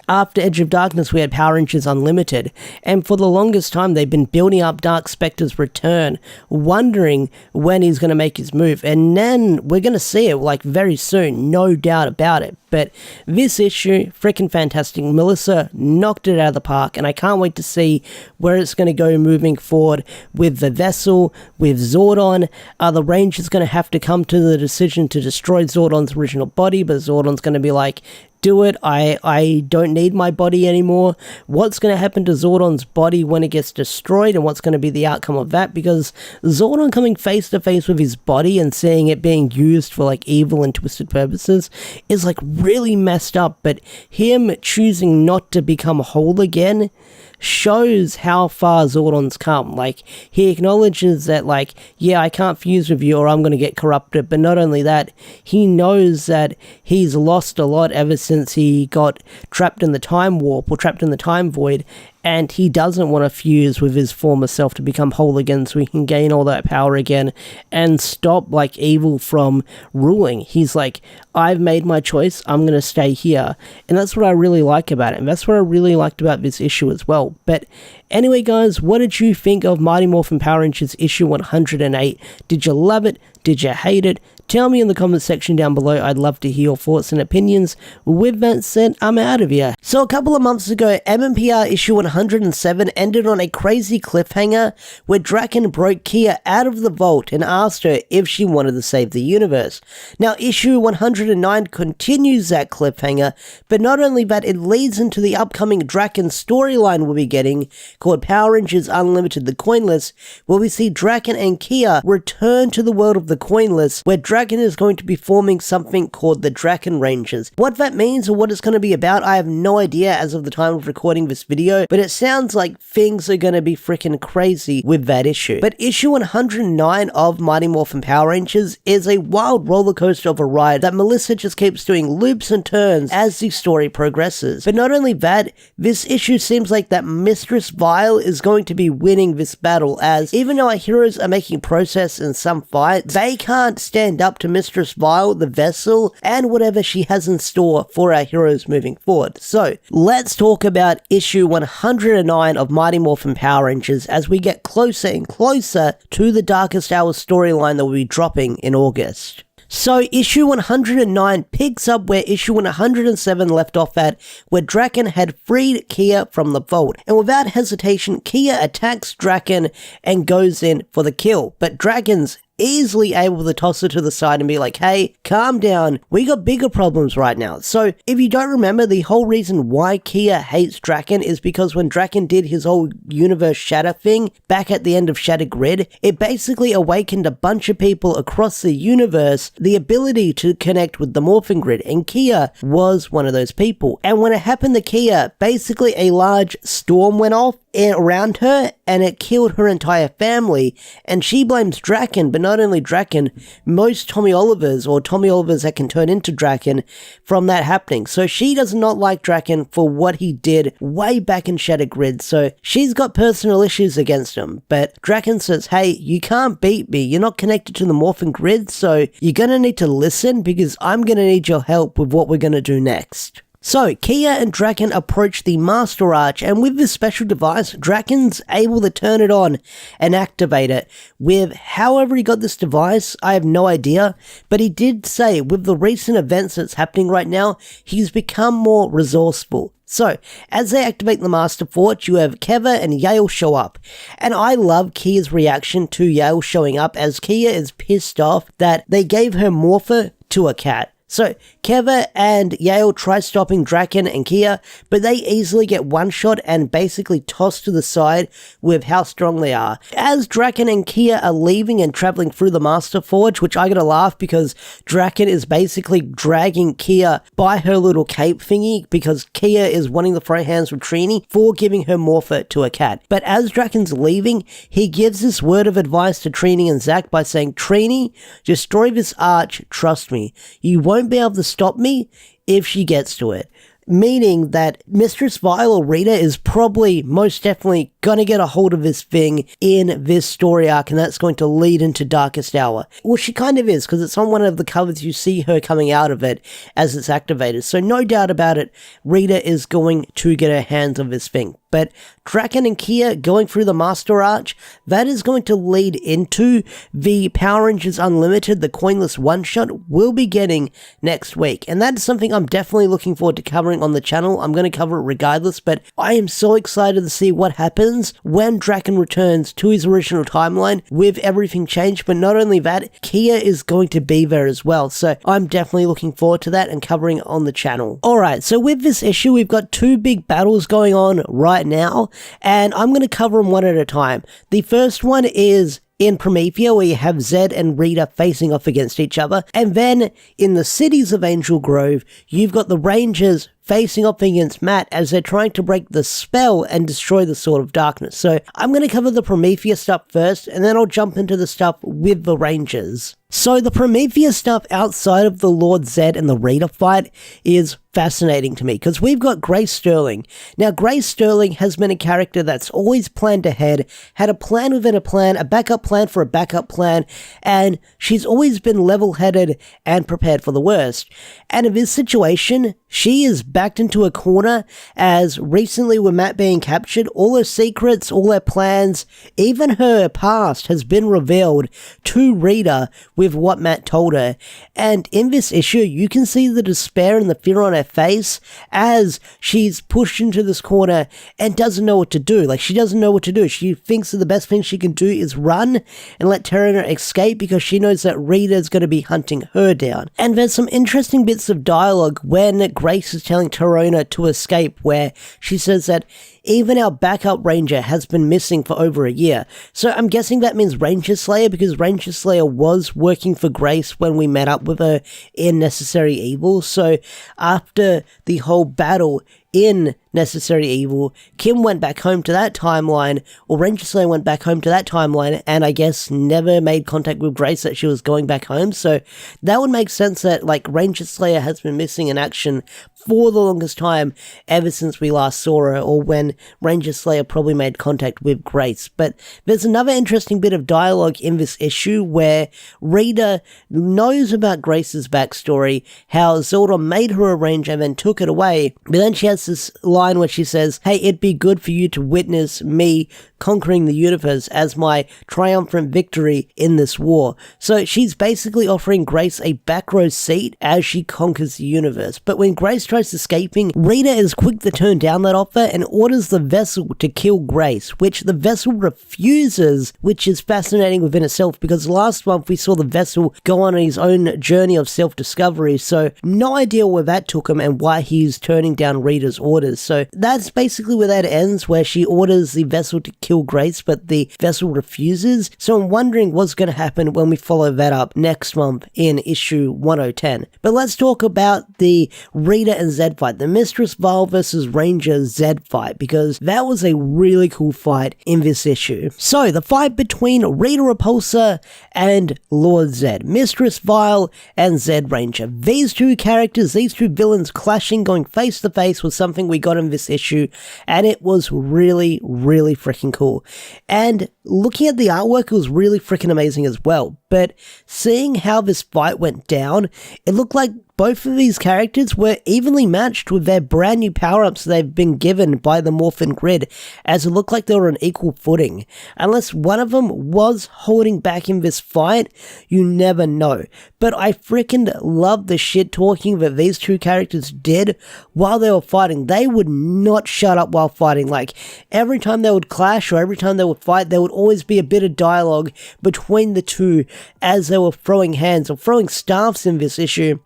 after Edge of Darkness, we had Power Rangers Unlimited, and for the longest time, they've been building up Dark Specter's return, wondering when he's going to make his move, and then we're going to see it, like, very soon, no doubt about it. But this issue, freaking fantastic. Melissa knocked it out of the park, and I can't wait to see where it's going to go moving forward with the Vessel, with Zordon. Are the Rangers going to have to come to the decision to destroy Zordon's original body, but Zordon's going to be like, do it, I don't need my body anymore? What's going to happen to Zordon's body when it gets destroyed, and what's going to be the outcome of that? Because Zordon coming face to face with his body and seeing it being used for like evil and twisted purposes is like really messed up, but him choosing not to become whole again shows how far Zordon's come. Like, he acknowledges that, like, yeah, I can't fuse with you or I'm going to get corrupted, but not only that, he knows that he's lost a lot ever since he got trapped in the time warp or trapped in the time void, and he doesn't want to fuse with his former self to become whole again so he can gain all that power again and stop, like, evil from ruling. He's like, I've made my choice, I'm going to stay here. And that's what I really like about it, and that's what I really liked about this issue as well. But anyway, guys, what did you think of Mighty Morphin Power Rangers issue 108? Did you love it? Did you hate it? Tell me in the comment section down below. I'd love to hear your thoughts and opinions. With that said, I'm out of here. So a couple of months ago, MMPR issue 107 ended on a crazy cliffhanger where Draken broke Kia out of the vault and asked her if she wanted to save the universe. Now issue 109 continues that cliffhanger, but not only that, it leads into the upcoming Draken storyline we'll be getting called Power Rangers Unlimited the Coinless, where we see Draken and Kia return to the world of the Coinless, where Draken is going to be forming something called the Draken Rangers. What that means or what it's going to be about, I have no idea as of the time of recording this video, but it sounds like things are going to be freaking crazy with that issue. But issue 109 of Mighty Morphin Power Rangers is a wild roller coaster of a ride that Melissa just keeps doing loops and turns as the story progresses. But not only that, this issue seems like that Mistress Vile is going to be winning this battle, as even though our heroes are making progress in some fights, they can't stand up to Mistress Vile, the Vessel, and whatever she has in store for our heroes moving forward. So, let's talk about issue 109 of Mighty Morphin Power Rangers as we get closer and closer to the Darkest Hour storyline that will be dropping in August. So, issue 109 picks up where issue 107 left off at, where Draken had freed Kia from the vault. And without hesitation, Kia attacks Draken and goes in for the kill. But Draken's easily able to toss her to the side and be like, hey, calm down, we got bigger problems right now. So, if you don't remember, the whole reason why Kia hates Draken is because when Draken did his whole universe shatter thing back at the end of Shattered Grid, it basically awakened a bunch of people across the universe the ability to connect with the Morphin Grid, and Kia was one of those people. And when it happened to Kia, basically a large storm went off around her and it killed her entire family, and she blames Draken, but not only Draken, most Tommy Olivers or Tommy Olivers that can turn into Draken from that happening. So she does not like Draken for what he did way back in Shattered Grid, so she's got personal issues against him. But Draken says, hey, you can't beat me, you're not connected to the Morphin Grid, so you're gonna need to listen because I'm gonna need your help with what we're gonna do next. So, Kia and Draken approach the Master Arch, and with this special device, Draken's able to turn it on and activate it. With however he got this device, I have no idea, but he did say with the recent events that's happening right now, he's become more resourceful. So, as they activate the Master Forge, you have Keva and Yale show up. And I love Kia's reaction to Yale showing up, as Kia is pissed off that they gave her Morpher to a cat. So, Keva and Yale try stopping Draken and Kia, but they easily get one-shot and basically tossed to the side with how strong they are. As Draken and Kia are leaving and traveling through the Master Forge, which I gotta laugh because Draken is basically dragging Kia by her little cape thingy because Kia is wanting to throw hands with Trini for giving her Morpher to a cat. But as Draken's leaving, he gives this word of advice to Trini and Zack by saying, Trini, destroy this arch, trust me. You won't be able to stop me if she gets to it. meaning that Mistress Vile or Rita is probably most definitely gonna get a hold of this thing in this story arc, and that's going to lead into Darkest Hour. Well, she kind of is, because it's on one of the covers you see her coming out of it as it's activated, so no doubt about it, Rita is going to get her hands on this thing. But Draken and Kia going through the Master Arch, that is going to lead into the Power Rangers Unlimited, the Coinless one-shot we'll be getting next week. And that is something I'm definitely looking forward to covering on the channel. I'm going to cover it regardless, but I am so excited to see what happens when Draken returns to his original timeline with everything changed. But not only that, Kia is going to be there as well. So I'm definitely looking forward to that and covering it on the channel. Alright, so with this issue, we've got two big battles going on right now, and I'm going to cover them one at a time. The first one is in Promethea, where you have Zed and Rita facing off against each other, and then in the cities of Angel Grove, you've got the Rangers facing off against Matt as they're trying to break the spell and destroy the Sword of Darkness. So I'm going to cover the Promethea stuff first, and then I'll jump into the stuff with the Rangers. So the Promethea stuff outside of the Lord Zed and the Rita fight is fascinating to me, because we've got Grace Sterling. Now, Grace Sterling has been a character that's always planned ahead, had a plan within a plan, a backup plan for a backup plan, and she's always been level-headed and prepared for the worst. And in this situation, she is backed into a corner, as recently with Matt being captured, all her secrets, all her plans, even her past has been revealed to Rita with what Matt told her. And in this issue, you can see the despair and the fear on her face as she's pushed into this corner and doesn't know what to do. Like, she doesn't know what to do. She thinks that the best thing she can do is run and let Terrana escape, because she knows that Rita's going to be hunting her down. And there's some interesting bits of dialogue when Grace is telling Terrana to escape, where she says that even our backup ranger has been missing for over a year. So I'm guessing that means Ranger Slayer, because Ranger Slayer was working for Grace when we met up with her in Necessary Evil. So after the whole battle in Necessary Evil, Kim went back home to that timeline, or Ranger Slayer went back home to that timeline, and I guess never made contact with Grace that she was going back home. So that would make sense that, like, Ranger Slayer has been missing in action for the longest time, ever since we last saw her, or when Ranger Slayer probably made contact with Grace. But there's another interesting bit of dialogue in this issue where Rita knows about Grace's backstory, how Zordon made her a ranger and then took it away, but then she has this line where she says, "Hey, it'd be good for you to witness me conquering the universe as my triumphant victory in this war." So she's basically offering Grace a back row seat as she conquers the universe. But when Grace tries escaping, Rita is quick to turn down that offer and orders the vessel to kill Grace, which the vessel refuses, which is fascinating within itself, because last month we saw the vessel go on his own journey of self-discovery, so no idea where that took him and why he's turning down Rita's orders. So that's basically where that ends, where she orders the vessel to kill Grace, but the vessel refuses. So I'm wondering what's going to happen when we follow that up next month in issue 1010. But let's talk about the Rita and Zed fight, the Mistress Vile versus Ranger Zed fight, because that was a really cool fight in this issue. So the fight between Rita Repulsa and Lord Zed, Mistress Vile and Zed Ranger. These two characters, these two villains clashing, going face to face, was something we got in this issue, and it was really, really freaking cool. And looking at the artwork, it was really freaking amazing as well. But seeing how this fight went down, it looked like both of these characters were evenly matched with their brand new power-ups they've been given by the Morphin Grid, as it looked like they were on equal footing. Unless one of them was holding back in this fight, you never know. But I freaking love the shit talking that these two characters did while they were fighting. They would not shut up while fighting. Like, every time they would clash or every time they would fight, there would always be a bit of dialogue between the two as they were throwing hands or throwing staffs in this issue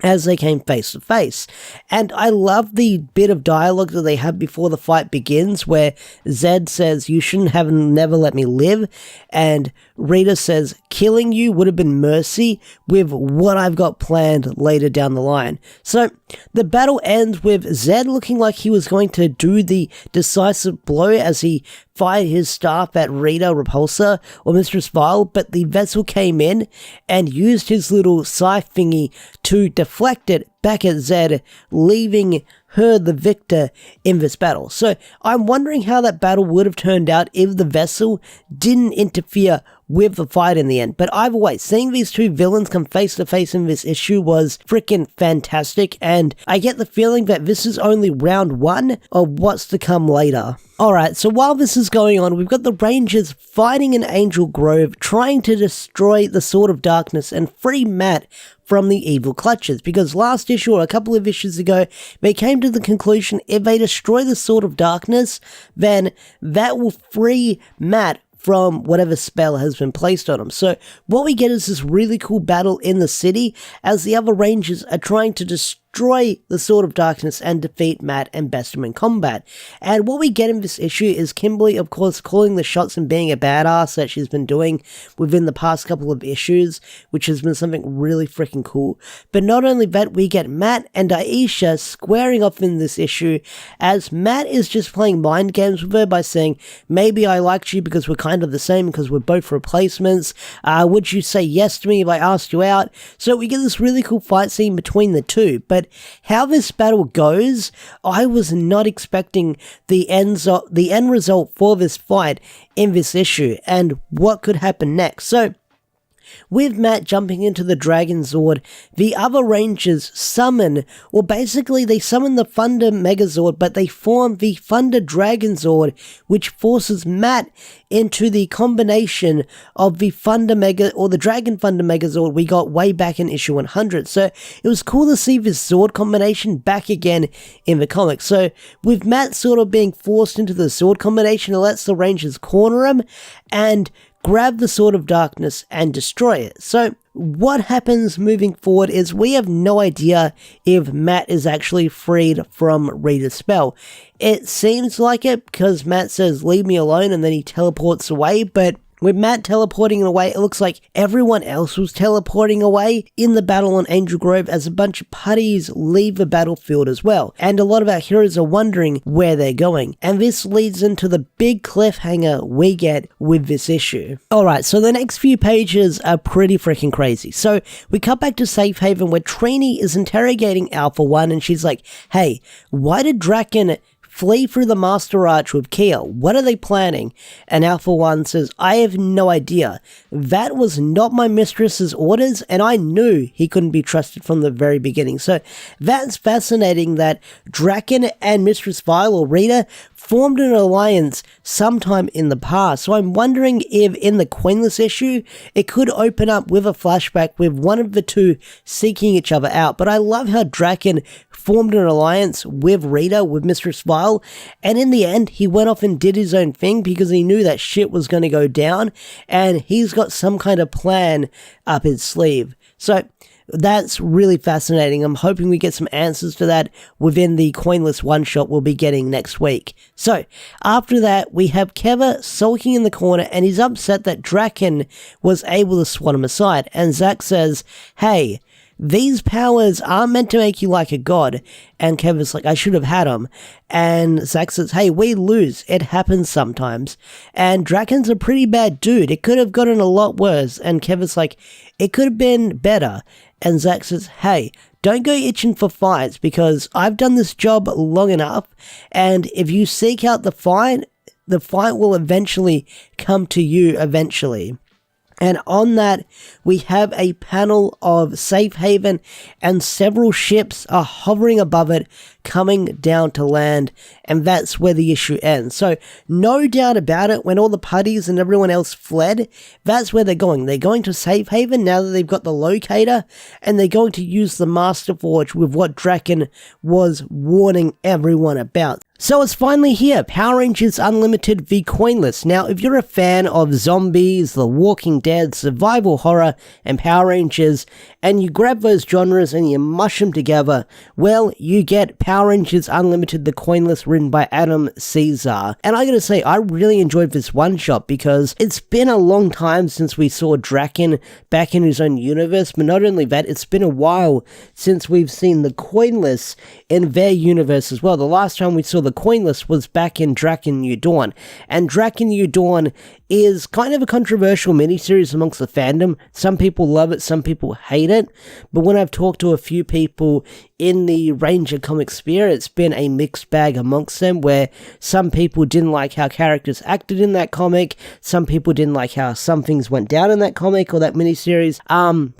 as they came face to face. And I love the bit of dialogue that they have before the fight begins, where Zed says, "You shouldn't have never let me live," and Rita says, "Killing you would have been mercy with what I've got planned later down the line." So the battle ends with Zed looking like he was going to do the decisive blow as he fire his staff at Rita Repulsor or Mistress Vile, but the vessel came in and used his little scythe thingy to deflect it back at Zed, leaving her the victor in this battle. So I'm wondering how that battle would have turned out if the vessel didn't interfere with the fight in the end. But either way, seeing these two villains come face to face in this issue was freaking fantastic, and I get the feeling that this is only round one of what's to come later. Alright, so while this is going on, we've got the Rangers fighting in Angel Grove, trying to destroy the Sword of Darkness and free Matt from the evil clutches, because last issue or a couple of issues ago, they came to the conclusion if they destroy the Sword of Darkness, then that will free Matt from whatever spell has been placed on him. So what we get is this really cool battle in the city as the other Rangers are trying to destroy the Sword of Darkness and defeat Matt and best him in combat. And what we get in this issue is Kimberly, of course, calling the shots and being a badass that she's been doing within the past couple of issues, which has been something really freaking cool. But not only that, we get Matt and Aisha squaring off in this issue as Matt is just playing mind games with her by saying, maybe I liked you because we're kind of the same because we're both replacements. Would you say yes to me if I asked you out? So we get this really cool fight scene between the two, but how this battle goes, I was not expecting the end result for this fight in this issue and what could happen next. So with Matt jumping into the Dragon Zord, the other Rangers summon, or basically they summon the Thunder Megazord, but they form the Thunder Dragon Zord, which forces Matt into the combination of the Thunder Mega, or the Dragon Thunder Megazord we got way back in issue 100. So it was cool to see this Zord combination back again in the comics. So with Matt sort of being forced into the Zord combination, it lets the Rangers corner him and grab the Sword of Darkness and destroy it. So what happens moving forward is we have no idea if Matt is actually freed from Rita's spell. It seems like it because Matt says leave me alone and then he teleports away, but with Matt teleporting away, it looks like everyone else was teleporting away in the battle on Angel Grove as a bunch of putties leave the battlefield as well. And a lot of our heroes are wondering where they're going. And this leads into the big cliffhanger we get with this issue. Alright, so the next few pages are pretty freaking crazy. So we cut back to Safe Haven where Trini is interrogating Alpha 1 and she's like, hey, why did Draken flee through the Master Arch with Kia? What are they planning? And Alpha 1 says, I have no idea. That was not my mistress's orders, and I knew he couldn't be trusted from the very beginning. So that's fascinating that Draken and Mistress Vile, or Rita, formed an alliance sometime in the past. So I'm wondering if in the Coinless issue, it could open up with a flashback with one of the two seeking each other out. But I love how Draken formed an alliance with Rita, with Mistress Vile, and in the end, he went off and did his own thing because he knew that shit was going to go down, and he's got some kind of plan up his sleeve. So that's really fascinating. I'm hoping we get some answers to that within the Coinless one-shot we'll be getting next week. So, after that, we have Keva sulking in the corner, and he's upset that Draken was able to swat him aside, and Zack says, hey, these powers aren't meant to make you like a god. And Kevin's like, I should have had them. And Zack says, hey, we lose. It happens sometimes. And Draken's a pretty bad dude. It could have gotten a lot worse. And Kevin's like, it could have been better. And Zack says, hey, don't go itching for fights because I've done this job long enough. And if you seek out the fight will eventually come to you eventually. And on that, we have a panel of Safe Haven and several ships are hovering above it, coming down to land, and that's where the issue ends. So, no doubt about it, when all the putties and everyone else fled, that's where they're going. They're going to Safe Haven now that they've got the locator, and they're going to use the Master Forge with what Draken was warning everyone about. So it's finally here, Power Rangers Unlimited v Coinless. Now, if you're a fan of zombies, The Walking Dead, survival horror, and Power Rangers, and you grab those genres and you mush them together, well, you get Power Rangers Unlimited, the Coinless, written by Adam Caesar. And I gotta say, I really enjoyed this one-shot because it's been a long time since we saw Draken back in his own universe, but not only that, it's been a while since we've seen the Coinless in their universe as well. The last time we saw the Coinless was back in Draken New Dawn, and Draken New Dawn is kind of a controversial miniseries amongst the fandom. Some people love it, some people hate it, but when I've talked to a few people in the Ranger comic sphere, it's been a mixed bag amongst them, where some people didn't like how characters acted in that comic, some people didn't like how some things went down in that comic or that miniseries,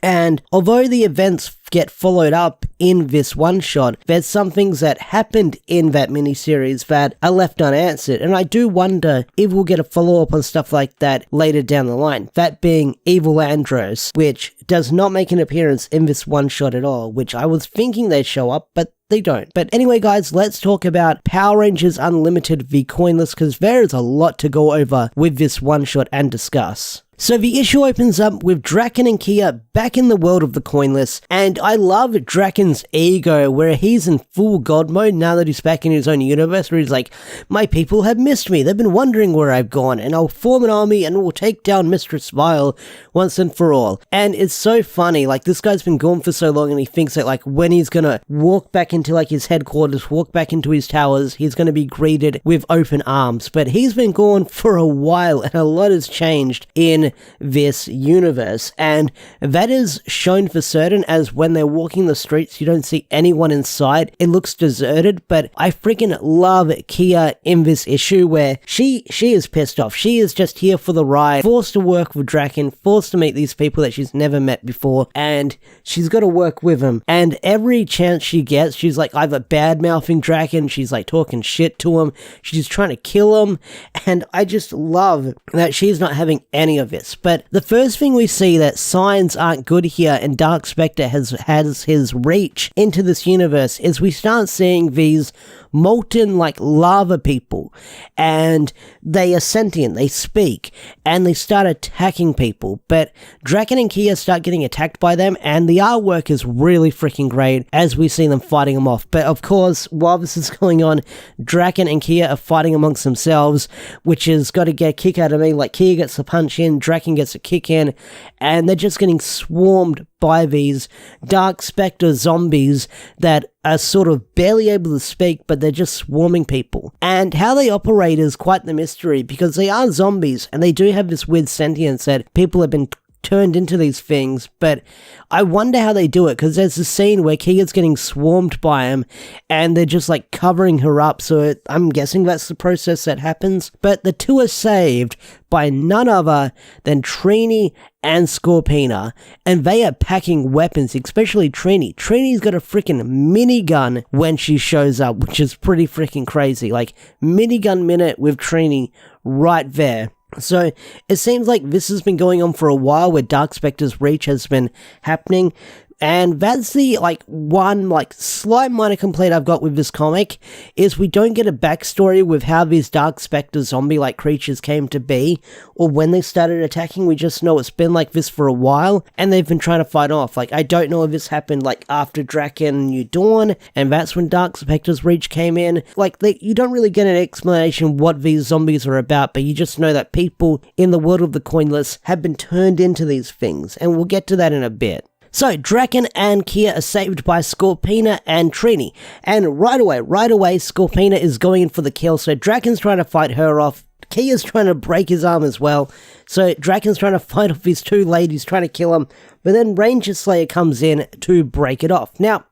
and although the events get followed up in this one-shot, there's some things that happened in that miniseries that are left unanswered, and I do wonder if we'll get a follow-up on stuff like that later down the line, that being Evil Andros, which does not make an appearance in this one-shot at all, which I was thinking they'd show up, but they don't. But anyway, guys, let's talk about Power Rangers Unlimited v Coinless, because there is a lot to go over with this one-shot and discuss. So the issue opens up with Draken and Kia back in the world of the Coinless, and I love Draken's ego where he's in full god mode now that he's back in his own universe, where he's like, my people have missed me, they've been wondering where I've gone, and I'll form an army and we'll take down Mistress Vile once and for all. And it's so funny, like, this guy's been gone for so long, and he thinks that, like, when he's gonna walk back into, like, his headquarters, walk back into his towers, he's gonna be greeted with open arms. But he's been gone for a while, and a lot has changed in this universe, and that is shown for certain, as when they're walking the streets, you don't see anyone inside. It looks deserted, but I freaking love Kia in this issue, where she is pissed off. She is just here for the ride, forced to work with Draken, forced to meet these people that she's never met before, and she's got to work with him. And every chance she gets, she's like either bad-mouthing Draken, she's like talking shit to him, she's trying to kill him, and I just love that she's not having any of this. But the first thing we see that signs aren't good here, and Dark Specter has his reach into this universe, is we start seeing these molten, like, lava people, and they are sentient, they speak, and they start attacking people. But Draken and Kia start getting attacked by them, and the artwork is really freaking great as we see them fighting them off. But of course, while this is going on, Draken and Kia are fighting amongst themselves, which has got to get a kick out of me. Like, Kia gets a punch in, Draken gets a kick in, and they're just getting swarmed by these Dark Specter zombies that are sort of barely able to speak, but they're just swarming people. And how they operate is quite the mystery, because they are zombies, and they do have this weird sentience that people have been turned into these things, but I wonder how they do it, because there's a scene where Kia's getting swarmed by him, and they're just like covering her up, so I'm guessing that's the process that happens. But the two are saved by none other than Trini and Scorpina, and they are packing weapons, especially Trini. Trini's got a freaking minigun when she shows up, which is pretty freaking crazy. Like, minigun minute with Trini right there. So it seems like this has been going on for a while, where Dark Specter's reach has been happening. And that's the, like, one, like, slight minor complaint I've got with this comic, is we don't get a backstory with how these Dark Specter zombie-like creatures came to be, or when they started attacking. We just know it's been like this for a while, and they've been trying to fight off. Like, I don't know if this happened, like, after Draken New Dawn, and that's when Dark Specter's reach came in. Like, you don't really get an explanation what these zombies are about, but you just know that people in the world of the Coinless have been turned into these things, and we'll get to that in a bit. So, Draken and Kia are saved by Scorpina and Trini, and right away, Scorpina is going in for the kill, so Draken's trying to fight her off. Kia's trying to break his arm as well, so Draken's trying to fight off these two ladies, trying to kill him, but then Ranger Slayer comes in to break it off. Now,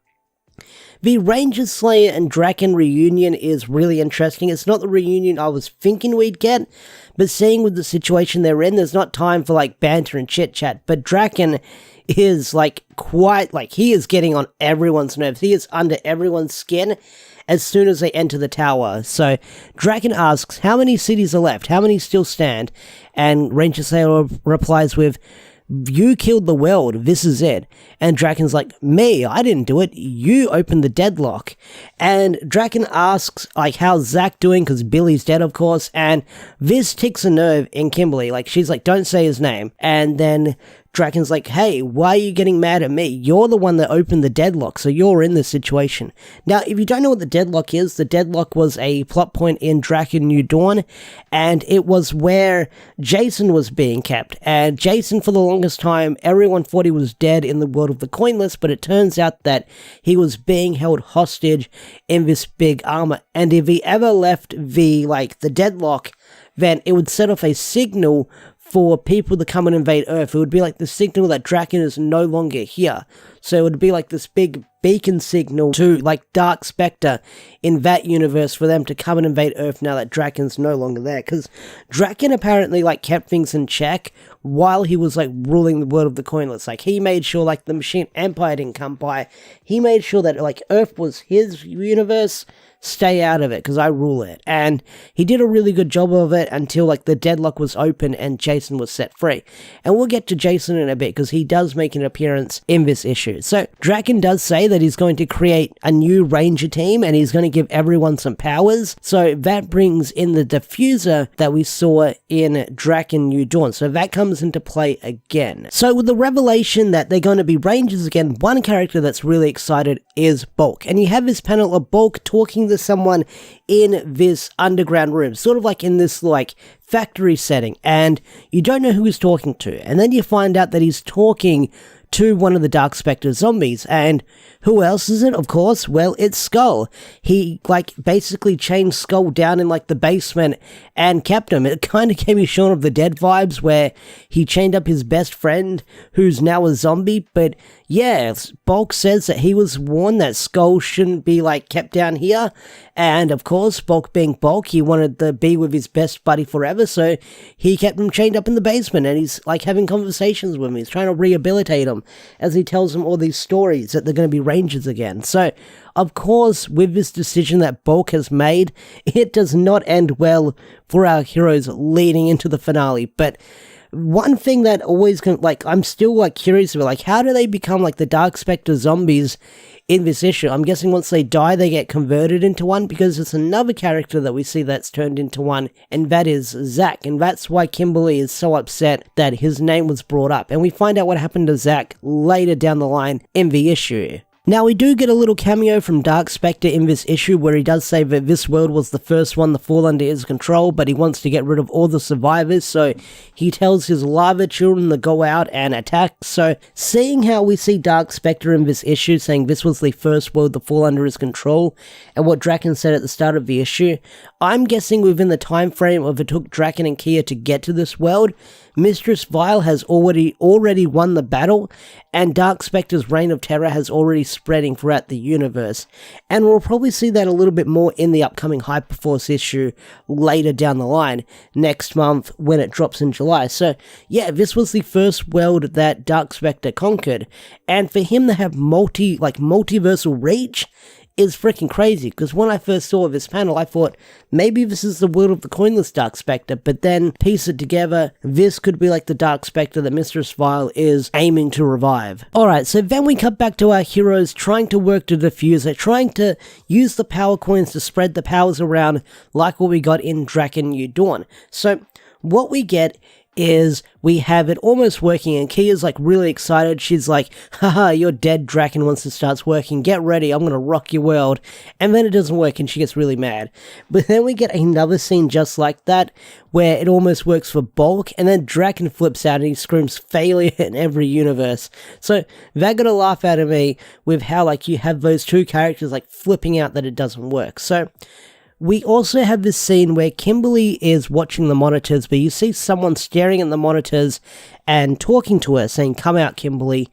the Ranger Slayer and Draken reunion is really interesting. It's not the reunion I was thinking we'd get, but seeing with the situation they're in, there's not time for, like, banter and chit-chat, but Draken is, like, quite, like, he is getting on everyone's nerves. He is under everyone's skin as soon as they enter the tower. So Draken asks, how many cities are left? How many still stand? And Ranger Slayer replies with, you killed the world, this is it. And Draken's like, me, I didn't do it, you opened the deadlock. And Draken asks, like, how's Zach doing, because Billy's dead, of course, and this ticks a nerve in Kimberly. Like, she's like, don't say his name. And then Draken's like, hey, why are you getting mad at me? You're the one that opened the deadlock, so you're in this situation. Now, if you don't know what the deadlock is, the deadlock was a plot point in Draken New Dawn, and it was where Jason was being kept. And Jason, for the longest time, everyone thought he was dead in the world of the Coinless, but it turns out that he was being held hostage in this big armor. And if he ever left the deadlock, then it would set off a signal for people to come and invade Earth. It would be like the signal that Draken is no longer here. So it would be like this big beacon signal to like Dark Specter in that universe for them to come and invade Earth now that Draken's no longer there. Because Draken apparently like kept things in check while he was like ruling the world of the Coinless. Like he made sure like the Machine Empire didn't come by. He made sure that like Earth was his universe. Stay out of it, because I rule it. And he did a really good job of it until, like, the deadlock was open and Jason was set free. And we'll get to Jason in a bit, because he does make an appearance in this issue. So, Draken does say that he's going to create a new Ranger team, and he's going to give everyone some powers. So, that brings in the diffuser that we saw in Draken New Dawn. So, that comes into play again. So, with the revelation that they're going to be Rangers again, one character that's really excited is Bulk. And you have this panel of Bulk talking to someone in this underground room, sort of like in this like factory setting, and you don't know who he's talking to, and then you find out that he's talking to one of the Dark Specter zombies. And who else is it? Of course, well, it's Skull. He like basically chained Skull down in like the basement and kept him. It kind of gave me Shaun of the Dead vibes, where he chained up his best friend who's now a zombie. But yeah, Bulk says that he was warned that Skull shouldn't be like kept down here, and of course, Bulk being Bulk, he wanted to be with his best buddy forever, so he kept him chained up in the basement, and he's like having conversations with him. He's trying to rehabilitate him as he tells him all these stories that they're going to be Rangers again. So, of course, with this decision that Bulk has made, it does not end well for our heroes leading into the finale. But one thing that always, like, I'm still, like, curious about, like, how do they become, like, the Dark Specter zombies in this issue? I'm guessing once they die, they get converted into one, because it's another character that we see that's turned into one, and that is Zack. And that's why Kimberly is so upset that his name was brought up. And we find out what happened to Zack later down the line in the issue. Now, we do get a little cameo from Dark Specter in this issue, where he does say that this world was the first one to fall under his control, but he wants to get rid of all the survivors, so he tells his lava children to go out and attack. So, seeing how we see Dark Specter in this issue, saying this was the first world to fall under his control, and what Draken said at the start of the issue, I'm guessing within the time frame of it took Draken and Kia to get to this world, Mistress Vile has already won the battle, and Dark Specter's reign of terror has already spreading throughout the universe. And we'll probably see that a little bit more in the upcoming Hyperforce issue later down the line, next month when it drops in July. So yeah, this was the first world that Dark Specter conquered, and for him to have multiversal reach is freaking crazy, because when I first saw this panel, I thought, maybe this is the world of the Coinless Dark Specter, but then piece it together, this could be like the Dark Specter that Mistress Vile is aiming to revive. Alright, so then we cut back to our heroes trying to work to defuse it, trying to use the power coins to spread the powers around, like what we got in Draken New Dawn. So, what we get is we have it almost working, and Kia's like really excited. She's like, haha, you're dead, Draken, once it starts working. Get ready, I'm gonna rock your world. And then it doesn't work and she gets really mad. But then we get another scene just like that, where it almost works for Bulk, and then Draken flips out and he screams failure in every universe. So that got a laugh out of me with how like you have those two characters like flipping out that it doesn't work. So we also have this scene where Kimberly is watching the monitors, but you see someone staring at the monitors and talking to her, saying, come out, Kimberly.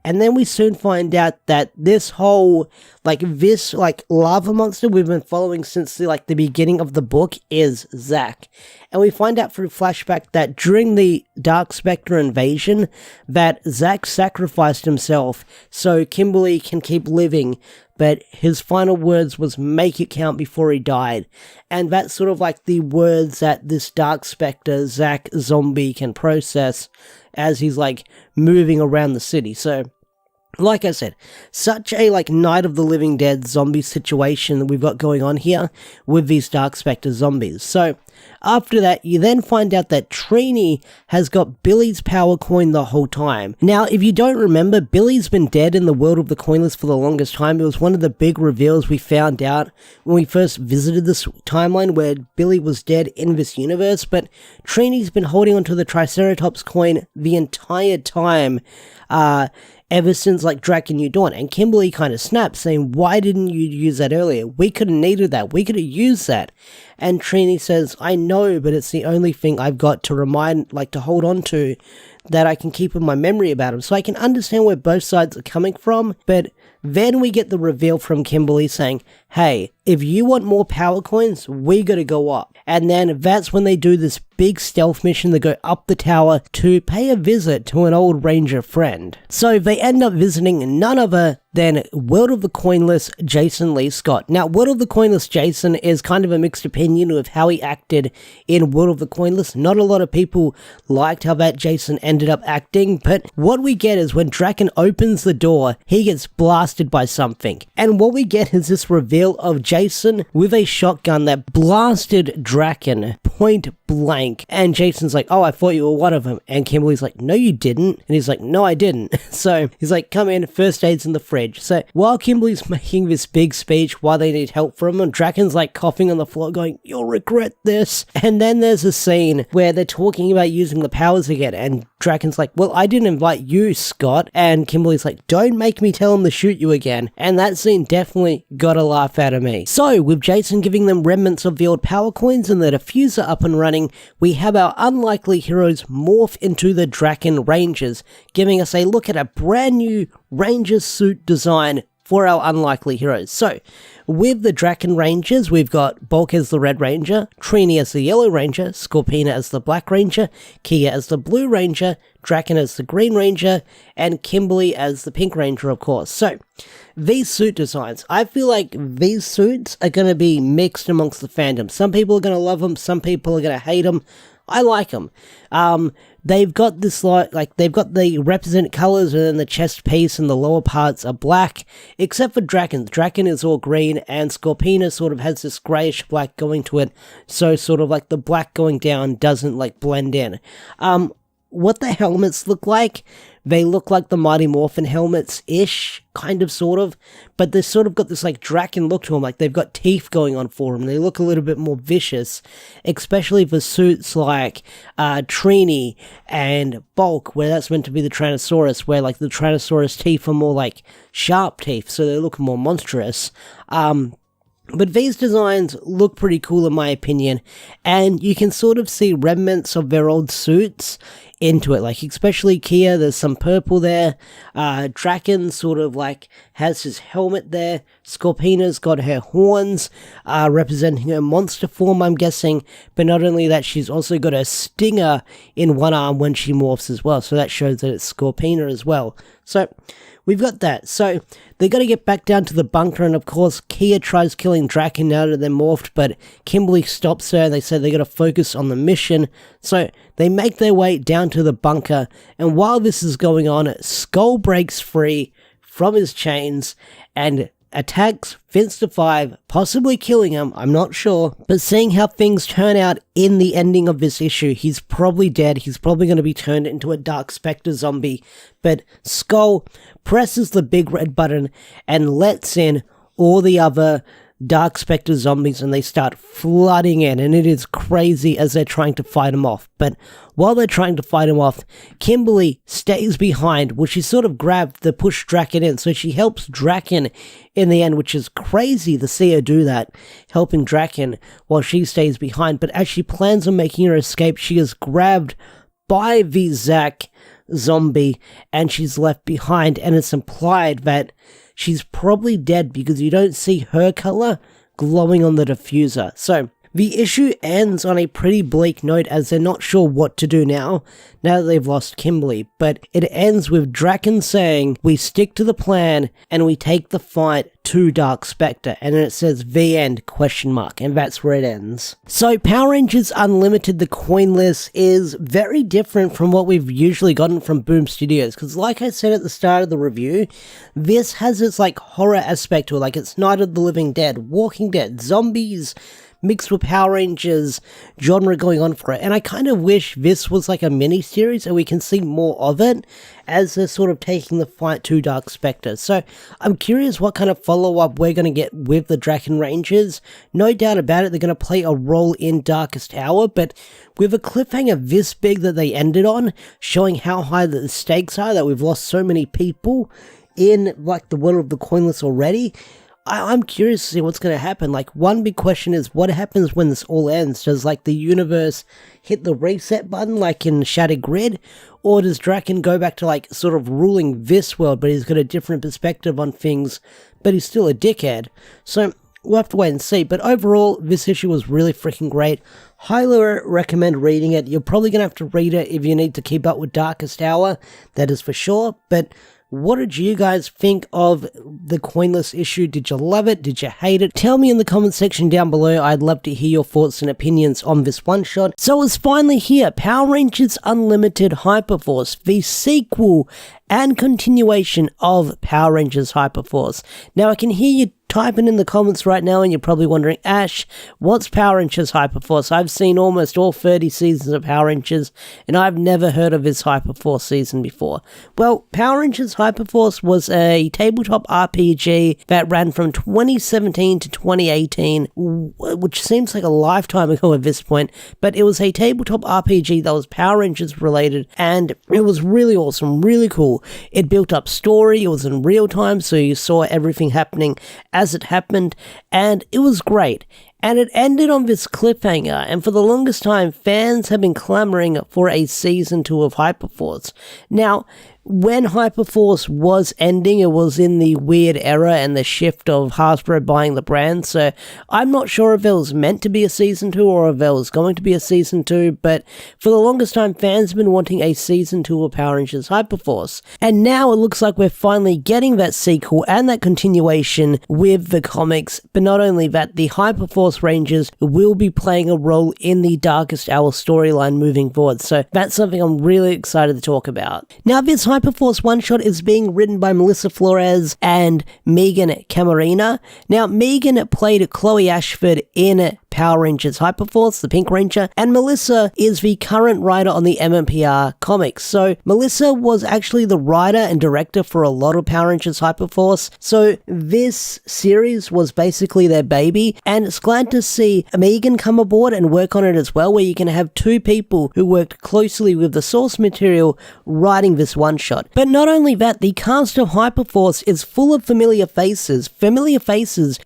And then we soon find out that this whole, this lava monster we've been following since the beginning of the book is Zack. And we find out through flashback that during the Dark Specter invasion, that Zack sacrificed himself so Kimberly can keep living, but his final words was, make it count, before he died. And that's sort of like the words that this Dark Specter Zack zombie can process as he's moving around the city. So, like I said, such a Night of the Living Dead zombie situation that we've got going on here with these Dark Specter zombies. So, After that, you then find out that Trini has got Billy's power coin the whole time. Now, if you don't remember, Billy's been dead in the world of the Coinless for the longest time. It was one of the big reveals we found out when we first visited this timeline where Billy was dead in this universe, but Trini's been holding onto the Triceratops coin the entire time, ever since like Draken New Dawn, and Kimberly kind of snaps saying, why didn't you use that earlier? We could have needed that, we could have used that. And Trini says, I know, but it's the only thing I've got to to hold on to that I can keep in my memory about him. So I can understand where both sides are coming from, but then we get the reveal from Kimberly saying, hey, if you want more power coins, we gotta go up. And then that's when they do this big stealth mission. They go up the tower to pay a visit to an old ranger friend. So they end up visiting none other than World of the Coinless Jason Lee Scott. Now, World of the Coinless Jason is kind of a mixed opinion of how he acted in World of the Coinless. Not a lot of people liked how that Jason ended up acting, but what we get is when Draken opens the door, he gets blasted by something. And what we get is this reveal of Jason with a shotgun that blasted Draken point blank. And Jason's like, oh, I thought you were one of them. And Kimberly's like, no, you didn't. And he's like, no, I didn't. So he's like, come in, first aid's in the fridge. So while Kimberly's making this big speech while they need help from him, Draken's like coughing on the floor going, you'll regret this. And then there's a scene where they're talking about using the powers again. And Draken's like, well, I didn't invite you, Scott. And Kimberly's like, don't make me tell him to shoot you again. And that scene definitely got a laugh out of me. So with Jason giving them remnants of the old power coins and the diffuser up and running, we have our unlikely heroes morph into the Draken Rangers, giving us a look at a brand new Ranger suit design for our unlikely heroes. So, with the Draken Rangers, we've got Bulk as the Red Ranger, Trini as the Yellow Ranger, Scorpina as the Black Ranger, Kia as the Blue Ranger, Draken as the Green Ranger, and Kimberly as the Pink Ranger, of course. So, these suit designs, I feel like these suits are going to be mixed amongst the fandom. Some people are going to love them, some people are going to hate them. I like them. They've got this they've got the represent colors, and then the chest piece and the lower parts are black, except for Draken. Draken is all green, and Scorpina sort of has this grayish black going to it, so sort of like the black going down doesn't like blend in. What the helmets look like, they look like the Mighty Morphin helmets-ish, kind of, sort of, but they've sort of got this like Draken look to them, like they've got teeth going on for them. They look a little bit more vicious, especially for suits like Trini and Bulk, where that's meant to be the Tyrannosaurus, where like the Tyrannosaurus teeth are more like sharp teeth, so they look more monstrous. But these designs look pretty cool in my opinion, and you can sort of see remnants of their old suits into it, like especially Kia, there's some purple there, Draken sort of like has his helmet there, Scorpina's got her horns, representing her monster form, I'm guessing, but not only that, she's also got a stinger in one arm when she morphs as well, so that shows that it's Scorpina as well. So, we've got that. So, they got to get back down to the bunker, and of course, Kia tries killing Draken now that they're morphed, but Kimberly stops her, and they say they got to focus on the mission. So, they make their way down to the bunker, and while this is going on, Skull breaks free from his chains, and attacks Finster 5, possibly killing him, I'm not sure. But seeing how things turn out in the ending of this issue, he's probably dead, he's probably going to be turned into a Dark Specter zombie. But Skull presses the big red button and lets in all the other Dark Specter zombies, and they start flooding in, and it is crazy as they're trying to fight him off. But while they're trying to fight him off, Kimberly stays behind, which she sort of grabbed to push Draken in, so she helps Draken in the end, which is crazy to see her do that, helping Draken while she stays behind. But as she plans on making her escape, she is grabbed by the Zack zombie, and she's left behind, and it's implied that she's probably dead because you don't see her color glowing on the diffuser. So, the issue ends on a pretty bleak note as they're not sure what to do now that they've lost Kimberly, but it ends with Draken saying, we stick to the plan and we take the fight to Dark Specter, and then it says the end ? And that's where it ends. So Power Rangers Unlimited, the Coinless, is very different from what we've usually gotten from Boom Studios, because like I said at the start of the review, this has its like horror aspect to it, like it's Night of the Living Dead, Walking Dead, zombies, mixed with Power Rangers genre going on for it. And I kind of wish this was like a mini-series and we can see more of it as they're sort of taking the fight to Dark Specter. So I'm curious what kind of follow-up we're going to get with the Dragon Rangers. No doubt about it, they're going to play a role in Darkest Hour, but with a cliffhanger this big that they ended on, showing how high the stakes are, that we've lost so many people in like the world of the Coinless already, I'm curious to see what's going to happen. Like, one big question is, what happens when this all ends? Does, like, the universe hit the reset button, like in Shattered Grid? Or does Draken go back to, like, sort of ruling this world, but he's got a different perspective on things, but he's still a dickhead? So, we'll have to wait and see. But overall, this issue was really freaking great. Highly recommend reading it. You're probably going to have to read it if you need to keep up with Darkest Hour, that is for sure. But what did you guys think of the Coinless issue? Did you love it? Did you hate it? Tell me in the comment section down below. I'd love to hear your thoughts and opinions on this one-shot. So it's finally here, Power Rangers Unlimited Hyperforce, the sequel and continuation of Power Rangers Hyperforce. Now I can hear you typing in the comments right now and you're probably wondering, Ash, what's Power Rangers Hyperforce? I've seen almost all 30 seasons of Power Rangers and I've never heard of this Hyperforce season before. Well, Power Rangers Hyperforce was a tabletop RPG that ran from 2017 to 2018, which seems like a lifetime ago at this point, but it was a tabletop RPG that was Power Rangers related and it was really awesome, really cool. It built up story, it was in real time, so you saw everything happening as it happened, and it was great. And it ended on this cliffhanger, and for the longest time, fans have been clamoring for a season 2 of Hyperforce. Now, when Hyperforce was ending, it was in the weird era and the shift of Hasbro buying the brand, so I'm not sure if it was meant to be a season 2 or if it was going to be a season 2, but for the longest time, fans have been wanting a season 2 of Power Rangers Hyperforce. And now it looks like we're finally getting that sequel and that continuation with the comics, but not only that, the Hyperforce Rangers will be playing a role in the Darkest Hour storyline moving forward, so that's something I'm really excited to talk about. Now, this Hyperforce one-shot is being written by Melissa Flores and Megan Camarena. Now, Megan played Chloe Ashford in Power Rangers Hyperforce, the Pink Ranger, and Melissa is the current writer on the MMPR comics. So, Melissa was actually the writer and director for a lot of Power Rangers Hyperforce, so this series was basically their baby, and it's glad to see Megan come aboard and work on it as well, where you can have two people who worked closely with the source material writing this one-shot. But not only that, the cast of Hyperforce is full of familiar faces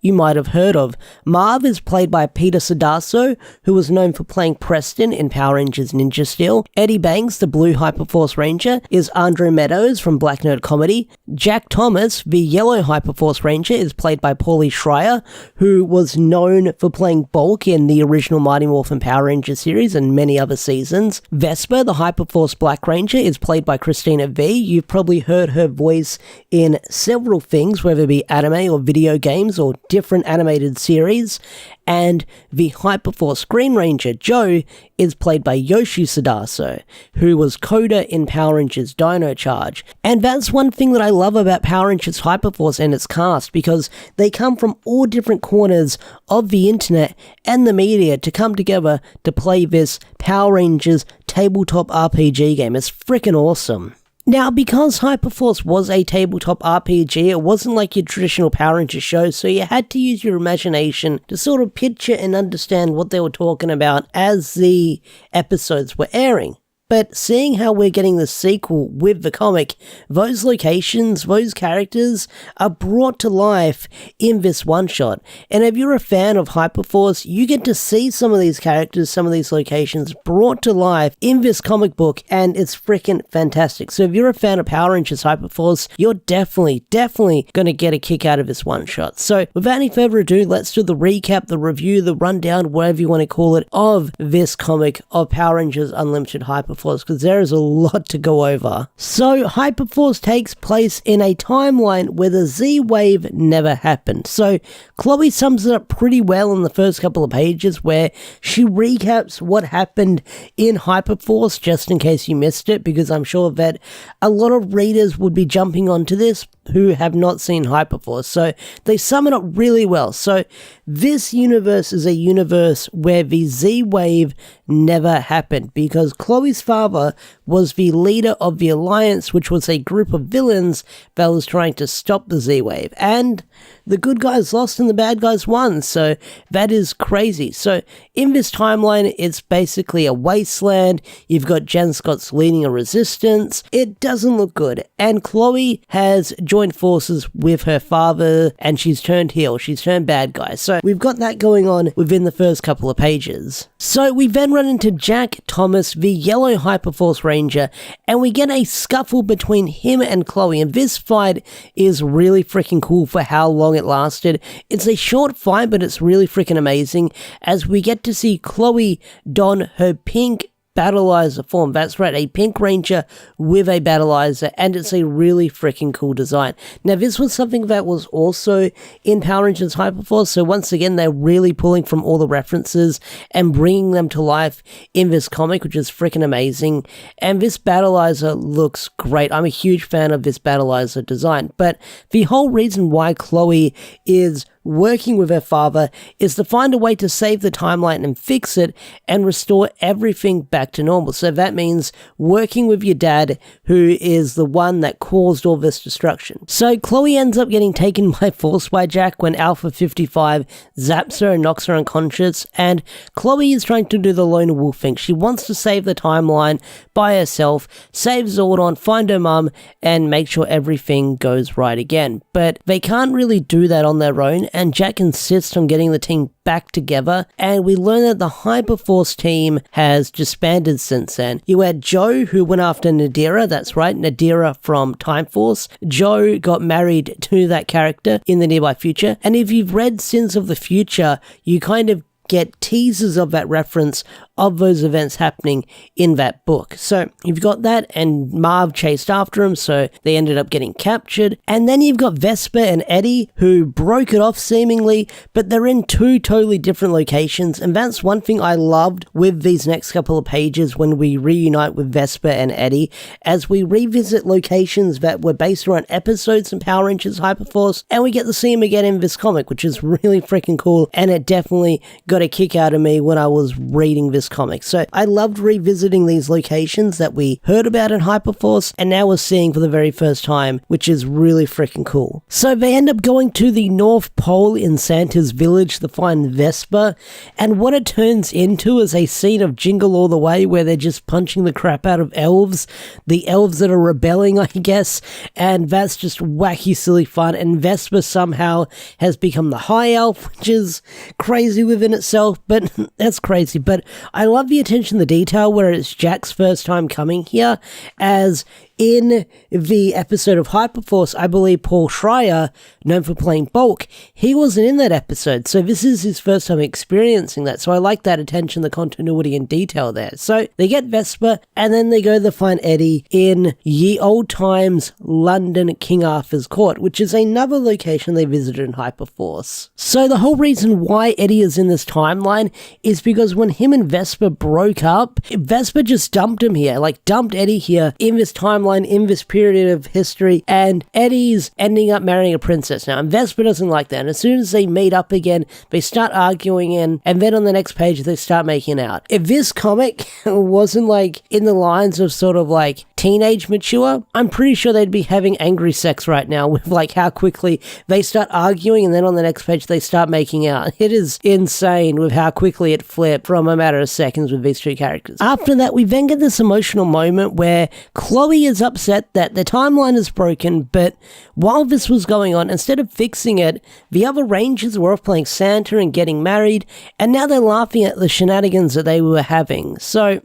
you might have heard of. Marv is played by Peter Sadasso, who was known for playing Preston in Power Rangers Ninja Steel. Eddie Banks, the Blue Hyperforce Ranger, is Andre Meadows from Black Nerd Comedy. Jack Thomas, the Yellow Hyperforce Ranger, is played by Paulie Schreier, who was known for playing Bulk in the original Mighty Morphin Power Rangers series and many other seasons. Vesper, the Hyperforce Black Ranger, is played by Christina V. You've probably heard her voice in several things, whether it be anime or video games or different animated series. And the Hyperforce Green Ranger, Joe, is played by Yoshi Sadasso, who was Coda in Power Rangers Dino Charge. And that's one thing that I love about Power Rangers Hyperforce and its cast, because they come from all different corners of the internet and the media to come together to play this Power Rangers tabletop RPG game. It's freaking awesome. Now, because Hyperforce was a tabletop RPG, it wasn't like your traditional Power Rangers show, so you had to use your imagination to sort of picture and understand what they were talking about as the episodes were airing. But seeing how we're getting the sequel with the comic, those locations, those characters are brought to life in this one-shot. And if you're a fan of Hyperforce, you get to see some of these characters, some of these locations brought to life in this comic book, and it's freaking fantastic. So if you're a fan of Power Rangers Hyperforce, you're definitely going to get a kick out of this one-shot. So without any further ado, let's do the recap, the review, the rundown, whatever you want to call it, of this comic of Power Rangers Unlimited Hyperforce. Hyperforce because there is a lot to go over. So Hyperforce takes place in a timeline where the Z-Wave never happened. So Chloe sums it up pretty well in the first couple of pages where she recaps what happened in Hyperforce, just in case you missed it, because I'm sure that a lot of readers would be jumping onto this who have not seen Hyperforce. So they sum it up really well. So this universe is a universe where the Z-Wave never happened because Chloe's father was the leader of the Alliance, which was a group of villains that was trying to stop the Z-Wave. And the good guys lost and the bad guys won, so that is crazy. So in this timeline, it's basically a wasteland. You've got Jen Scott's leading a resistance. It doesn't look good. And Chloe has joined forces with her father, and she's turned heel. She's turned bad guy. So we've got that going on within the first couple of pages. So we then run into Jack Thomas, the yellow Hyperforce Ranger, and we get a scuffle between him and Chloe. And this fight is really freaking cool for how long it lasted. It's a short fight, but it's really freaking amazing as we get to see Chloe don her pink Battleizer form. That's right, a pink ranger with a Battleizer, and it's a really freaking cool design. Now, this was something that was also in Power Rangers Hyperforce, so once again, they're really pulling from all the references and bringing them to life in this comic, which is freaking amazing. And this Battleizer looks great. I'm a huge fan of this Battleizer design, but the whole reason why Chloe is working with her father is to find a way to save the timeline and fix it and restore everything back to normal. So that means working with your dad, who is the one that caused all this destruction. So Chloe ends up getting taken by force by Jack when Alpha 55 zaps her and knocks her unconscious, and Chloe is trying to do the lone wolf thing. She wants to save the timeline by herself, save Zordon, find her mum, and make sure everything goes right again. But they can't really do that on their own, and Jack insists on getting the team back together, and we learn that the Hyperforce team has disbanded since then. You had Joe, who went after Nadira, that's right, Nadira from Time Force. Joe got married to that character in the nearby future, and if you've read Sins of the Future, you kind of get teasers of that reference of those events happening in that book. So you've got that, and Marv chased after him, so they ended up getting captured. And then you've got Vesper and Eddie, who broke it off seemingly, but they're in two totally different locations, and that's one thing I loved with these next couple of pages when we reunite with Vesper and Eddie, as we revisit locations that were based around episodes in Power Rangers Hyperforce, and we get to see them again in this comic, which is really freaking cool, and it definitely got a kick out of me when I was reading this comic. So I loved revisiting these locations that we heard about in Hyperforce and now we're seeing for the very first time, which is really freaking cool. So they end up going to the North Pole in Santa's village to find Vesper, and what it turns into is a scene of Jingle All the Way where they're just punching the crap out of elves, the elves that are rebelling, I guess, and that's just wacky, silly fun. And Vesper somehow has become the High Elf, which is crazy within itself, but that's crazy. But I love the attention to detail where it's Jack's first time coming here, as in the episode of Hyperforce, I believe Paul Schreier, known for playing Bulk, he wasn't in that episode, so this is his first time experiencing that, so I like that attention, the continuity and detail there. So they get Vesper, and then they go to find Eddie in Ye Old Times, London, King Arthur's Court, which is another location they visited in Hyperforce. So the whole reason why Eddie is in this timeline is because when him and Vesper broke up, Vesper just dumped him here, like dumped Eddie here in this timeline, in this period of history, and Eddie's ending up marrying a princess now, and Vesper doesn't like that, and as soon as they meet up again, they start arguing, and then on the next page, they start making out. If this comic wasn't like in the lines of sort of like teenage mature, I'm pretty sure they'd be having angry sex right now with like how quickly they start arguing, and then on the next page, they start making out. It is insane with how quickly it flipped from a matter of seconds with these two characters. After that, we then get this emotional moment where Chloe is upset that the timeline is broken, but while this was going on, instead of fixing it, the other Rangers were off playing Santa and getting married, and now they're laughing at the shenanigans that they were having. So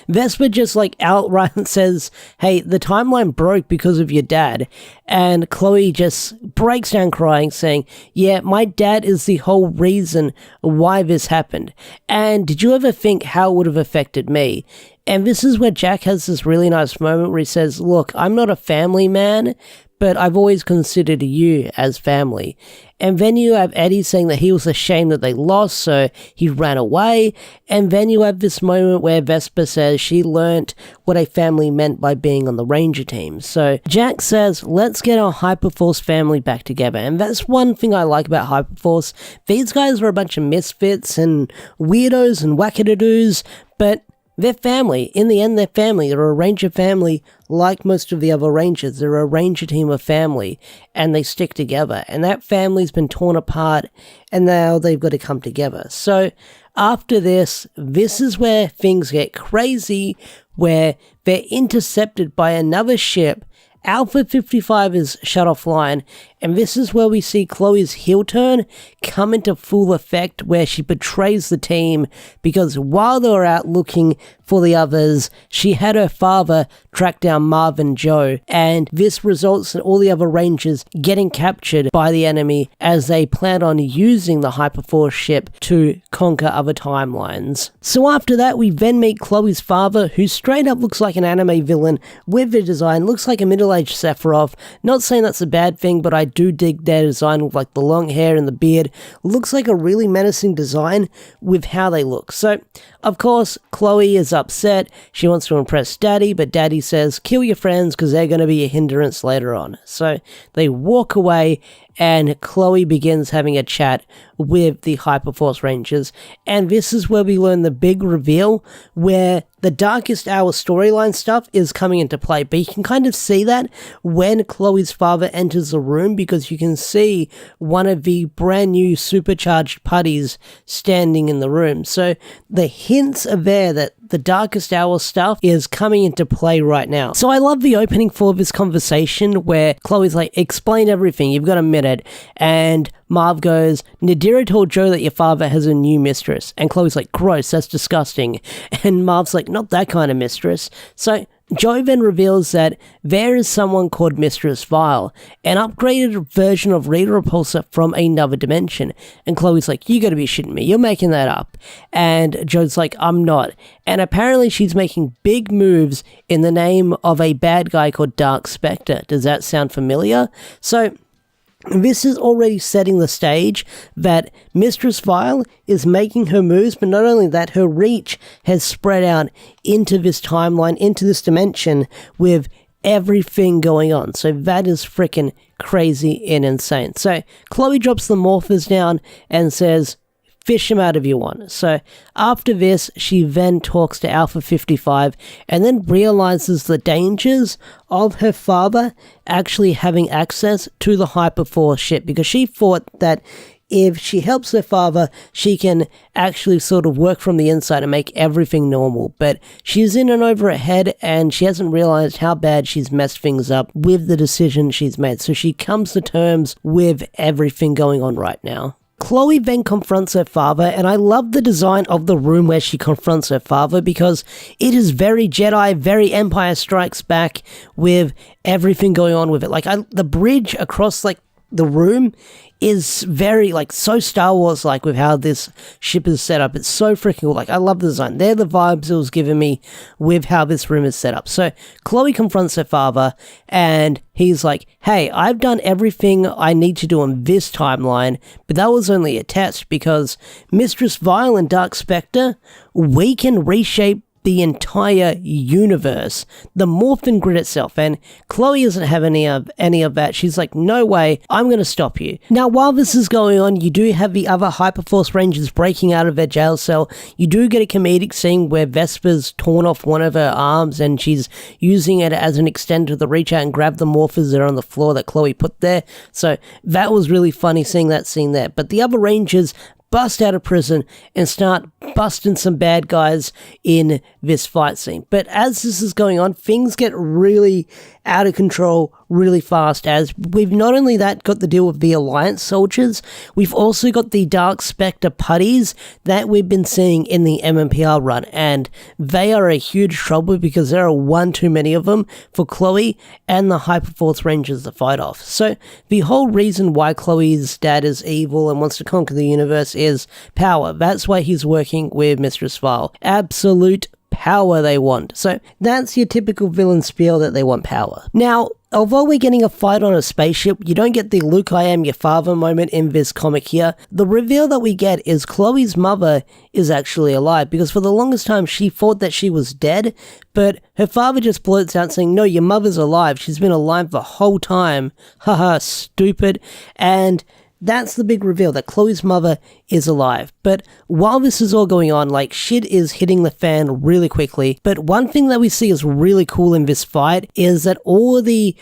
Vesper just like outright says, hey, the timeline broke because of your dad, and Chloe just breaks down crying, saying, yeah, my dad is the whole reason why this happened, and did you ever think how it would have affected me? And this is where Jack has this really nice moment where he says, look, I'm not a family man, but I've always considered you as family. And then you have Eddie saying that he was ashamed that they lost, so he ran away. And then you have this moment where Vesper says she learnt what a family meant by being on the Ranger team. So Jack says, let's get our Hyperforce family back together. And that's one thing I like about Hyperforce. These guys are a bunch of misfits and weirdos and wackadoos, but they're family. In the end, they're family. They're a Ranger family like most of the other Rangers. They're a Ranger team of family, and they stick together. And that family's been torn apart, and now they've got to come together. So after this is where things get crazy, where they're intercepted by another ship. Alpha 55 is shut offline, and this is where we see Chloe's heel turn come into full effect, where she betrays the team because while they were out looking for the others, she had her father track down Marv and Joe, and this results in all the other Rangers getting captured by the enemy as they plan on using the Hyperforce ship to conquer other timelines. So after that, we then meet Chloe's father, who straight up looks like an anime villain with the design, looks like a middle-aged Sephiroth. Not saying that's a bad thing, but I do dig their design with like the long hair and the beard. Looks like a really menacing design with how they look. So, of course, Chloe is upset. She wants to impress Daddy, but Daddy says, kill your friends because they're going to be a hindrance later on. So they walk away, and Chloe begins having a chat with the Hyperforce Rangers, and this is where we learn the big reveal where the Darkest Hour storyline stuff is coming into play. But you can kind of see that when Chloe's father enters the room, because you can see one of the brand new supercharged putties standing in the room. So the hints are there that the Darkest Hour stuff is coming into play right now. So I love the opening for this conversation where Chloe's like, explain everything, you've got a minute. And Marv goes, Nadira told Joe that your father has a new mistress. And Chloe's like, gross, that's disgusting. And Marv's like, not that kind of mistress. So Joe then reveals that there is someone called Mistress Vile, an upgraded version of Rita Repulsa from another dimension. And Chloe's like, you gotta be shitting me, you're making that up. And Joe's like, I'm not. And apparently she's making big moves in the name of a bad guy called Dark Specter. Does that sound familiar? So this is already setting the stage that Mistress Vile is making her moves, but not only that, her reach has spread out into this timeline, into this dimension, with everything going on. So that is freaking crazy and insane. So Chloe drops the morphers down and says, fish him out if you want. So after this, she then talks to Alpha 55 and then realizes the dangers of her father actually having access to the Hyperforce ship, because she thought that if she helps her father, she can actually sort of work from the inside and make everything normal. But she's in and over her head, and she hasn't realized how bad she's messed things up with the decision she's made. So she comes to terms with everything going on right now. Chloe then confronts her father, and I love the design of the room where she confronts her father, because it is very Jedi, very Empire Strikes Back, with everything going on with it. Like, the bridge across, like, the room is very, like, so Star Wars like with how this ship is set up. It's so freaking cool. Like, I love the design. They're the vibes it was giving me with how this room is set up. So Chloe confronts her father, and he's like, hey, I've done everything I need to do on this timeline, but that was only a test, because Mistress Vile and Dark Specter, we can reshape the entire universe, the Morphin Grid itself. And Chloe doesn't have any of that. She's like, no way, I'm going to stop you. Now, while this is going on, you do have the other Hyperforce Rangers breaking out of their jail cell. You do get a comedic scene where Vesper's torn off one of her arms, and she's using it as an extender to reach out and grab the morphers that are on the floor that Chloe put there. So that was really funny seeing that scene there. But the other Rangers bust out of prison and start busting some bad guys in this fight scene. But as this is going on, things get really out of control really fast, as we've not only that got the deal with the Alliance soldiers, we've also got the Dark Specter putties that we've been seeing in the MMPR run, and they are a huge trouble because there are one too many of them for Chloe and the Hyperforce Rangers to fight off. So the whole reason why Chloe's dad is evil and wants to conquer the universe is power. That's why he's working with Mistress Vile. Absolute power they want. So that's your typical villain spiel, that they want power. Now, although we're getting a fight on a spaceship, you don't get the Luke I am your father moment in this comic here. The reveal that we get is Chloe's mother is actually alive, because for the longest time she thought that she was dead, but her father just blurts out saying, no, your mother's alive, she's been alive the whole time, haha, stupid. And that's the big reveal, that Chloe's mother is alive. But while this is all going on, like, shit is hitting the fan really quickly. But one thing that we see is really cool in this fight is that all the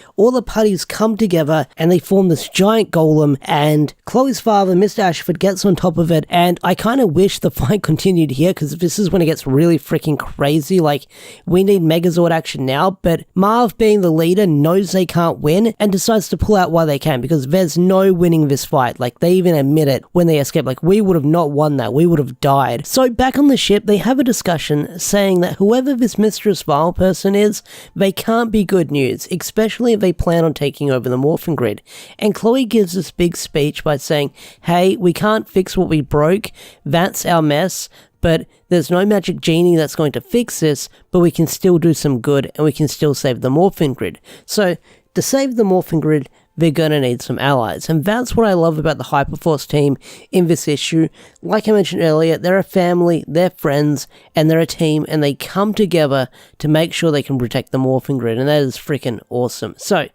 parties come together and they form this giant golem, and Chloe's father, Mr. Ashford, gets on top of it. And I kind of wish the fight continued here, because this is when it gets really freaking crazy. Like, we need Megazord action now, but Marv, being the leader, knows they can't win and decides to pull out while they can, because there's no winning this fight. Like, they even admit it when they escape. Like, we would have not won that. We would have died. So back on the ship, they have a discussion saying that whoever this Mistress Vile person is, they can't be good news, especially if they plan on taking over the Morphin Grid. And Chloe gives this big speech by saying, hey, we can't fix what we broke. That's our mess. But there's no magic genie that's going to fix this, but we can still do some good and we can still save the Morphin Grid. So to save the Morphin Grid, they're gonna need some allies. And that's what I love about the Hyperforce team in this issue. Like I mentioned earlier, they're a family, they're friends, and they're a team, and they come together to make sure they can protect the Morphin Grid, and that is freaking awesome. So,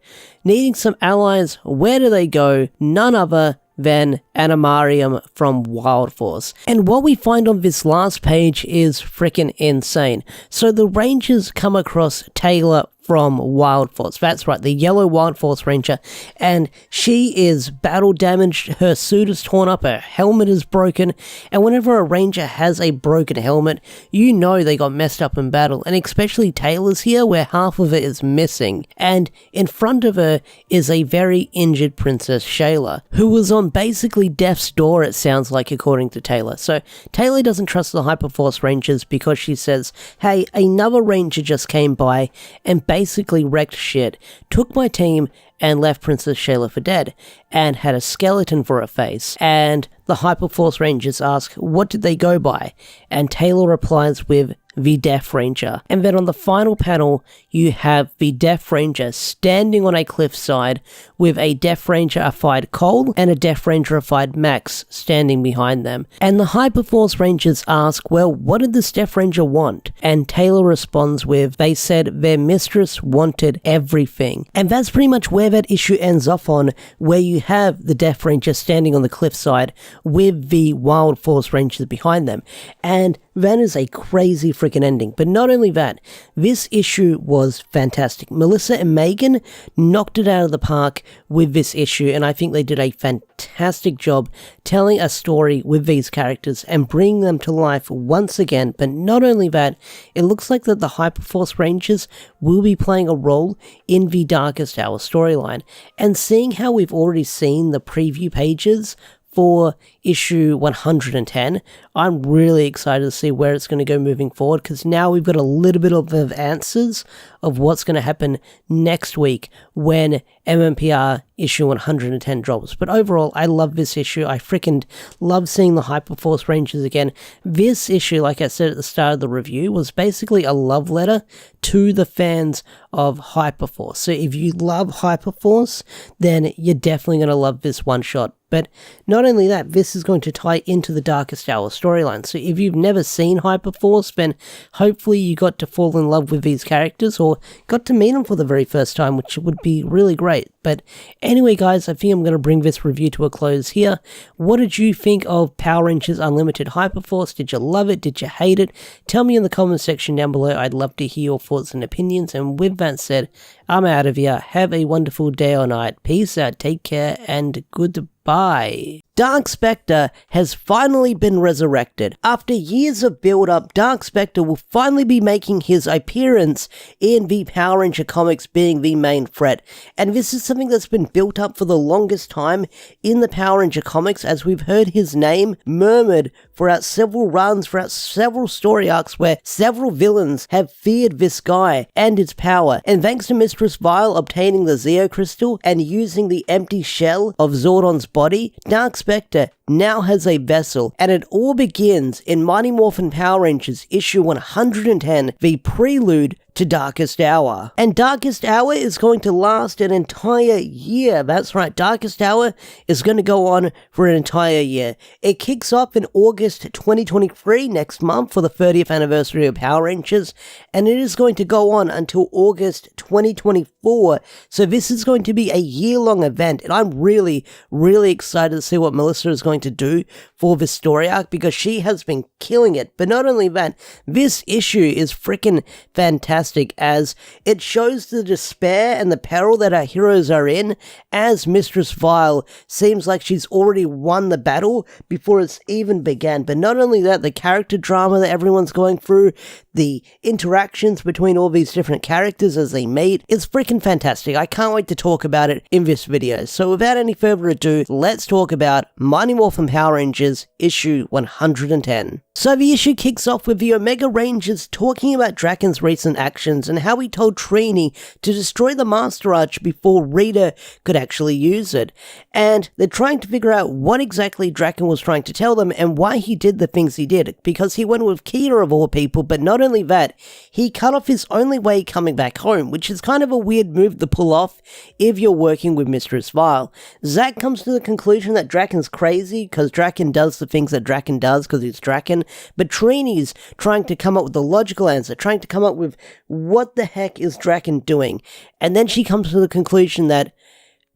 needing some allies, where do they go? None other than Animarium from Wild Force. And what we find on this last page is freaking insane. So the Rangers come across Taylor from Wild Force. That's right, the yellow Wild Force Ranger. And she is battle damaged, her suit is torn up, her helmet is broken, and whenever a Ranger has a broken helmet, you know they got messed up in battle, and especially Taylor's here, where half of it is missing. And in front of her is a very injured Princess Shayla, who was on basically death's door, it sounds like, according to Taylor. So Taylor doesn't trust the Hyperforce Rangers because she says, hey, another Ranger just came by and basically wrecked shit, took my team and left Princess Shayla for dead, and had a skeleton for a face. And the Hyperforce Rangers ask, what did they go by? And Taylor replies with, the Death Ranger. And then on the final panel, you have the Death Ranger standing on a cliffside with a Death Ranger-ified Cole and a Death Ranger-ified Max standing behind them. And the Hyperforce Rangers ask, well, what did this Death Ranger want? And Taylor responds with, they said their mistress wanted everything. And that's pretty much where that issue ends off on, where you have the Death Ranger standing on the cliffside with the Wild Force Rangers behind them. And that is a crazy freaking ending. But not only that, this issue was fantastic. Melissa and Megan knocked it out of the park with this issue, and I think they did a fantastic job telling a story with these characters and bringing them to life once again. But not only that, it looks like that the Hyperforce Rangers will be playing a role in the Darkest Hour storyline. And seeing how we've already seen the preview pages for issue 110, I'm really excited to see where it's going to go moving forward, because now we've got a little bit of answers of what's going to happen next week when MMPR issue 110 drops. But overall, I love this issue. I freaking love seeing the Hyperforce Rangers again. This issue, like I said at the start of the review, was basically a love letter to the fans of Hyperforce. So if you love Hyperforce, then you're definitely going to love this one shot. But not only that, this is going to tie into the Darkest Hour storyline. So if you've never seen Hyperforce, then hopefully you got to fall in love with these characters or got to meet them for the very first time, which would be really great. But anyway, guys, I think I'm going to bring this review to a close here. What did you think of Power Rangers Unlimited Hyperforce? Did you love it? Did you hate it? Tell me in the comment section down below. I'd love to hear your thoughts and opinions. And with that said, I'm out of here. Have a wonderful day or night. Peace out. Take care and goodbye. Dark Specter has finally been resurrected. After years of build-up, Dark Specter will finally be making his appearance in the Power Ranger comics, being the main threat. And this is something that's been built up for the longest time in the Power Ranger comics, as we've heard his name murmured throughout several runs, throughout several story arcs where several villains have feared this guy and his power. And thanks to Mr. Mistress Vile obtaining the Zeo Crystal and using the empty shell of Zordon's body, Dark Specter now has a vessel, and it all begins in Mighty Morphin Power Rangers issue 110, the prelude to Darkest Hour. And Darkest Hour is going to last an entire year. That's right, Darkest Hour is going to go on for an entire year. It kicks off in August 2023, next month, for the 30th anniversary of Power Rangers, and it is going to go on until August 2024. So this is going to be a year-long event, and I'm really, really excited to see what Melissa is going to do for this story arc, because she has been killing it. But not only that, this issue is freaking fantastic, as it shows the despair and the peril that our heroes are in, as Mistress Vile seems like she's already won the battle before it's even began. But not only that, the character drama that everyone's going through, the interactions between all these different characters as they meet, it's freaking fantastic. I can't wait to talk about it in this video. So without any further ado, let's talk about Mighty Morphin Power Rangers issue 110. So the issue kicks off with the Omega Rangers talking about Draken's recent actions and how he told Trini to destroy the Master Arch before Rita could actually use it. And they're trying to figure out what exactly Draken was trying to tell them and why he did the things he did, because he went with Kia of all people. But not only that, he cut off his only way coming back home, which is kind of a weird move to pull off if you're working with Mistress Vile. Zack comes to the conclusion that Draken's crazy because Draken does the things that Draken does because he's Draken. But Trini's trying to come up with the logical answer, trying to come up with what the heck is Draken doing. And then she comes to the conclusion that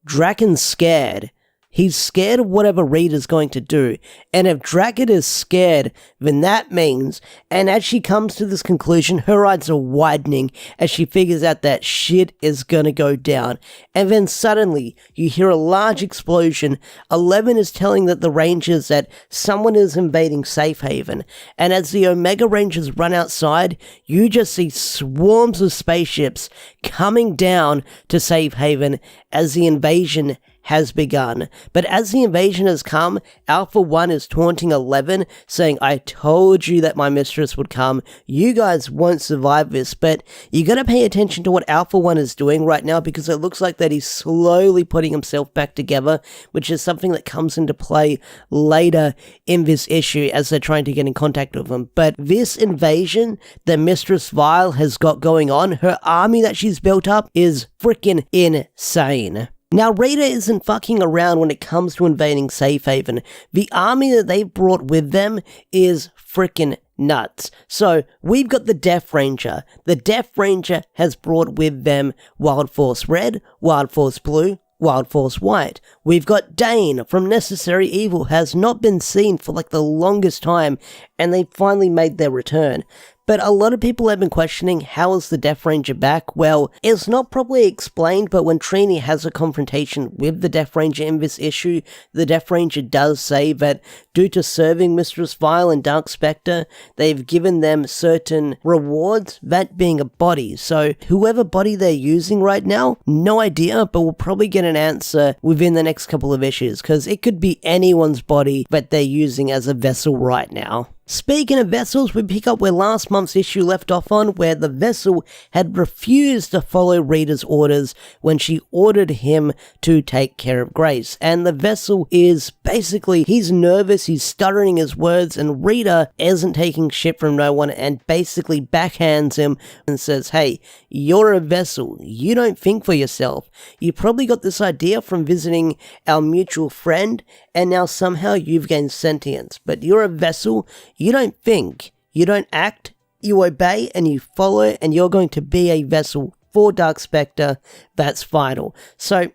Draken's scared. He's scared of whatever Rita's going to do. And if Draken is scared, then that means, and as she comes to this conclusion, her eyes are widening as she figures out that shit is gonna go down. And then suddenly, you hear a large explosion. 11 is telling the Rangers that someone is invading Safe Haven. And as the Omega Rangers run outside, you just see swarms of spaceships coming down to Safe Haven as the invasion has begun. But as the invasion has come, Alpha 1 is taunting 11, saying, I told you that my mistress would come. You guys won't survive this. But you gotta pay attention to what Alpha 1 is doing right now, because it looks like that he's slowly putting himself back together, which is something that comes into play later in this issue as they're trying to get in contact with him. But this invasion that Mistress Vile has got going on, her army that she's built up, is freaking insane. Now, Rita isn't fucking around when it comes to invading Safe Haven. The army that they've brought with them is freaking nuts. So, we've got the Death Ranger. The Death Ranger has brought with them Wild Force Red, Wild Force Blue, Wild Force White. We've got Dane from Necessary Evil, has not been seen for like the longest time, and they finally made their return. But a lot of people have been questioning, how is the Death Ranger back? Well, it's not properly explained, but when Trini has a confrontation with the Death Ranger in this issue, the Death Ranger does say that due to serving Mistress Vile and Dark Specter, they've given them certain rewards, that being a body. So whoever body they're using right now, no idea, but we'll probably get an answer within the next couple of issues, because it could be anyone's body that they're using as a vessel right now. Speaking of vessels, we pick up where last month's issue left off on, where the vessel had refused to follow Rita's orders when she ordered him to take care of Grace. And the vessel is basically, he's nervous, he's stuttering his words, and Rita isn't taking shit from no one and basically backhands him and says, hey, you're a vessel, you don't think for yourself. You probably got this idea from visiting our mutual friend, and now somehow you've gained sentience, but you're a vessel. You don't think, you don't act, you obey and you follow, and you're going to be a vessel for Dark Specter. That's vital. So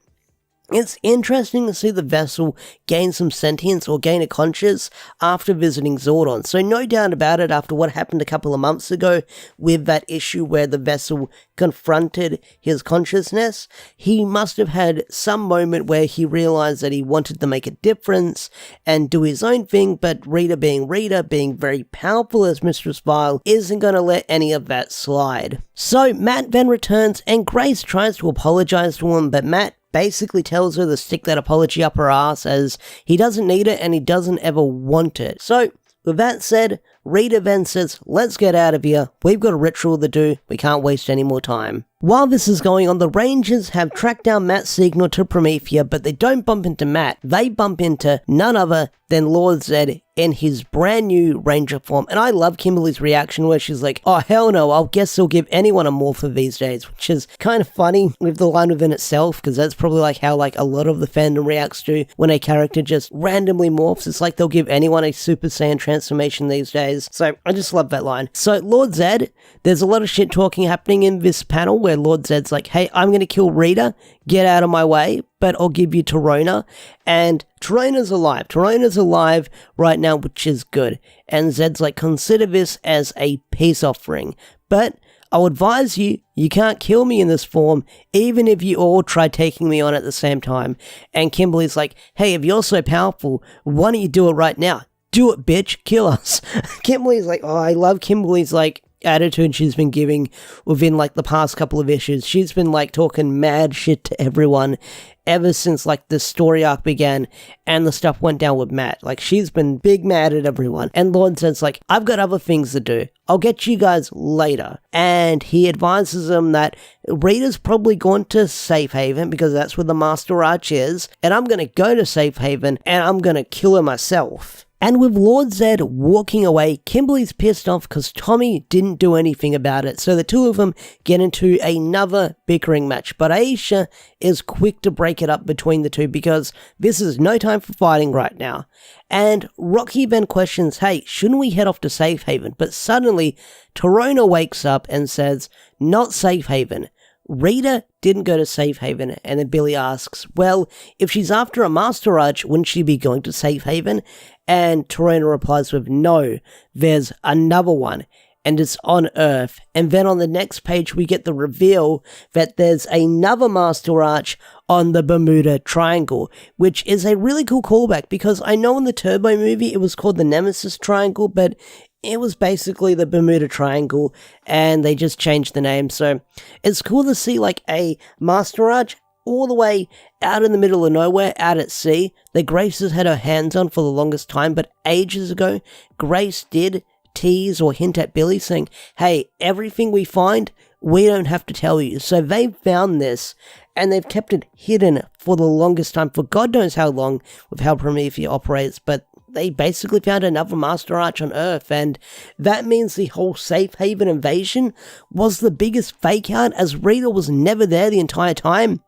it's interesting to see the vessel gain some sentience or gain a conscience after visiting Zordon. So no doubt about it, after what happened a couple of months ago with that issue where the vessel confronted his consciousness, he must have had some moment where he realized that he wanted to make a difference and do his own thing, but Rita, being very powerful as Mistress Vile, isn't going to let any of that slide. So Matt then returns and Grace tries to apologize to him, but Matt basically tells her to stick that apology up her ass, as he doesn't need it and he doesn't ever want it. So with that said, Rita then says, let's get out of here, we've got a ritual to do, we can't waste any more time. While this is going on, the Rangers have tracked down Matt's signal to Promethea, but they don't bump into Matt, they bump into none other than Lord Zed in his brand new Ranger form. And I love Kimberly's reaction where she's like, oh hell no, I guess they'll give anyone a morpher these days, which is kind of funny with the line within itself, because that's probably like how like a lot of the fandom reacts to when a character just randomly morphs. It's like they'll give anyone a Super Saiyan transformation these days. So I just love that line. So Lord Zed, there's a lot of shit talking happening in this panel where Lord Zed's like, hey, I'm gonna kill Rita, get out of my way, but I'll give you Torona. And Torona's alive. Torona's alive right now, which is good. And Zed's like, consider this as a peace offering. But I'll advise you, you can't kill me in this form, even if you all try taking me on at the same time. And Kimberly's like, hey, if you're so powerful, why don't you do it right now? Do it, bitch. Kill us. Kimberly's like, oh, I love Kimberly's like attitude she's been giving within like the past couple of issues. She's been like talking mad shit to everyone ever since like the story arc began and the stuff went down with Matt. Like she's been big mad at everyone. And Lord says like, I've got other things to do. I'll get you guys later. And he advises them that Rita's probably gone to Safe Haven because that's where the Master Arch is. And I'm going to go to Safe Haven and I'm going to kill her myself. And with Lord Zed walking away, Kimberly's pissed off because Tommy didn't do anything about it. So the two of them get into another bickering match. But Aisha is quick to break it up between the two because this is no time for fighting right now. And Rocky then questions, hey, shouldn't we head off to Safe Haven? But suddenly, Torona wakes up and says, not Safe Haven. Rita didn't go to Safe Haven, and then Billy asks, well, if she's after a Master Arch, wouldn't she be going to Safe Haven? And Torona replies with, no, there's another one, and it's on Earth. And then on the next page, we get the reveal that there's another Master Arch on the Bermuda Triangle, which is a really cool callback, because I know in the Turbo movie it was called the Nemesis Triangle, but it was basically the Bermuda Triangle, and they just changed the name. So it's cool to see like a Master Arch all the way out in the middle of nowhere, out at sea, that Grace has had her hands on for the longest time. But ages ago, Grace did tease or hint at Billy saying, hey, everything we find, we don't have to tell you. So they found this, and they've kept it hidden for the longest time, for God knows how long, with how Promethea operates. But they basically found another Master Arch on Earth, and that means the whole Safe Haven invasion was the biggest fake out, as Rita was never there the entire time.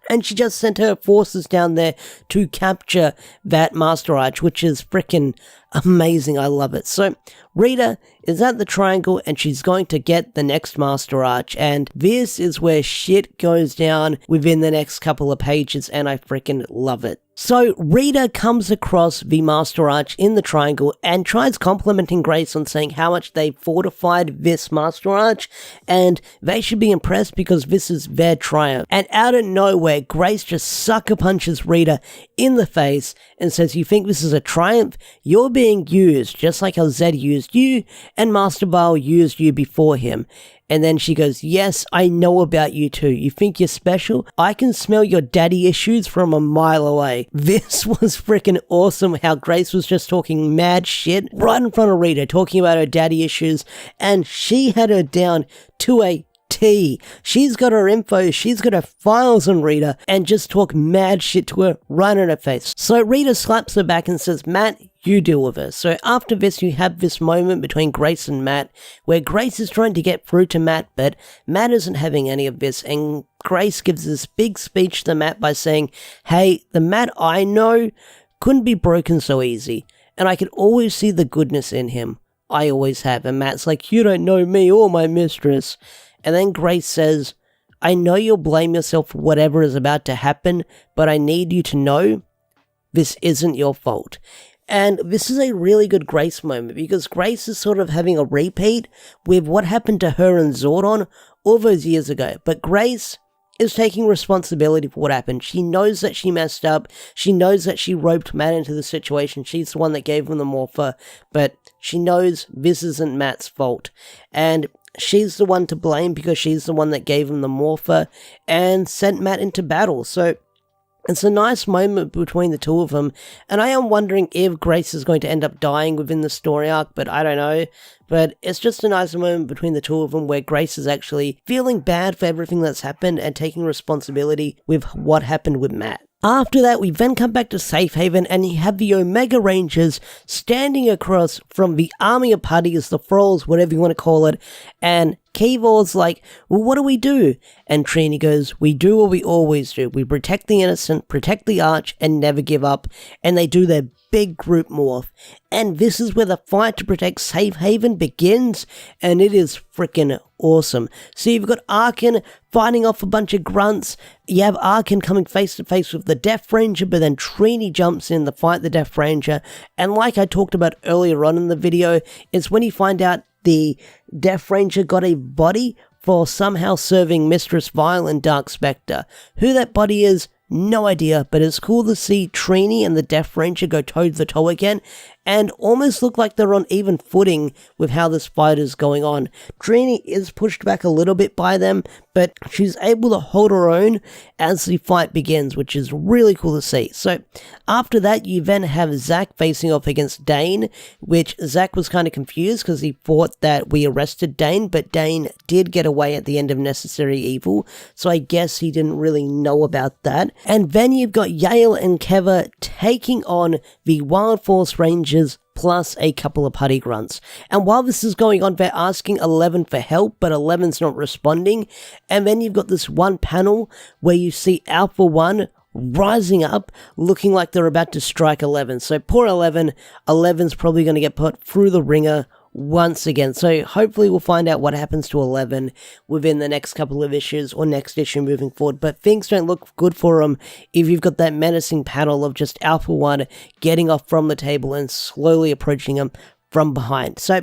And she just sent her forces down there to capture that Master Arch, which is freaking amazing. I love it. So Rita is at the Triangle and she's going to get the next Master Arch, and this is where shit goes down within the next couple of pages, and I freaking love it. So Rita comes across the Master Arch in the Triangle and tries complimenting Grace on saying how much they fortified this Master Arch, and they should be impressed because this is their triumph. And out of nowhere, Grace just sucker punches Rita in the face and says, you think this is a triumph? You're being used, just like how Zed used you and Master Ball used you before him. And then she goes, yes, I know about you too. You think you're special? I can smell your daddy issues from a mile away. This was freaking awesome how Grace was just talking mad shit right in front of Rita, talking about her daddy issues, and she had her down to a T. She's got her info, she's got her files on Rita, and just talk mad shit to her right in her face. So Rita slaps her back and says, Matt, you deal with her. So after this, you have this moment between Grace and Matt, where Grace is trying to get through to Matt, but Matt isn't having any of this, and Grace gives this big speech to Matt by saying, hey, the Matt I know couldn't be broken so easy, and I could always see the goodness in him. I always have. And Matt's like, you don't know me or my mistress. And then Grace says, I know you'll blame yourself for whatever is about to happen, but I need you to know this isn't your fault. And this is a really good Grace moment, because Grace is sort of having a repeat with what happened to her and Zordon all those years ago. But Grace is taking responsibility for what happened. She knows that she messed up. She knows that she roped Matt into the situation. She's the one that gave him the morpher, but she knows this isn't Matt's fault. And she's the one to blame because she's the one that gave him the morpher and sent Matt into battle. So It's a nice moment between the two of them, and I am wondering if Grace is going to end up dying within the story arc, but I don't know. But it's just a nice moment between the two of them where Grace is actually feeling bad for everything that's happened and taking responsibility with what happened with Matt. After that, we then come back to Safe Haven, and you have the Omega Rangers standing across from the army of putties, the thralls, whatever you want to call it, and Kevor's like, well, what do we do? And Trini goes, we do what we always do. We protect the innocent, protect the arch, and never give up. And they do their big group morph. And this is where the fight to protect Safe Haven begins, and it is freaking awesome. So you've got Arkin fighting off a bunch of grunts. You have Arkin coming face to face with the Death Ranger, but then Trini jumps in to fight the Death Ranger. And like I talked about earlier on in the video, it's when you find out the Death Ranger got a body for somehow serving Mistress Vile and Dark Specter. Who that body is, no idea, but it's cool to see Trini and the Death Ranger go toe-to-toe again, and almost look like they're on even footing with how this fight is going on. Trini is pushed back a little bit by them, but she's able to hold her own as the fight begins, which is really cool to see. So after that, you then have Zack facing off against Dane, which Zack was kind of confused because he thought that we arrested Dane, but Dane did get away at the end of Necessary Evil, so I guess he didn't really know about that. And then you've got Yale and Keva taking on the Wild Force Rangers plus a couple of putty grunts. And while this is going on, they're asking 11 for help, but 11's not responding. And then you've got this one panel where you see Alpha 1 rising up, looking like they're about to strike 11. So poor 11, 11's probably going to get put through the ringer once again. So hopefully we'll find out what happens to 11 within the next couple of issues or next issue moving forward. But things don't look good for him if you've got that menacing panel of just Alpha 1 getting off from the table and slowly approaching him from behind. So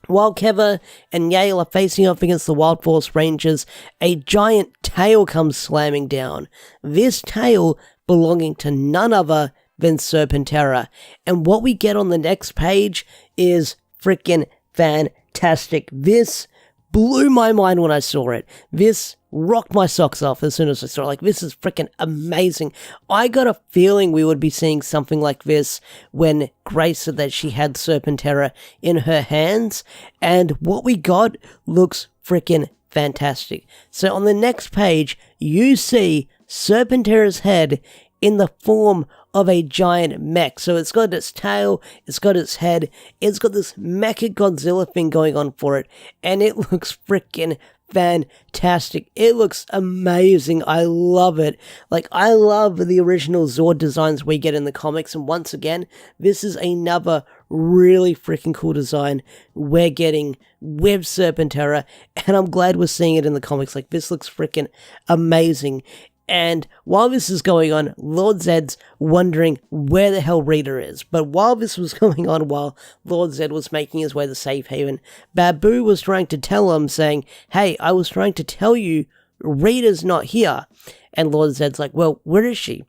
while Keva and Yale are facing off against the Wild Force Rangers, a giant tail comes slamming down. This tail belonging to none other than Serpentera. And what we get on the next page is freaking fantastic. This blew my mind when I saw it. This rocked my socks off as soon as I saw it. Like, this is freaking amazing. I got a feeling we would be seeing something like this when Grace said that she had Serpentera in her hands, and what we got looks freaking fantastic. So on the next page, you see Serpentera's head in the form of a giant mech. So it's got its tail, it's got its head, it's got this Mecha Godzilla thing going on for it, and it looks freaking fantastic. It looks amazing. I love it. Like, I love the original Zord designs we get in the comics, and once again, this is another really freaking cool design we're getting with Serpentera, and I'm glad we're seeing it in the comics. Like, this looks freaking amazing. And while this is going on, Lord Zed's wondering where the hell Rita is. But while this was going on, while Lord Zed was making his way to Safe Haven, Babu was trying to tell him, saying, hey, I was trying to tell you, Rita's not here. And Lord Zed's like, well, where is she?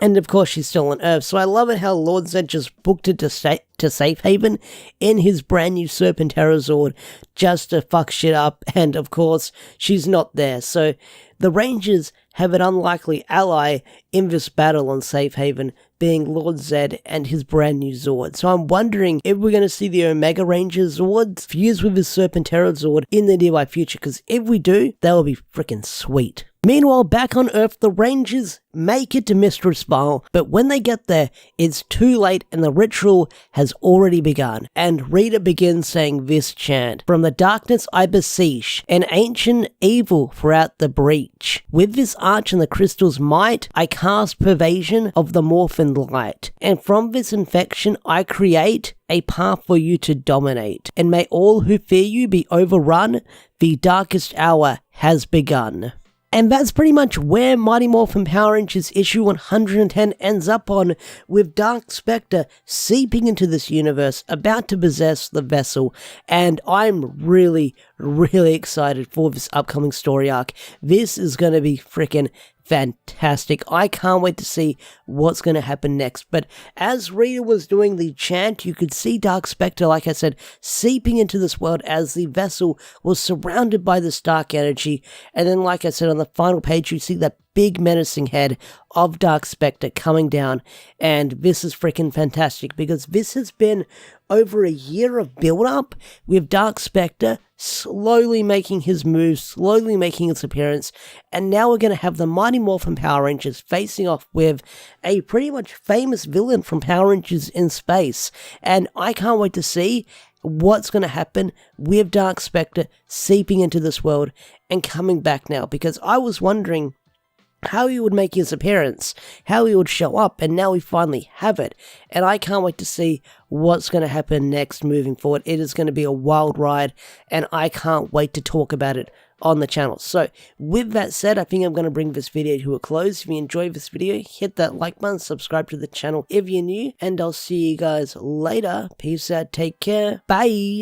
And of course, she's still on Earth. So I love it how Lord Zed just booked it to Safe Haven in his brand new Serpentera Zord just to fuck shit up. And of course, she's not there. So the Rangers have an unlikely ally in this battle on Safe Haven, being Lord Zed and his brand new Zord. So I'm wondering if we're going to see the Omega Ranger Zord fused with his Serpentera Zord in the nearby future, because if we do, that will be freaking sweet. Meanwhile, back on Earth, the Rangers make it to Mistress Vile, but when they get there, it's too late and the ritual has already begun. And Rita begins saying this chant, from the darkness I beseech, an ancient evil throughout the breach. With this arch and the crystal's might, I cast pervasion of the morphin light. And from this infection I create a path for you to dominate. And may all who fear you be overrun, the darkest hour has begun. And that's pretty much where Mighty Morphin Power Rangers issue 110 ends up on, with Dark Specter seeping into this universe, about to possess the vessel, and I'm really, really excited for this upcoming story arc. This is going to be freaking fantastic. I can't wait to see what's going to happen next. But as Rita was doing the chant, you could see Dark Specter, like I said, seeping into this world as the vessel was surrounded by this dark energy. And then, like I said, on the final page, you see that big menacing head of Dark Specter coming down, and this is freaking fantastic because this has been over a year of build-up with Dark Specter slowly making his moves, slowly making his appearance, and now we're going to have the Mighty Morphin Power Rangers facing off with a pretty much famous villain from Power Rangers in space, and I can't wait to see what's going to happen with Dark Specter seeping into this world and coming back now, because I was wondering how he would make his appearance, how he would show up, and now we finally have it, and I can't wait to see what's going to happen next moving forward. It is going to be a wild ride, and I can't wait to talk about it on the channel. So, with that said, I think I'm going to bring this video to a close. If you enjoyed this video, hit that like button, subscribe to the channel if you're new, and I'll see you guys later. Peace out, take care, bye!